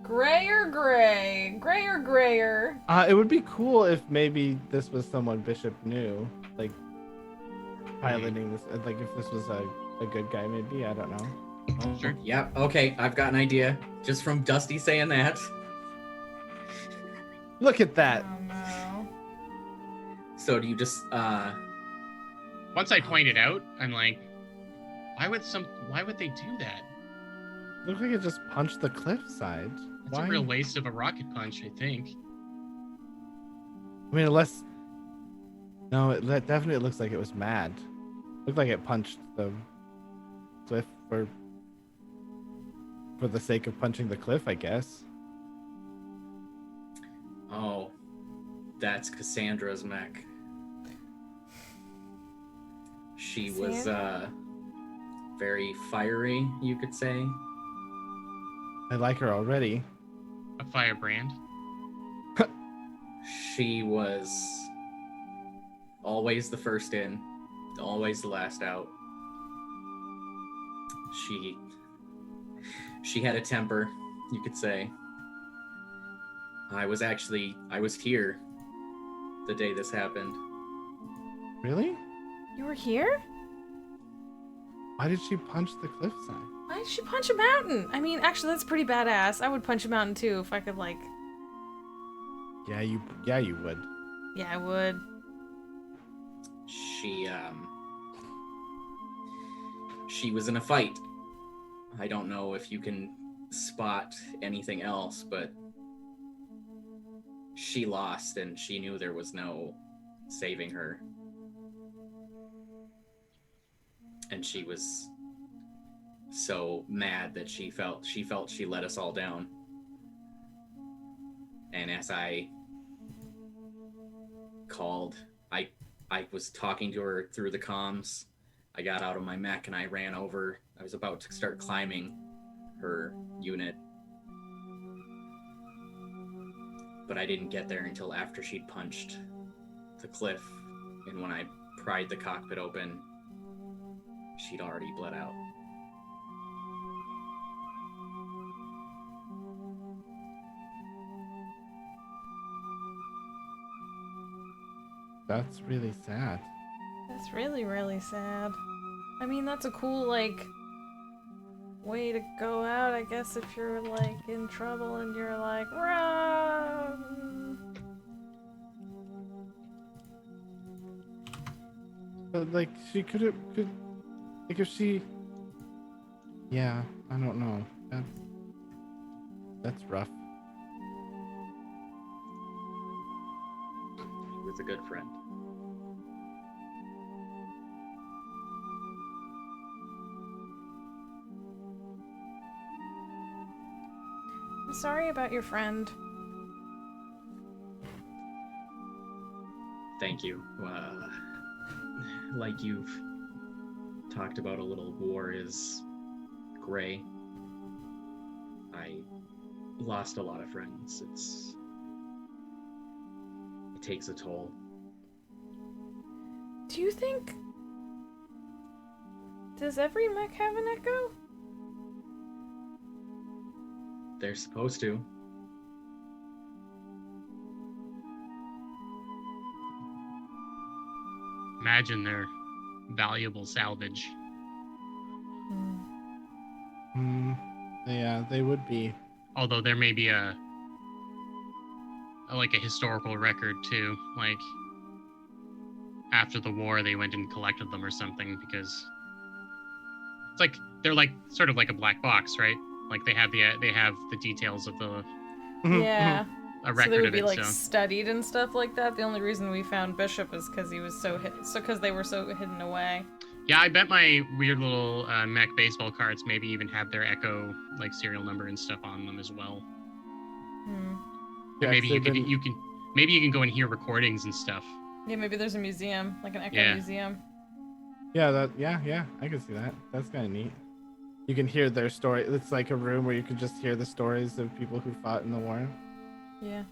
Gray or gray? Gray or grayer? It would be cool if maybe this was someone Bishop knew, like piloting this. Like if this was a good guy, maybe. I don't know. Oh, Sure. Yep. Okay, I've got an idea just from Dusty saying that. Look at that. Oh no. So do you just Once I point it out, I'm like, why would they do that? Looks like it just punched the cliffside. It's a real waste of a rocket punch, I think. I mean, unless. No, that definitely looks like it was mad. Looked like it punched the cliff for the sake of punching the cliff, I guess. Oh, that's Cassandra's mech. She was very fiery, you could say. I like her already. A firebrand. She was always the first in, always the last out. She had a temper, you could say. I was here the day this happened. Really? You were here? Why did she punch the cliffside? Why did she punch a mountain? I mean, actually, that's pretty badass. I would punch a mountain too if I could, like. Yeah, you would. Yeah, I would. She was in a fight. I don't know if you can spot anything else, but she lost and she knew there was no saving her. And she was so mad that she felt she let us all down. And as I called, I was talking to her through the comms. I got out of my mech and I ran over. I was about to start climbing her unit. But I didn't get there until after she'd punched the cliff. And when I pried the cockpit open, she'd already bled out. That's really sad. That's really, really sad. I mean, that's a cool, like, way to go out, I guess, if you're, like, in trouble and you're like, run! But like she could like if she. Yeah, I don't know. That's rough. She was a good friend. I'm sorry about your friend. Thank you. Like you've talked about, a little war is gray. I lost a lot of friends. It takes a toll. Do you think... Does every mech have an echo? They're supposed to. Imagine their valuable salvage. Yeah, they would be. Although there may be a historical record too, like after the war they went and collected them or something, because it's like they're like sort of like a black box, right? Like they have the details of the Yeah. a So record they would of be it. like So studied and stuff like that. The only reason we found Bishop is because he was because they were so hidden away. yeah, I bet my weird little mech baseball cards maybe even have their Ech0 like serial number and stuff on them as well. Hmm. And maybe Yeah, you can maybe you can go and hear recordings and stuff. Yeah, maybe there's a museum, like an Ech0 Yeah. museum. Yeah, I can see that. That's kind of neat. You can hear their story. It's like a room where you can just hear the stories of people who fought in the war. Yeah.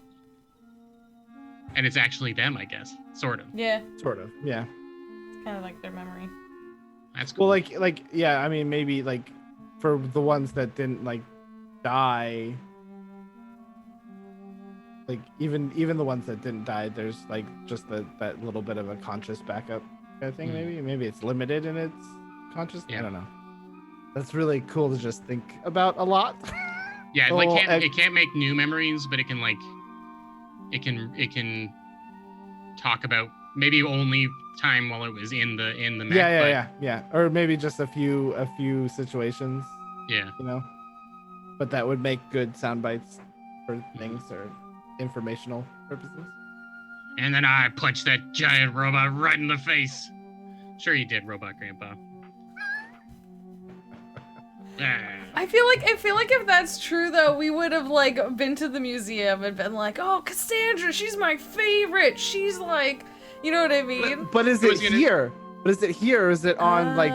And it's actually them, I guess. Sort of. Yeah. Sort of, yeah. It's kind of like their memory. That's cool. Well, like yeah, I mean maybe like for the ones that didn't like die, like even the ones that didn't die, there's like just that little bit of a conscious backup kind of thing. Maybe it's limited in its conscious. Yeah. I don't know. That's really cool to just think about a lot. Yeah, it, Oh, like it can't make new memories, but it can like it can talk about maybe only time while it was in the mech. Yeah. Or maybe just a few situations, Yeah. you know. But that would make good sound bites for things or informational purposes. And then I punched that giant robot right in the face. Sure you did, Robot Grandpa. I feel like if that's true though, we would have like been to the museum and been like, "Oh, Cassandra, she's my favorite. She's like, you know what I mean?" But is it here? But is it here or is it on like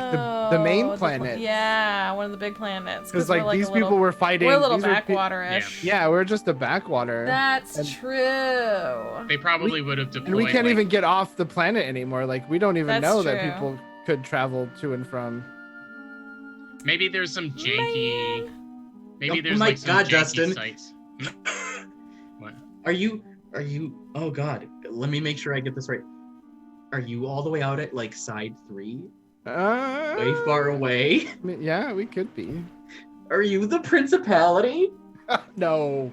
the main planet? Yeah, one of the big planets. Because like these people were fighting. We're a little these were backwater-ish. Yeah, we're just a backwater. That's true. They probably would have deployed. And we can't even get off the planet anymore. Like we don't even That's know that true. people could travel to and from. Maybe there's some janky. Maybe Oh there's my like some God, janky Dustin. sites. What? Are you? Oh God, let me make sure I get this right. Are you all the way out at like side 3? Way far away? I mean, yeah, we could be. Are you the principality? No,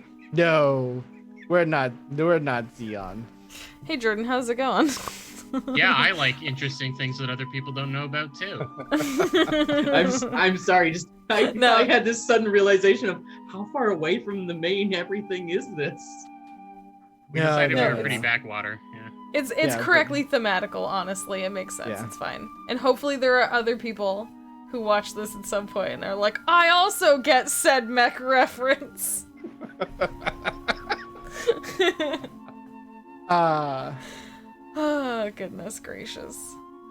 we're not Xeon. Hey Jordan, how's it going? Yeah, I like interesting things that other people don't know about too. I'm sorry. Just I had this sudden realization of how far away from the main everything is this. We decided we no, were pretty it's- backwater. Yeah. It's Yeah, correctly thematical, honestly. It makes sense. Yeah. It's fine. And hopefully there are other people who watch this at some point and are like, I also get said mech reference. Oh, goodness gracious.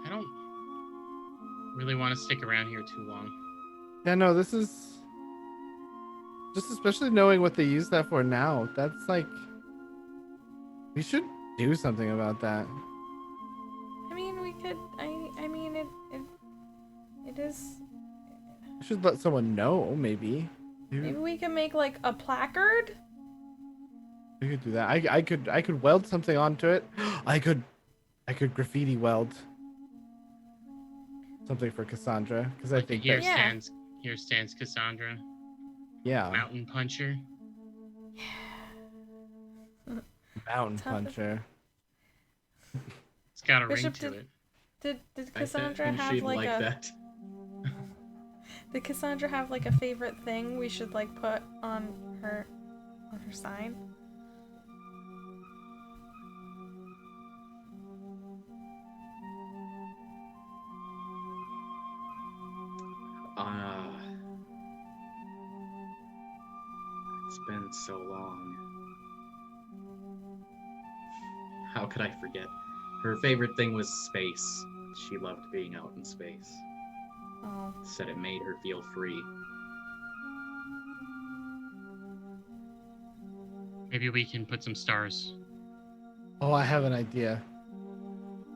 I don't really want to stick around here too long. Yeah, no, this is just especially knowing what they use that for now. That's like we should do something about that. I mean, we could. I mean, it is. We should let someone know, maybe. Maybe we can make like a placard. We could do that. I could weld something onto it. I could graffiti weld something for Cassandra because I Like, think here that, stands Cassandra, yeah, Mountain Puncher. mountain puncher. It's got a Bishop, ring to it. Did Cassandra have She'd like a? that. Did Cassandra have like a favorite thing we should like put on her sign? It's been so long. How could I forget? Her favorite thing was space. She loved being out in space. Oh. Said it made her feel free. Maybe we can put some stars. Oh, I have an idea.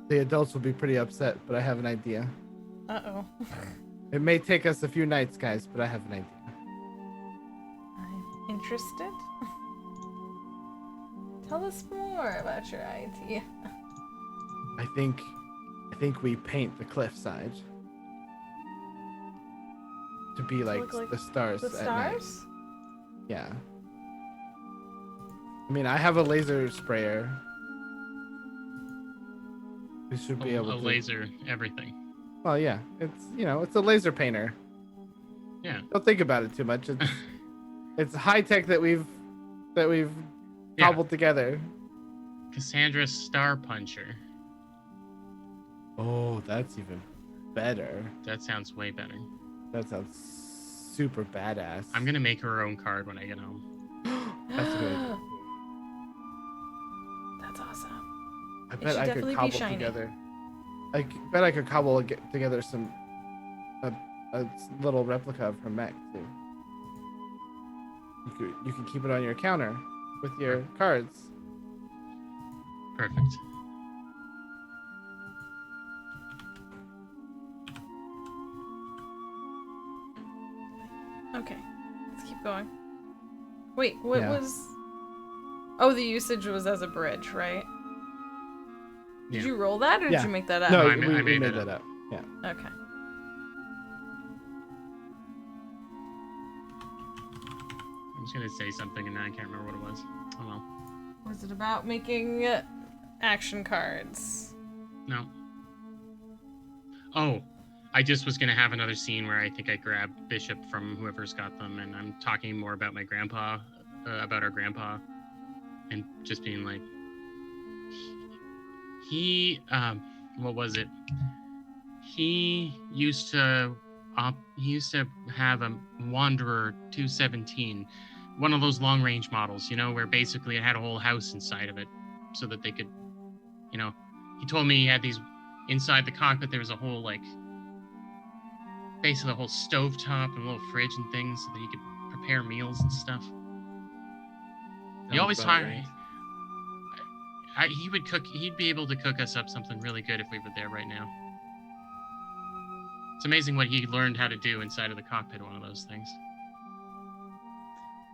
The adults will be pretty upset, but I have an idea. Uh-oh. It may take us a few nights, guys, but I have an idea. I'm interested. Tell us more about your idea. I think we paint the cliffside to be like, look like the stars The at night. stars? Yeah. I mean, I have a laser sprayer. We should be able A to. laser, everything. Well, yeah. It's a laser painter. Yeah. Don't think about it too much. It's high tech that we've Yeah. cobbled together. Cassandra Star Puncher. Oh, that's even better. That sounds way better. That sounds super badass. I'm gonna make her own card when I get home. That's good. That's awesome. I It bet should I could definitely be cobble shiny. together. Bet I could cobble together a little replica of her mech too. You can keep it on your counter with your cards. Perfect. Okay, let's keep going. Wait, what Yeah. was... Oh, the usage was as a bridge, right? Did Yeah. you roll that, or did Yeah. you make that up? No, I we made made that that up. Yeah. Okay. I was gonna say something and now I can't remember what it was. Oh well. Was it about making action cards? No. Oh, I just was gonna have another scene where I think I grab Bishop from whoever's got them, and I'm talking more about my grandpa, about our grandpa, and just being like, what was it? He used to have a Wanderer 217, one of those long range models, where basically it had a whole house inside of it, so that they could, he told me he had these inside the cockpit. There was a whole basically a whole stovetop and a little fridge and things, so that he could prepare meals and stuff. He always Sounds about hired. right. He would cook. He'd be able to cook us up something really good if we were there right now. It's amazing what he learned how to do inside of the cockpit of one of those things.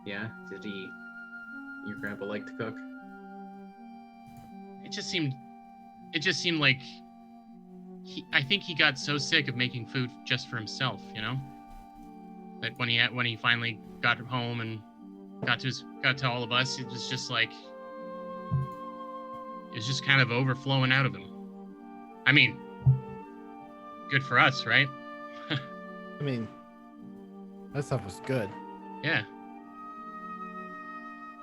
Yeah, did your grandpa like to cook? It just seemed like I think he got so sick of making food just for himself, that when he finally got home and got to all of us, it was just like it was just kind of overflowing out of him. I mean, good for us, right? I mean, that stuff was good. Yeah.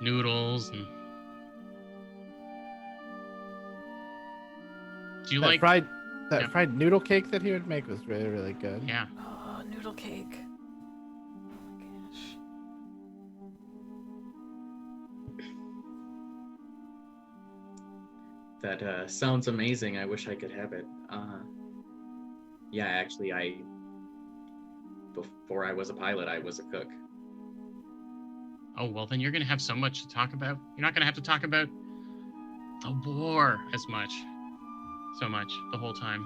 Noodles and. Do you like fried Yeah. fried noodle cake that he would make was really, really good. Yeah. Oh, noodle cake. Oh my gosh. That sounds amazing. I wish I could have it. Yeah, actually, before I was a pilot, I was a cook. Oh, well, then you're going to have so much to talk about. You're not going to have to talk about the war so much the whole time.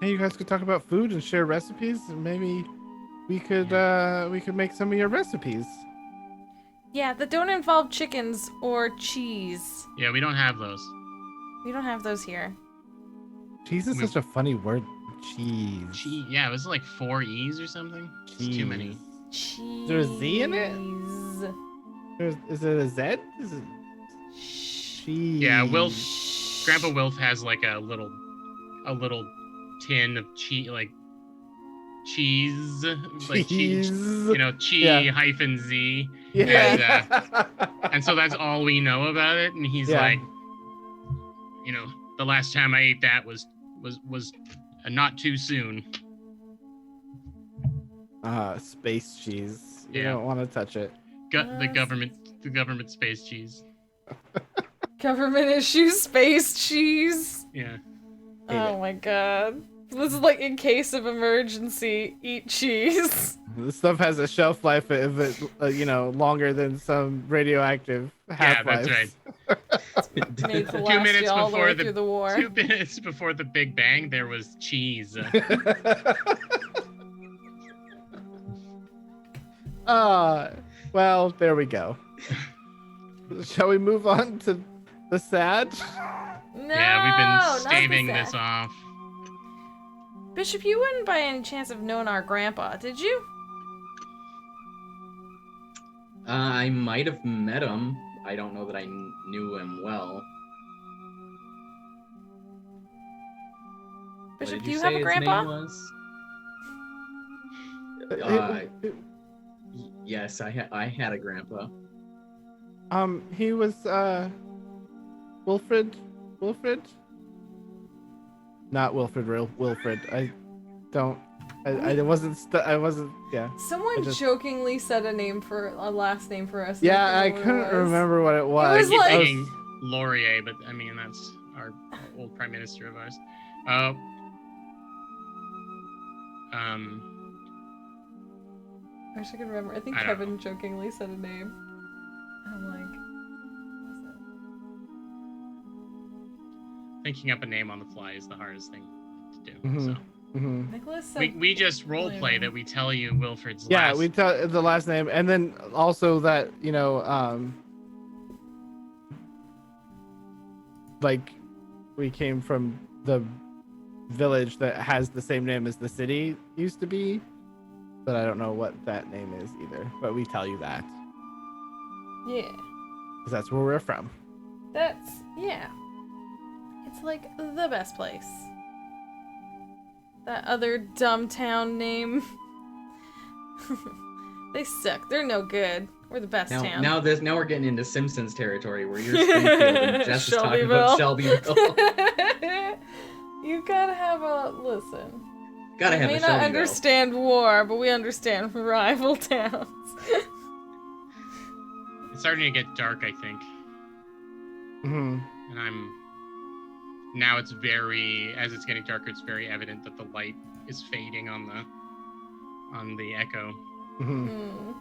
Hey, you guys could talk about food and share recipes, and maybe we could make some of your recipes. Yeah, that don't involve chickens or cheese. Yeah, we don't have those. We don't have those here. Cheese is such a funny word. Cheese. Cheese. Yeah, was it like 4 E's or something? It's too many. Cheese. Is there a Z in it? Is it a Z? Is it cheese? Yeah, Grandpa Wilf has like a little tin of cheese, like cheese, like cheese, chi hyphen Z. Yeah. And so that's all we know about it. And he's like, the last time I ate that was not too soon. Space cheese. You Yeah. don't want to touch it. The government space cheese. Government issue space cheese. Yeah. Oh my god. This is like in case of emergency, eat cheese. This stuff has a shelf life of it, longer than some radioactive half-lives. Yeah, that's right. Made to 2 last minutes you all the before way the through the war. 2 minutes before the Big Bang, there was cheese. Well, there we go. Shall we move on to the sad? No, Yeah, we've been not the staving sad. this off. Bishop, you wouldn't by any chance have known our grandpa, did you? I might have met him. I don't know that I knew him well. Bishop, what did do you say have a his grandpa? name was? Yes, I had a grandpa. He was Wilfred. Not Wilfred. Real Wilfred. I wasn't. I wasn't. Yeah. Someone jokingly said a last name for us. Yeah, I couldn't remember what it was. It was I keep like thinking Laurier, but I mean that's our old prime minister of ours. I wish I could remember. I think I don't Kevin jokingly said a name. I'm like, what thinking up a name on the fly is the hardest thing to do. Mhm. So Mm-hmm. Nicholas said we just role play that we tell you Wilfred's Yeah, last. we tell the last name, and then also that like we came from the village that has the same name as the city used to be, but I don't know what that name is either. But we tell you that yeah. because that's where we're from. Yeah. It's like the best place. That other dumb town name. They suck. They're no good. We're the best town. Now we're getting into Simpsons territory where you're Springfield and Jess is talking about Shelbyville. You gotta have a listen. Gotta have a We may Shelbyville. not understand war, but we understand rival towns. It's starting to get dark, I think, Mm-hmm. and now it's as it's getting darker, it's very evident that the light is fading on the Ech0. Mm-hmm.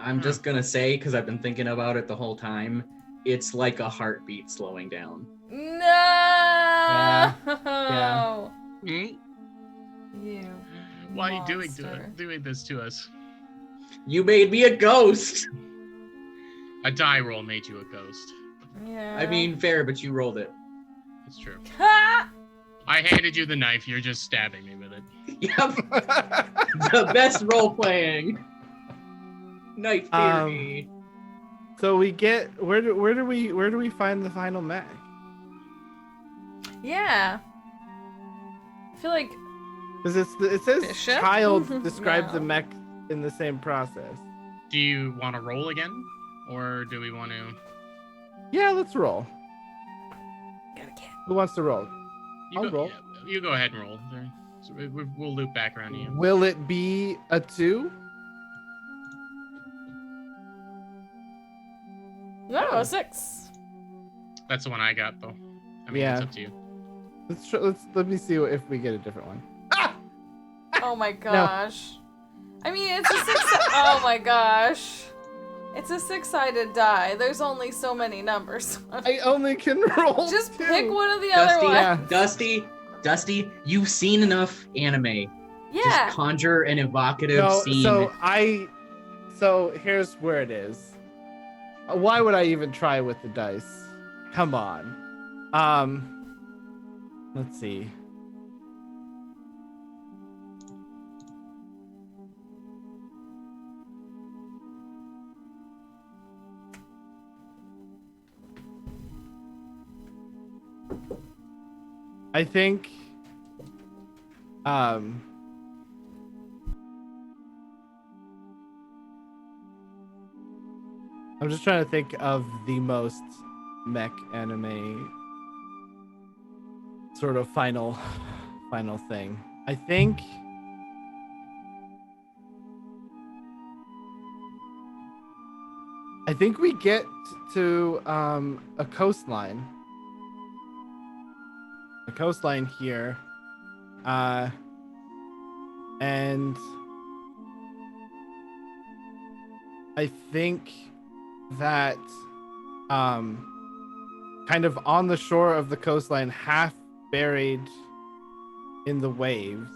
I'm just gonna say, because I've been thinking about it the whole time, it's like a heartbeat slowing down. No. Yeah. Mm? You. Why are you monster. doing this to us? You made me a ghost. A die roll made you a ghost. Yeah. I mean, fair, but you rolled it. It's true. Ha! I handed you the knife. You're just stabbing me with it. Yep. The best role playing. Night theory. So we get where do we find the final mech? Yeah. I feel like Because it says Bishop? child described the No. mech in the same process. Do you want to roll again, or do we want to? Yeah, let's roll. got a cat. Who wants to roll? I'll roll. Yeah, you go ahead and roll. So we'll loop back around to you. Will it be a 2? No, 6. That's the one I got, though. I mean, Yeah. it's up to you. Let me see if we get a different one. Oh my gosh. I mean, it's a 6. Oh my gosh. It's a 6-sided die. There's only so many numbers. I only can roll. Just 2. pick one of the other ones. Yeah. Dusty, you've seen enough anime. Yeah. Just conjure an evocative No, scene. so here's where it is. Why would I even try with the dice? Come on. Let's see. I think I'm just trying to think of the most mech anime sort of final thing. I think we get to a coastline. A coastline here. And I think that kind of on the shore of the coastline, half buried in the waves,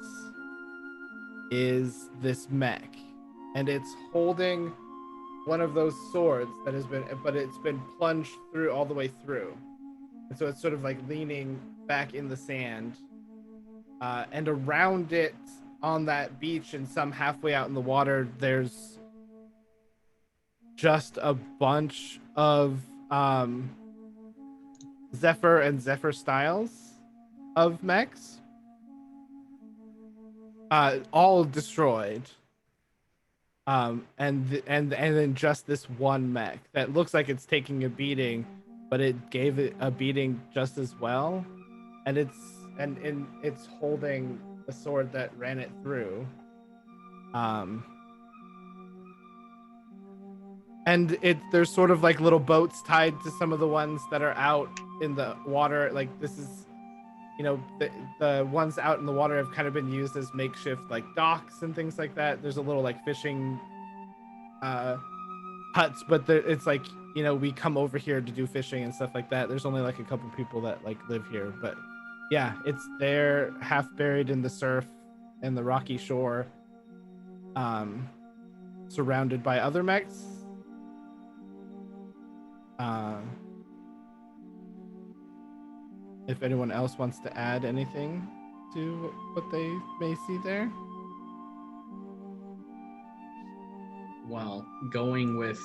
is this mech, and it's holding one of those swords that has been, but it's been plunged through all the way through, and so it's sort of like leaning back in the sand, and around it on that beach and some halfway out in the water, there's just a bunch of Zephyr and Zephyr styles of mechs, all destroyed. And then just this one mech that looks like it's taking a beating, but it gave it a beating just as well, and it's holding a sword that ran it through. And there's sort of like little boats tied to some of the ones that are out in the water. Like this is, the ones out in the water have kind of been used as makeshift like docks and things like that. There's a little like fishing huts, but it's like, we come over here to do fishing and stuff like that. There's only like a couple people that like live here, but yeah, it's there, half buried in the surf and the rocky shore, surrounded by other mechs. If anyone else wants to add anything to what they may see there. Well, going with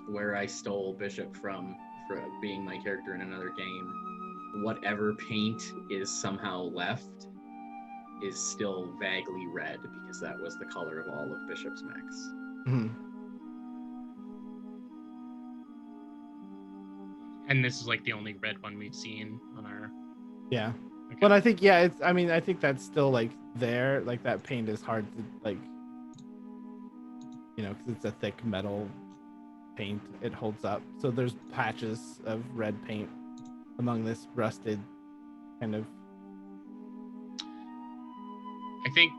where I stole Bishop from for being my character in another game, whatever paint is somehow left is still vaguely red because that was the color of all of Bishop's mechs. Mm-hmm. And this is like the only red one we've seen on our. Yeah. Okay. But I think, I think that's still like there. Like that paint is hard to like, because it's a thick metal paint. It holds up. So there's patches of red paint among this rusted kind of. I think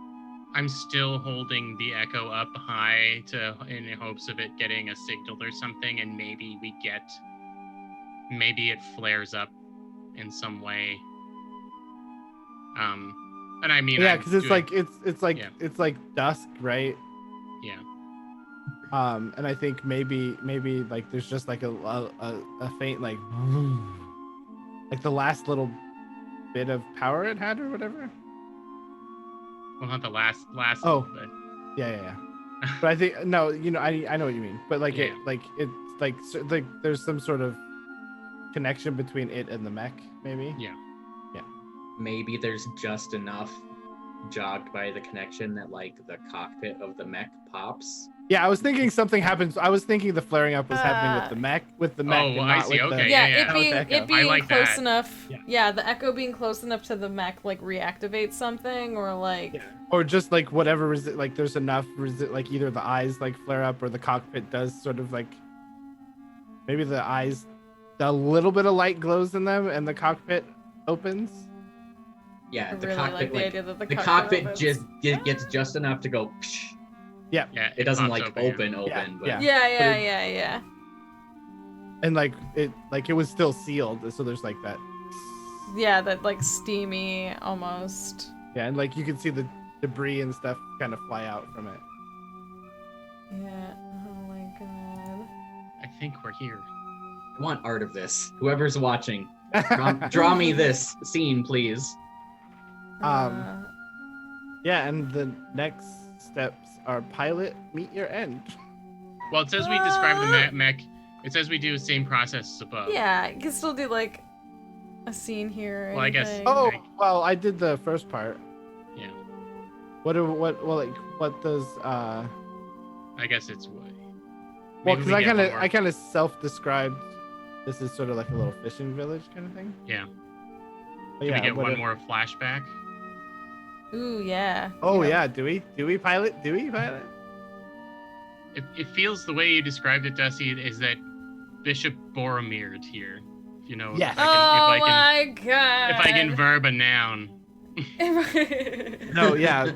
I'm still holding the Echo up high in hopes of it getting a signal or something, and maybe it flares up in some way. And I mean, yeah, because it's like dusk, right? Yeah. And I think maybe like there's just like a faint like the last little bit of power it had or whatever. Well, not the last. Oh. Little bit. Yeah. But I think no, I know what you mean. But like Yeah. it's like there's some sort of connection between it and the mech, maybe. Yeah. Maybe there's just enough jogged by the connection that like the cockpit of the mech pops. Yeah, I was thinking something happens. I was thinking the flaring up was happening with the mech, Oh, and I not see. with Okay. the. Yeah, Yeah. it being like close that. enough. Yeah. Yeah, the Echo being close enough to the mech like reactivates something, or like. Yeah. Or just like whatever like there's enough like either the eyes like flare up or the cockpit does sort of like maybe the eyes, a little bit of light glows in them and the cockpit opens. Yeah, I the really cockpit like the idea that the cockpit opens. just gets just enough to go. Psh. Yeah. Yeah. It doesn't pops like open. open, but Yeah. Yeah. And like it was still sealed, so there's like that. Yeah, that like steamy almost. Yeah, and like you can see the debris and stuff kind of fly out from it. Yeah. Oh my god. I think we're here. I want art of this. Whoever's watching, draw me this scene, please. Yeah, and the next steps are pilot, meet your end. Well, it says we describe the mech. It says we do the same process as above. Yeah, you can still do like a scene here. Or Well, I guess- anything. Oh, well, I did the first part. Yeah. What does I guess it's. well, Maybe because we get more. I kind of self-described this is sort of like a little fishing village kind of thing. Yeah. But Can yeah, we get one what- more flashback? Ooh, yeah. Oh You know, yeah, do we pilot? It feels the way you described it, Dusty, is that Bishop Boromir'd here. You know. Yes. Oh my god. If I can verb a noun. No, yeah.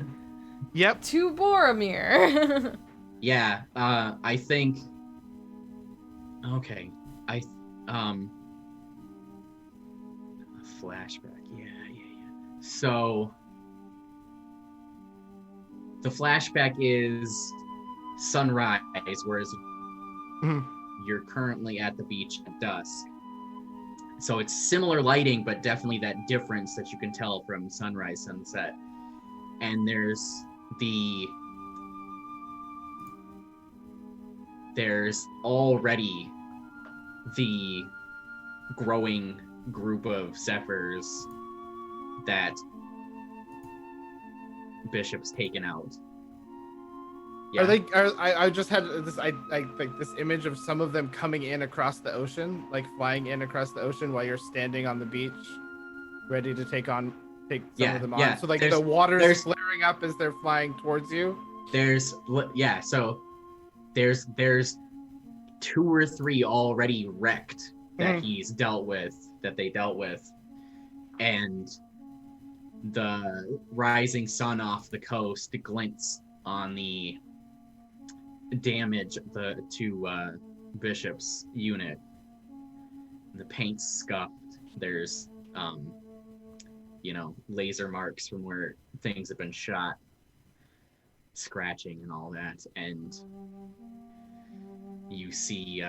Yep. To Boromir. Yeah, I think. Okay, flashback. Yeah. So the flashback is sunrise, whereas Mhm. you're currently at the beach at dusk. So it's similar lighting, but definitely that difference that you can tell from sunrise, sunset. And there's there's already the growing group of Zephyrs that Bishop's taken out. Are they? I just had this. I like this image of some of them coming in across the ocean, like flying in across the ocean while you're standing on the beach, ready to take some of them on. So like the water's flaring up as they're flying towards you. So there's 2 or 3 already wrecked that they dealt with, and the rising sun off the coast glints on the damage to Bishop's unit. The paint's scuffed. There's laser marks from where things have been shot, scratching and all that, and you see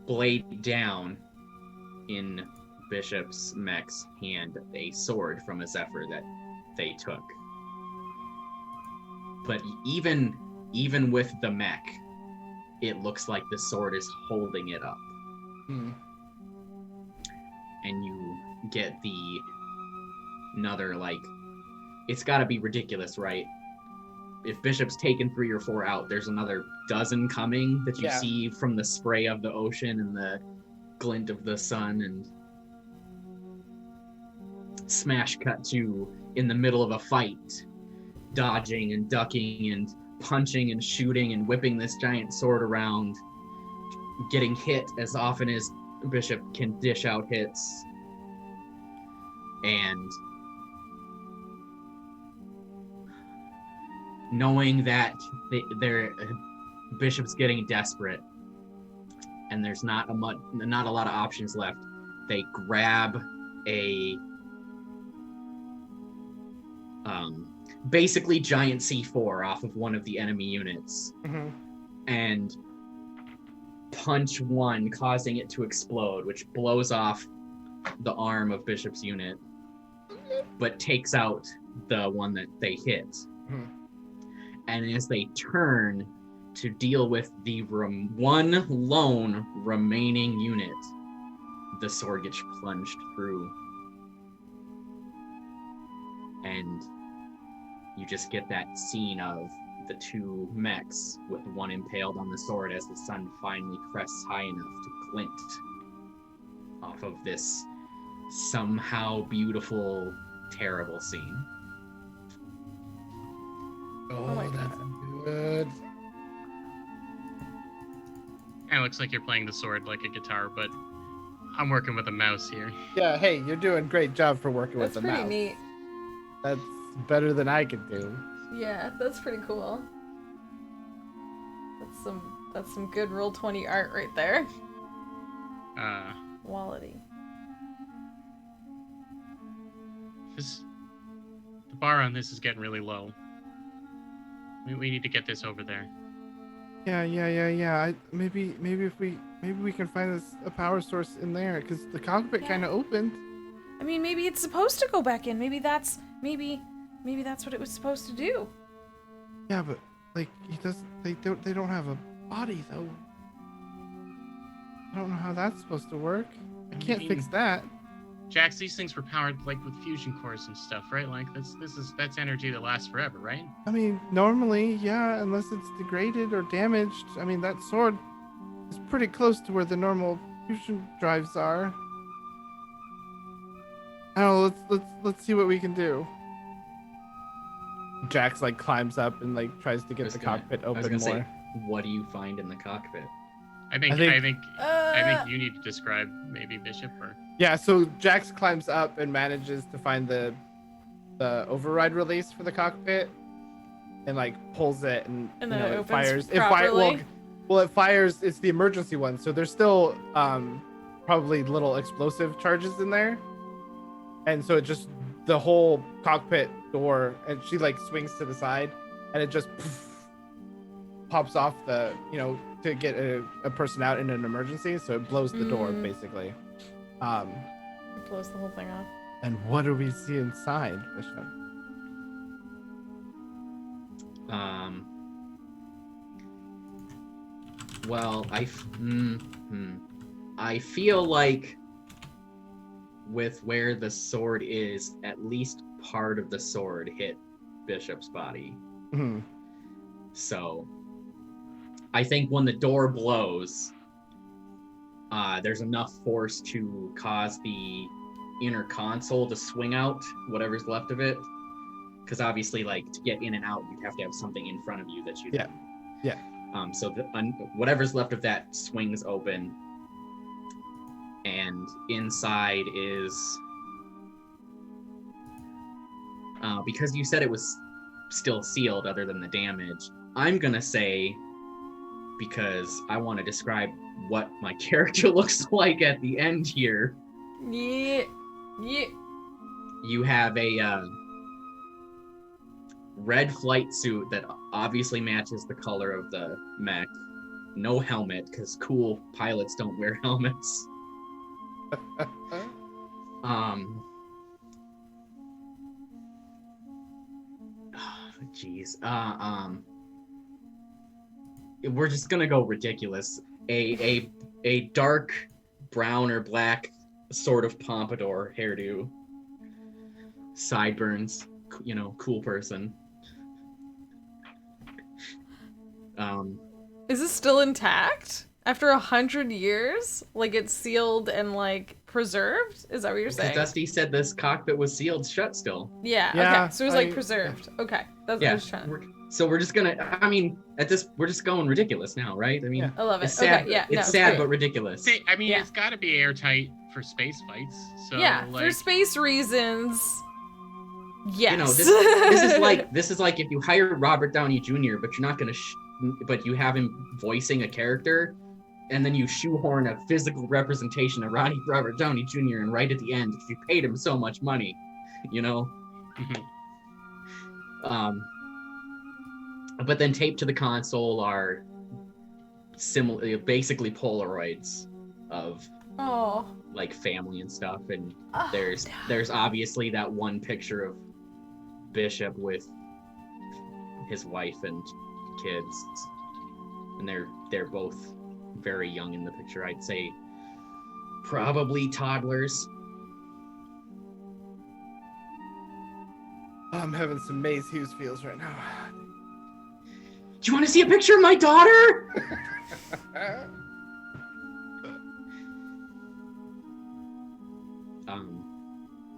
blade down in Bishop's mech's hand a sword from a Zephyr that they took. But even with the mech, it looks like the sword is holding it up. And you get another, like, it's got to be ridiculous, right? If Bishop's taken 3 or 4 out, there's another dozen coming that you see from the spray of the ocean and the glint of the sun, and smash cut to in the middle of a fight, dodging and ducking and punching and shooting and whipping this giant sword around, getting hit as often as Bishop can dish out hits, and knowing that Bishop's getting desperate and there's not a lot of options left, they grab a basically giant C4 off of one of the enemy units and punch one, causing it to explode, which blows off the arm of Bishop's unit, but takes out the one that they hit. And as they turn to deal with the one lone remaining unit, the sword gets plunged through. And you just get that scene of the 2 mechs with one impaled on the sword as the sun finally crests high enough to glint off of this somehow beautiful, terrible scene. Oh my God. That's good. It looks like you're playing the sword like a guitar, but I'm working with a mouse here. Yeah, hey, you're doing a great job for working with the mouse. That's pretty neat. That's better than I could do. Yeah, that's pretty cool. That's some good Roll20 art right there. Quality. The bar on this is getting really low. We need to get this over there. Yeah. Maybe we can find a power source in there, because the cockpit kind of opened. I mean, maybe it's supposed to go back in. Maybe that's what it was supposed to do. Yeah, but like they don't have a body though. I don't know how that's supposed to work. I can't fix that. Jax, these things were powered like with fusion cores and stuff, right? Like that's energy that lasts forever, right? I mean, normally, yeah, unless it's degraded or damaged. I mean, that sword is pretty close to where the normal fusion drives are. I don't know, let's see what we can do. Jax like climbs up and like tries to get the cockpit open more. Say, what do you find in the cockpit? I think you need to describe maybe Bishop or. Yeah, so Jax climbs up and manages to find the override release for the cockpit, and like pulls it, and then it fires. It fires. It's the emergency one, so there's still probably little explosive charges in there, and so it just the whole cockpit door, and she like swings to the side, and it just pops off the to get a person out in an emergency, so it blows the door basically. It blows the whole thing off. And what do we see inside, Bishop? Well, I feel like with where the sword is, at least part of the sword hit Bishop's body. Mhm. So I think when the door blows, there's enough force to cause the inner console to swing out, whatever's left of it. Because obviously, like, to get in and out, you'd have to have something in front of you that you Yeah. So whatever's left of that swings open, and inside is because you said it was still sealed other than the damage. I'm gonna say, because I want to describe what my character looks like at the end here. Yeah. You have a red flight suit that obviously matches the color of the mech. No helmet, because cool pilots don't wear helmets. Jeez. We're just gonna go ridiculous. A dark brown or black sort of pompadour hairdo. Sideburns, cool person. Is this still intact? After 100 years? Like, it's sealed and, like, preserved? Is that what you're saying? Dusty said this cockpit was sealed shut still. Yeah, Yeah, okay. So it was, like, preserved. Okay. That's what I was trying to... So we're just gonna, we're just going ridiculous now, right? I mean, Yeah. I love it. it's sad, Okay, yeah. it's no, sad great. but ridiculous. See, I mean, Yeah. it's got to be airtight for space fights. So, Yeah, like, for space reasons... Yes. This is like if you hire Robert Downey Jr., but you're not gonna, but you have him voicing a character, and then you shoehorn a physical representation of Robert Downey Jr. and right at the end, if you paid him so much money, But then taped to the console are basically Polaroids of like family and stuff, and there's obviously that one picture of Bishop with his wife and kids, and they're both very young in the picture. I'd say probably toddlers. I'm having some Maze Hughes feels right now. Do you want to see a picture of my daughter?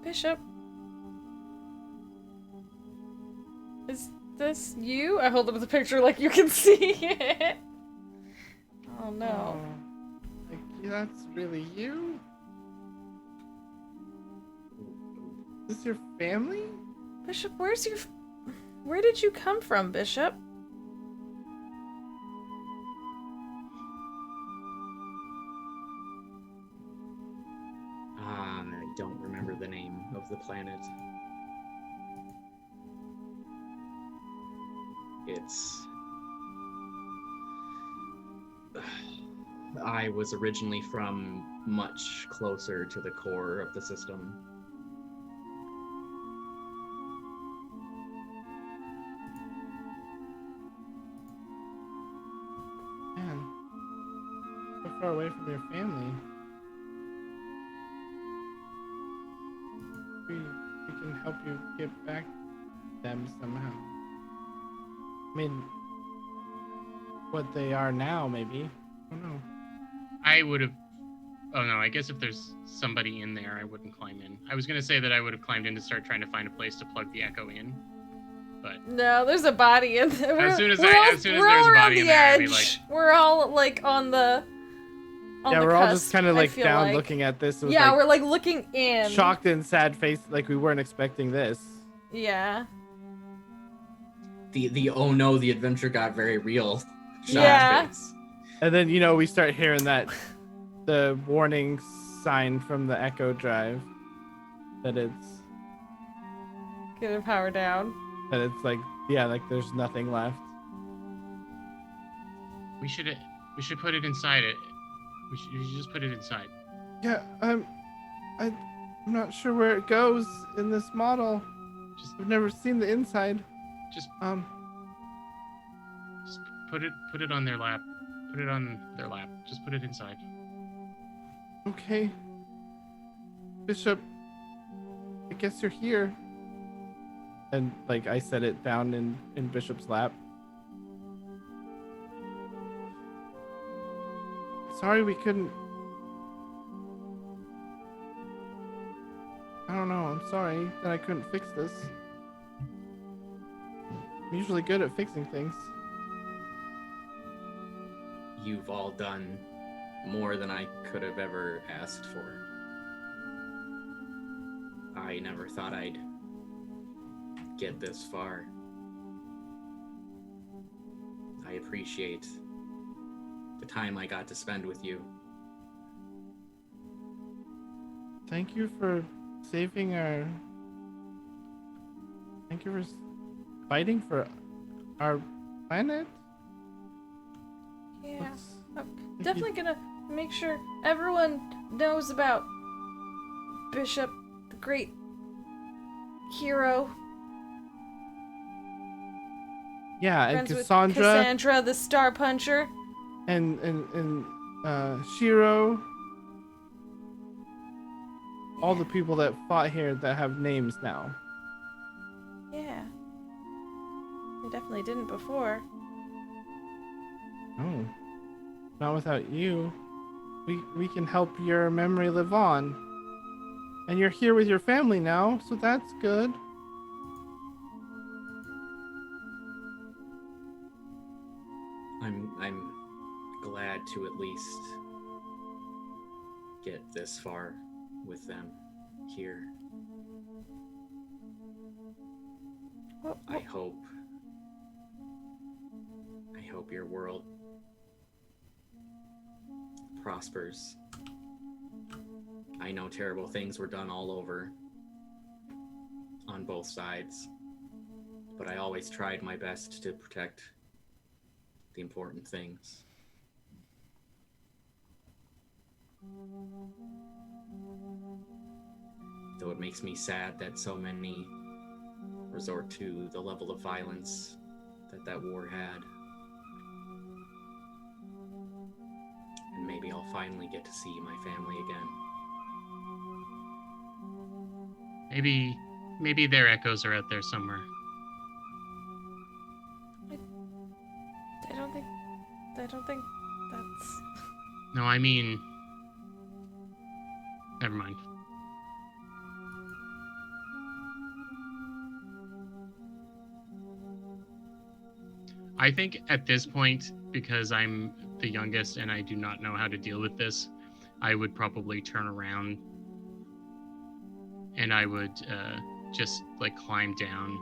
Bishop. Is this you? I hold up the picture like you can see it. Oh no. That's really you? Is this your family? Bishop, where did you come from, Bishop? I don't remember the name of the planet. I was originally from much closer to the core of the system. Man, so far away from your family. We can help you get back to them somehow. I mean, what they are now, maybe. I don't know. I would have. Oh no, I guess if there's somebody in there, I wouldn't climb in. I was gonna say that I would have climbed in to start trying to find a place to plug the Echo in, but No, there's a body in there. as soon as there's a body in there, I'd be like, we're all like on the we're all just cusp, kind of I like feel down like. looking at this. With, Yeah, like, we're like looking in. shocked and sad face, like we weren't expecting this. Yeah. The oh no, the adventure got very real. Shocked Yeah. face. And then, we start hearing the warning sign from the Echo drive that it's Get the power down. like, yeah, like there's nothing left. we should put it inside it. We should just put it inside. Yeah, I'm not sure where it goes in this model. Just I've never seen the inside. Just put it on their lap. Put it on their lap. Just put it inside. Okay. Bishop, I guess you're here. And like I set it down in Bishop's lap. Sorry we couldn't. I don't know. I'm sorry that I couldn't fix this. I'm usually good at fixing things. You've all done more than I could have ever asked for. I never thought I'd get this far. I appreciate the time I got to spend with you. Thank you for saving our. Thank you for fighting for our planet. Yeah. What's- I'm definitely gonna make sure everyone knows about Bishop, the great hero. Yeah, and Friends with Cassandra Cassandra, the star puncher. and Shiro. All the people that fought here that have names now. Yeah. They definitely didn't before. Oh, not without you. We can help your memory live on. And you're here with your family now, so that's good. I'm glad to at least get this far with them here. I hope your world prospers. I know terrible things were done all over on both sides, but I always tried my best to protect the important things. Though it makes me sad that so many resort to the level of violence that war had. And maybe I'll finally get to see my family again. Maybe their echoes are out there somewhere. I don't think that's... No, I mean, never mind. I think at this point, because I'm the youngest and I do not know how to deal with this, I would probably turn around and I would just like climb down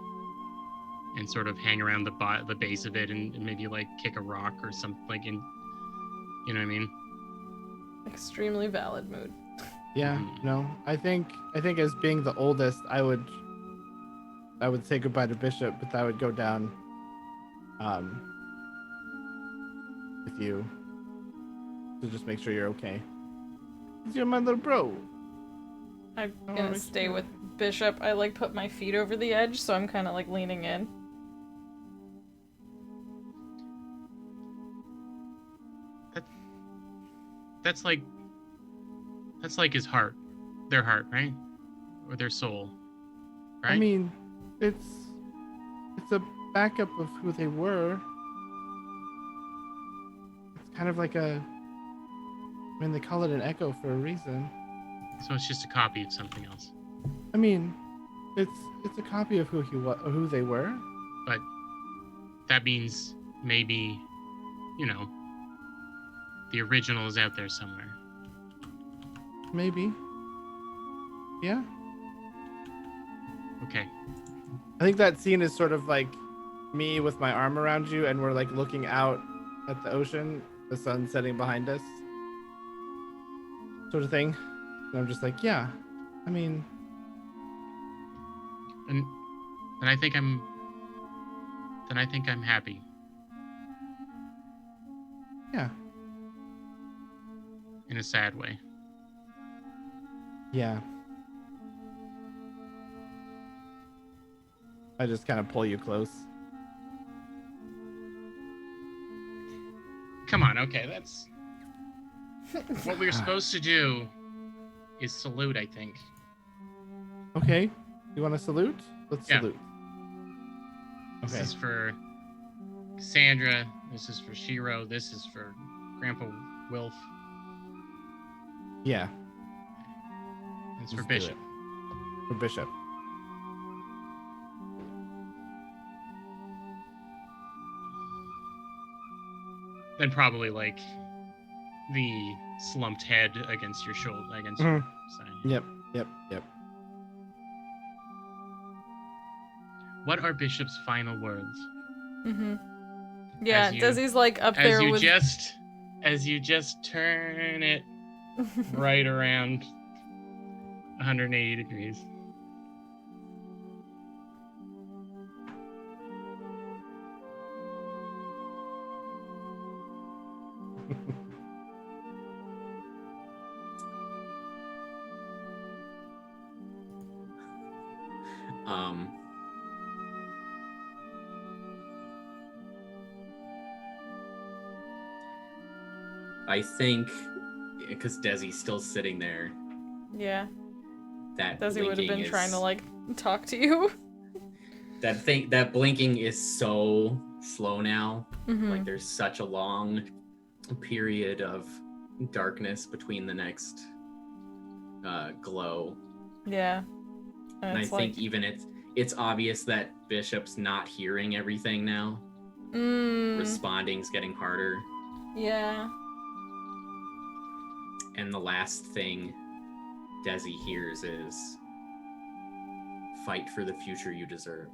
and sort of hang around the base of it and maybe like kick a rock or something, like in, you know what I mean? Extremely valid mood. Yeah, no. I think as being the oldest, I would say goodbye to Bishop, but I would go down with you to just make sure you're okay. 'Cause you're my little bro. I'm I wanna gonna make stay sure. with Bishop. I like put my feet over the edge, so I'm kind of like leaning in. That's like his heart, their heart, right? Or their soul, right? I mean, it's a backup of who they were. It's kind of like I mean, they call it an echo for a reason. So it's just a copy of something else. I mean, it's a copy of who they were. But that means maybe, you know, the original is out there somewhere. Maybe. Yeah. Okay. I think that scene is sort of like me with my arm around you, and we're like looking out at the ocean, the sun setting behind us, sort of thing. And I'm just like, yeah. I mean, And I think I'm happy. yeah, In a sad way. yeah. I just kind of pull you close. Come on, okay, that's... What we're supposed to do is salute, I think. Okay. You want to salute? Let's Yeah. salute. This Okay. is for Cassandra. This is for Shiro. This is for Grandpa Wilf. Yeah. It's for Let's do Bishop. it. For Bishop. Then probably like the slumped head against your shoulder, against your side. Yep. What are Bishop's final words? Mm-hmm. Yeah, As you- Desi's like up there with. As you just turn it right around 180 degrees. I think because Desi's still sitting there, Yeah, that Desi would have blinking been is, trying to like talk to you. that blinking is so slow now. Mm-hmm. Like there's such a long period of darkness between the next glow. Yeah. And I it's think even it's obvious that Bishop's not hearing everything now. Responding's getting harder. Yeah. And the last thing Desi hears is, "Fight for the future you deserve."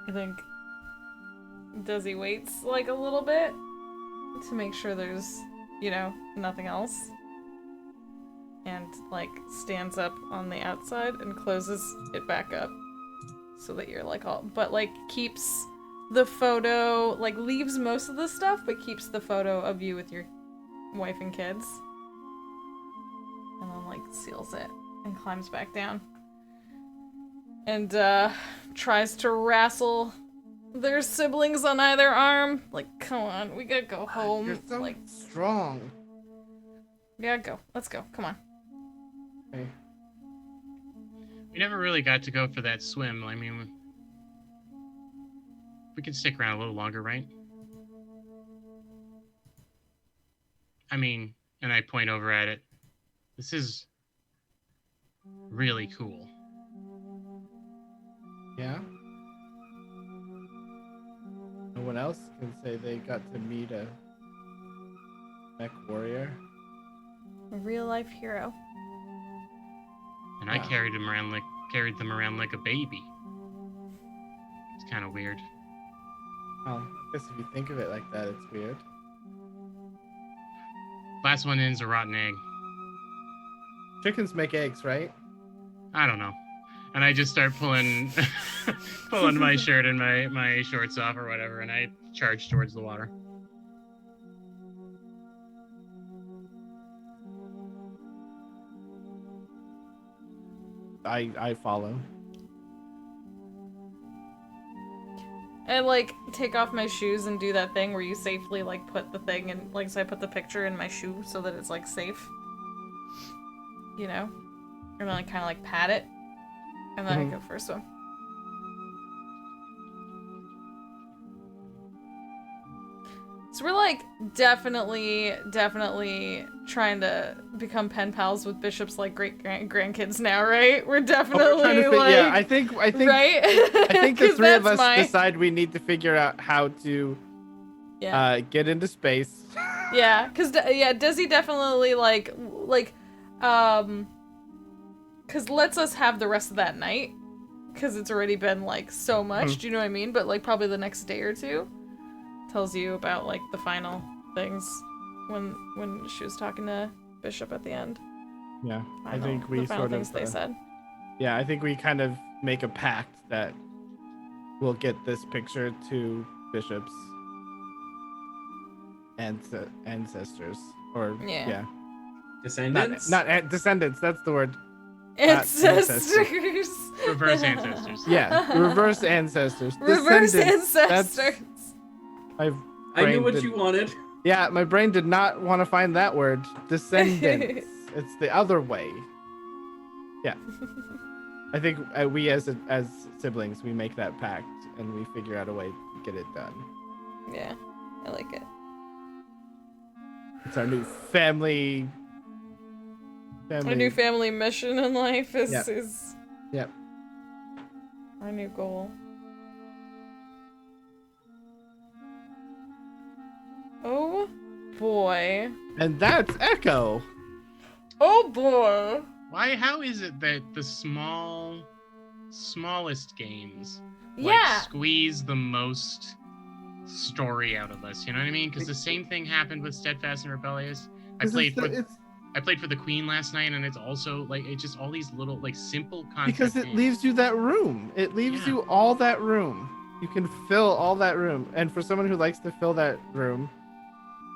I think Desi waits like a little bit to make sure there's, nothing else. And like stands up on the outside and closes it back up so that you're like all, but like keeps the photo, like leaves most of the stuff, but keeps the photo of you with your wife and kids. And then like seals it and climbs back down. And tries to wrestle their siblings on either arm. Like, come on, we gotta go home. You're so like, strong. yeah, go. Let's go. Come on. Okay. We never really got to go for that swim. I mean, we can stick around a little longer, right? I mean, and I point over at it. This is really cool. Yeah. No one else can say they got to meet a mech warrior. A real life hero. And I Wow. carried them around like a baby. It's kind of weird. Well, I guess if you think of it like that, it's weird. Last one in's a rotten egg. Chickens make eggs, right? I don't know. And I just start pulling my shirt and my shorts off or whatever, and I charge towards the water. I follow. I like take off my shoes and do that thing where you safely like put the thing in, like, so I put the picture in my shoe so that it's like safe. And then I kind of like pat it. And then I go for a swim. So we're like definitely trying to become pen pals with Bishop's like great grandkids now, right? We're definitely yeah, I think right. I think the 'Cause three of that's us decide we need to figure out how to get into space. Yeah, because Desi definitely because lets us have the rest of that night, because it's already been like so much. Do you know what I mean? But like probably the next day or two tells you about like the final things when she was talking to Bishop at the end. Yeah, I think we the final sort things of they said. Yeah, I think we kind of make a pact that we'll get this picture to Bishop's ancestors, or Yeah. Descendants? not descendants. That's the word. Ancestors. Reverse ancestors. Yeah, reverse ancestors. Reverse Descendants. ancestors. My I knew brain what did- you wanted. Yeah, my brain did not want to find that word. Descendants. It's the other way. Yeah. I think we as siblings, we make that pact and we figure out a way to get it done. Yeah, I like it. It's our new family. Our new family mission in life is Yep. is Yep. our new goal. Oh boy. And that's Ech0. Oh boy. Why? How is it that the smallest games Yeah. squeeze the most story out of us? You know what I mean? Because the same thing happened with Steadfast and Rebellious. I played for the Queen last night, and it's also like it's just all these little like simple concepts. Because it leaves you that room. It leaves you all that room. You can fill all that room. And for someone who likes to fill that room,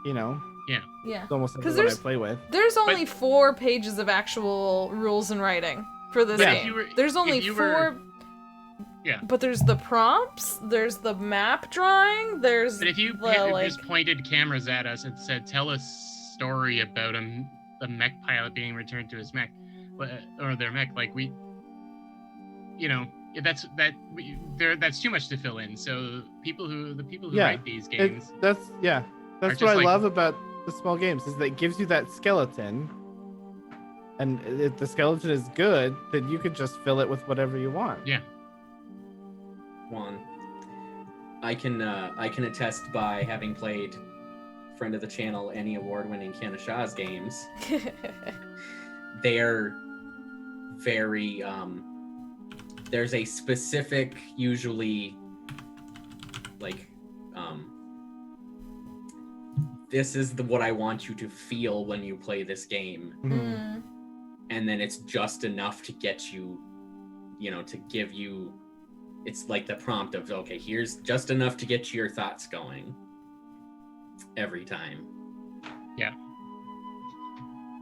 you know, Yeah. it's almost Because everyone I play with. There's only 4 pages of actual rules and writing for this Yeah. game. There's only 4. Yeah. But there's the prompts, there's the map drawing, there's But if you just pointed cameras at us and said, "Tell a story about a mech pilot being returned to his mech," or their mech, like that's too much to fill in. So the people who write these games, That's what just I like- love about the small games is that it gives you that skeleton. And if the skeleton is good, then you could just fill it with whatever you want. Yeah. One. I can attest by having played friend of the channel, Annie award-winning Kanashaw's games. They're very there's a specific, usually like this is what I want you to feel when you play this game. Mm. And then it's just enough to get you, to give you, it's like the prompt of, okay, here's just enough to get your thoughts going every time. Yeah.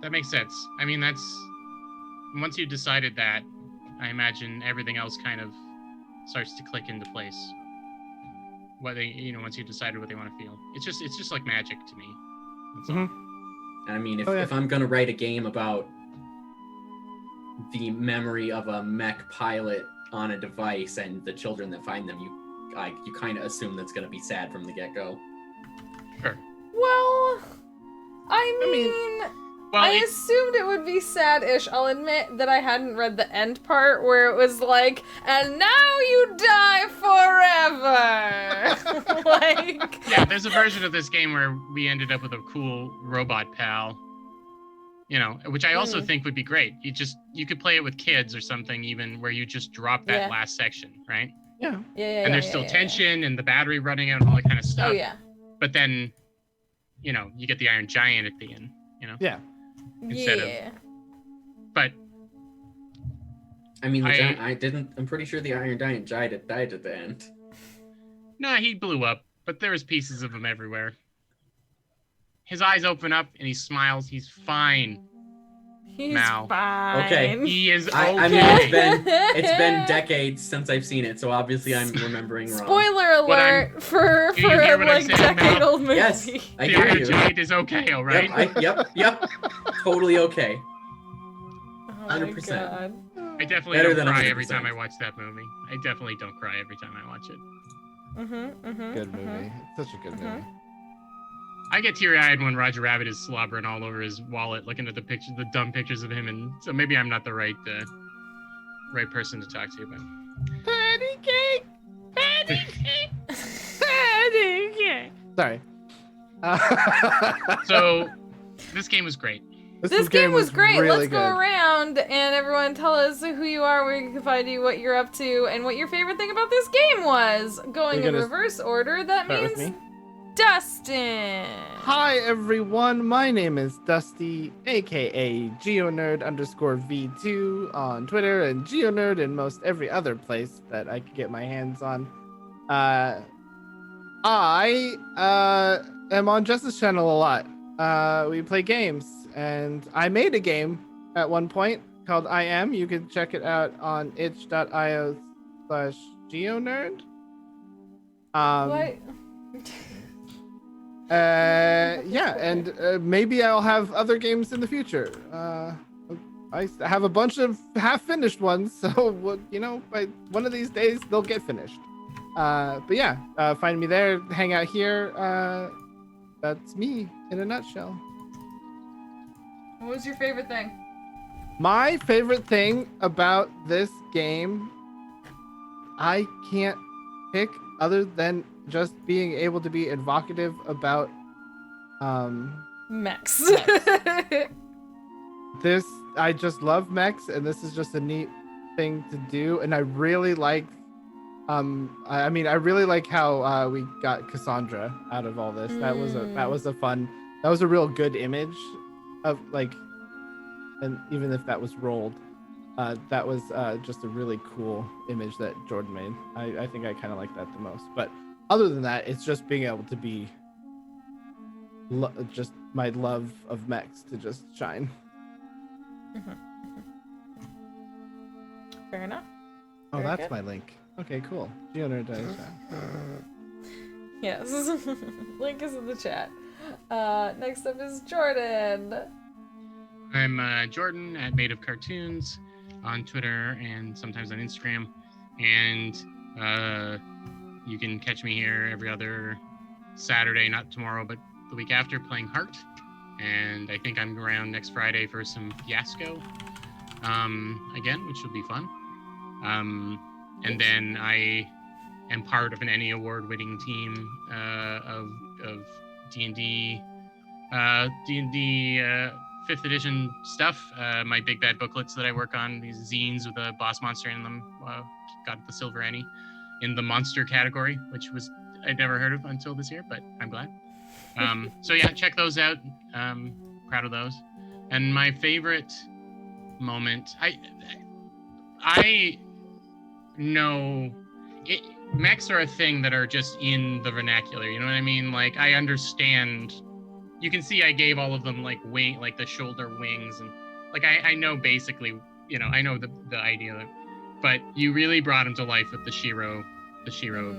That makes sense. I mean, once you decided that, I imagine everything else kind of starts to click into place. Once you decided what they want to feel. It's just like magic to me. That's all. I mean, if I'm gonna write a game about the memory of a mech pilot on a device and the children that find them, you kind of assume that's gonna be sad from the get-go. Sure. Well, I mean, I assumed it would be sad-ish. I'll admit that I hadn't read the end part where it was like, and now you die forever. Like, yeah, there's a version of this game where we ended up with a cool robot pal, which I also think would be great. You could play it with kids or something, even where you just drop that last section, right? Yeah. And there's still tension and the battery running out and all that kind of stuff. Oh yeah. But then, you get the Iron Giant at the end, Yeah. But I mean, I'm pretty sure the Iron Giant died at the end. Nah, he blew up, but there was pieces of him everywhere. His eyes open up and he smiles. He's fine. He's Mal. fine. Okay. He is okay. I mean, it's been decades since I've seen it, so obviously I'm remembering wrong. Spoiler alert for Do you hear a what I'm saying, decade-old movie. Yes, I The hear Iron you. Giant is okay, all right? Yep. Totally okay. Oh my 100%. God. I definitely Better don't than cry 100%. every time I watch that movie. I definitely don't cry every time I watch it. Good movie. It's such a good movie. I get teary-eyed when Roger Rabbit is slobbering all over his wallet, looking at the dumb pictures of him, and so maybe I'm not the right person to talk to. But Patty cake! Patty cake! Patty cake! Sorry. So, this game was great. This game was great. Really Let's go good. around and everyone tell us who you are, where you can find you, what you're up to, and what your favorite thing about this game was. Going You're in gonna reverse order, that Start with means me. Dustin. Hi everyone, my name is Dusty, aka GeoNerd_V2 on Twitter and GeoNerd in most every other place that I could get my hands on. I am on Justice Channel a lot. We play games, and I made a game at one point called I Am. You can check it out on itch.io/geonerd. What? Yeah, and maybe I'll have other games in the future. I have a bunch of half-finished ones, so by one of these days they'll get finished. But yeah, find me there, hang out here. That's me in a nutshell. What was your favorite thing? My favorite thing about this game, I can't pick other than just being able to be evocative about Mechs. I just love mechs, and this is just a neat thing to do, and I really like I really like how we got Cassandra out of all this. That was a real good image of like, and even if that was rolled, that was just a really cool image that Jordan made. I think I kind of like that the most. But other than that, it's just being able to be just my love of mechs to just shine. Fair enough. Oh, Very that's good. my link. Okay, cool. Geonerd dice. Yes. Link is in the chat. Next up is Jordan. I'm Jordan at Made of Cartoons on Twitter and sometimes on Instagram. And you can catch me here every other Saturday, not tomorrow, but the week after, playing Heart. And I think I'm around next Friday for some Fiasco again, which will be fun. And then I am part of an Emmy award-winning team of D&D 5th edition stuff. My Big Bad booklets that I work on, these zines with a boss monster in them, got the Silver Annie in the monster category, which I'd never heard of until this year, but I'm glad. So yeah, check those out. Proud of those. And my favorite moment, I know mechs are a thing that are just in the vernacular, you know what I mean? Like, I understand. You can see I gave all of them like the shoulder wings, and like I know basically, I know the idea, but you really brought him to life with the Shiro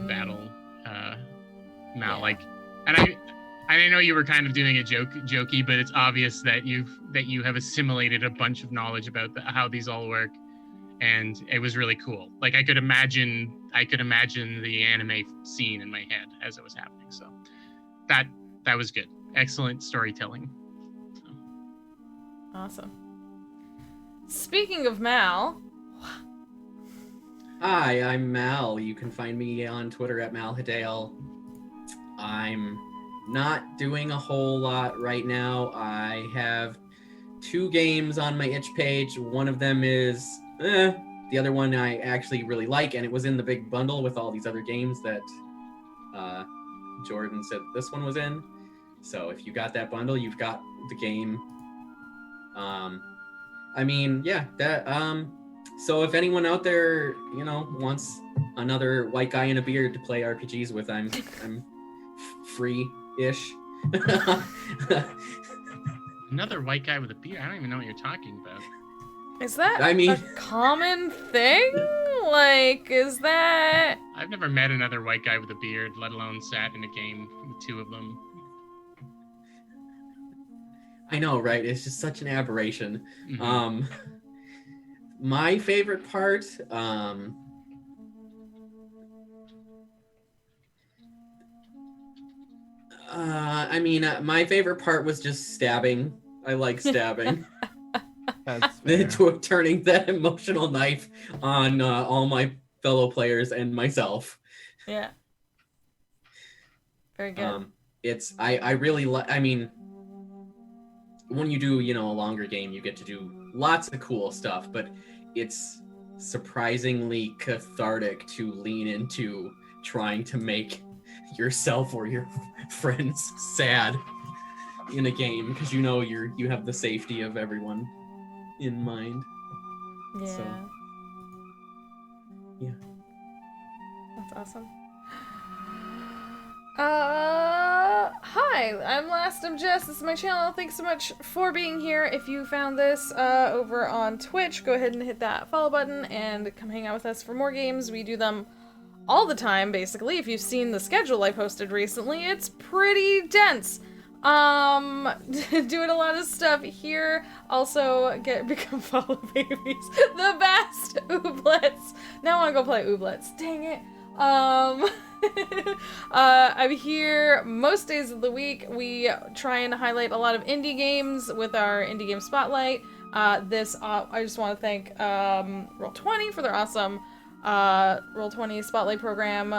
battle, Mal. Yeah. Like, and I know you were kind of doing it jokey, but it's obvious that you have assimilated a bunch of knowledge about how these all work, and it was really cool. Like, I could imagine the anime scene in my head as it was happening. So that was good. Excellent storytelling. So. Awesome. Speaking of Mal. Hi, I'm Mal. You can find me on Twitter at MalHidale. I'm not doing a whole lot right now. I have 2 games on my itch page. One of them is the other one I actually really like, and it was in the big bundle with all these other games that Jordan said this one was in. So if you got that bundle, you've got the game. So if anyone out there, wants another white guy in a beard to play RPGs with, I'm free-ish. Another white guy with a beard? I don't even know what you're talking about. Is that a common thing? Like, is that... I've never met another white guy with a beard, let alone sat in a game with 2 of them. I know, right? It's just such an aberration. Mm-hmm. My favorite part, my favorite part was just stabbing. I like stabbing. That's fair. Turning that emotional knife on all my fellow players and myself. Yeah. Very good. I really like, when you do, a longer game, you get to do lots of cool stuff, but it's surprisingly cathartic to lean into trying to make yourself or your friends sad in a game, because you have the safety of everyone in mind. Yeah. So, yeah. That's awesome. Hi, I'm Last, I'm Jess, this is my channel, thanks so much for being here. If you found this, over on Twitch, go ahead and hit that follow button and come hang out with us for more games. We do them all the time, basically. If you've seen the schedule I posted recently, it's pretty dense. Doing a lot of stuff here. Also, become follow babies. The best! Ooblets! Now I wanna go play Ooblets. Dang it. I'm here most days of the week. We try and highlight a lot of indie games with our indie game spotlight. I just want to thank Roll20 for their awesome Roll20 spotlight program.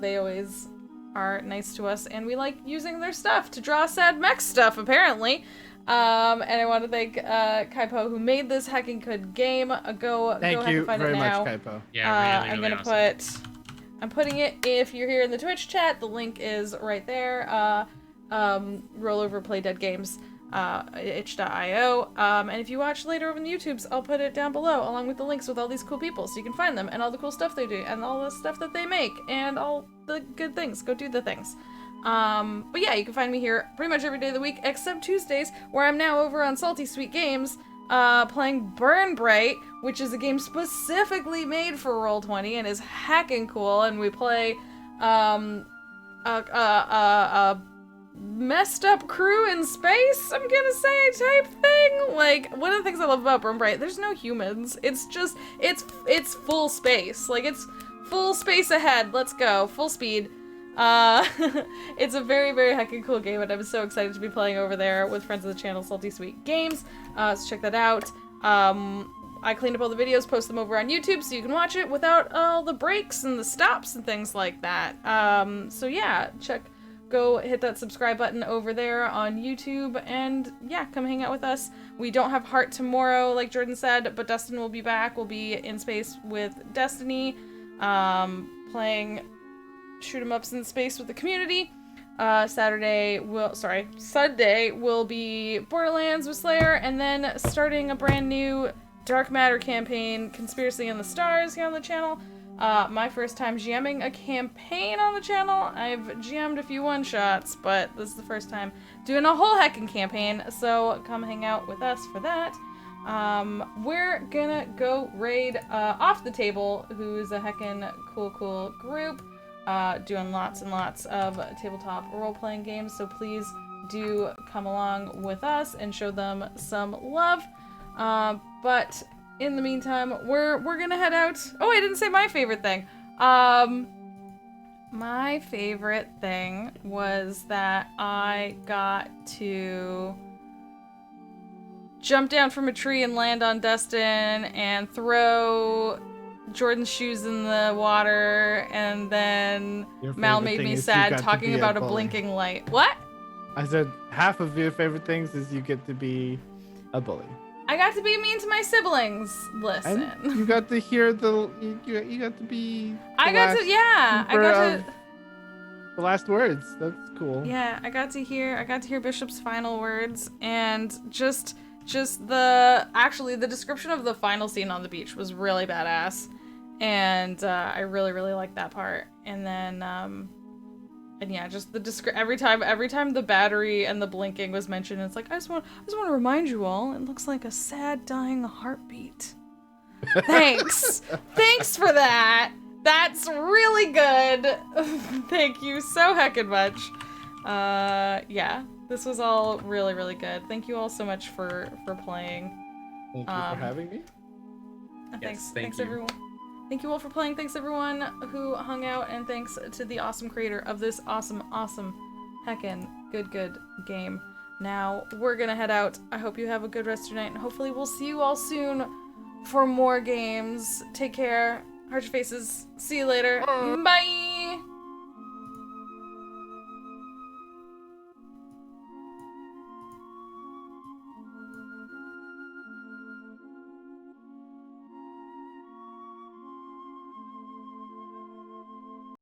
They always are nice to us, and we like using their stuff to draw sad mech stuff, apparently. And I want to thank Kaipo, who made this heckin' good game. Go ahead and find it now. Thank you very much, Kaipo. Yeah, I'm really gonna awesome. I'm putting it, if you're here in the Twitch chat, the link is right there. Rollover Play Dead Games, itch.io. And if you watch later over in the YouTubes, I'll put it down below, along with the links with all these cool people, so you can find them, and all the cool stuff they do, and all the stuff that they make, and all the good things. Go do the things. But yeah, you can find me here pretty much every day of the week, except Tuesdays, where I'm now over on Salty Sweet Games, playing Burn Bright, which is a game specifically made for Roll20 and is heckin' cool, and we play a messed up crew in space, I'm gonna say, type thing. Like, one of the things I love about Burn Bright, there's no humans. It's just, it's full space. Like, it's full space ahead. Let's go. Full speed. It's a very, very heckin' cool game, and I'm so excited to be playing over there with friends of the channel, Salty Sweet Games. So check that out. I cleaned up all the videos, post them over on YouTube, so you can watch it without all the breaks and the stops and things like that. So yeah, go hit that subscribe button over there on YouTube, and yeah, come hang out with us. We don't have Heart tomorrow, like Jordan said, but Dustin will be back. We'll be in space with Destiny, playing shoot 'em ups in space with the community. Sunday will be Borderlands with Slayer, and then starting a brand new Dark Matter campaign, Conspiracy in the Stars, here on the channel. My first time GMing a campaign on the channel. I've GM'd a few one-shots, but this is the first time doing a whole heckin' campaign, so come hang out with us for that. We're gonna go raid Off the Table, who's a heckin' cool group, doing lots and lots of tabletop role-playing games, so please do come along with us and show them some love. But in the meantime, we're gonna head out. Oh, I didn't say my favorite thing. My favorite thing was that I got to jump down from a tree and land on Dustin and throw Jordan's shoes in the water, and then Mal made me sad talking about a blinking light. What? I said half of your favorite things is you get to be a bully. I got to be mean to my siblings. Listen. And you got to hear you got to be I got to the last words. That's cool. Yeah, I got to hear Bishop's final words, and just the description of the final scene on the beach was really badass, and I really liked that part. And then and yeah, just every time the battery and the blinking was mentioned, it's like I just want to remind you all, it looks like a sad dying heartbeat. Thanks. Thanks for that. That's really good. Thank you so heckin' much. Yeah, this was all really good. Thank you all so much for playing. Thank you for having me. Thanks everyone. Thank you all for playing. Thanks everyone who hung out, and thanks to the awesome creator of this awesome heckin' good game. Now we're gonna head out. I hope you have a good rest of your night, and hopefully we'll see you all soon for more games. Take care. Heart your faces. See you later. Bye.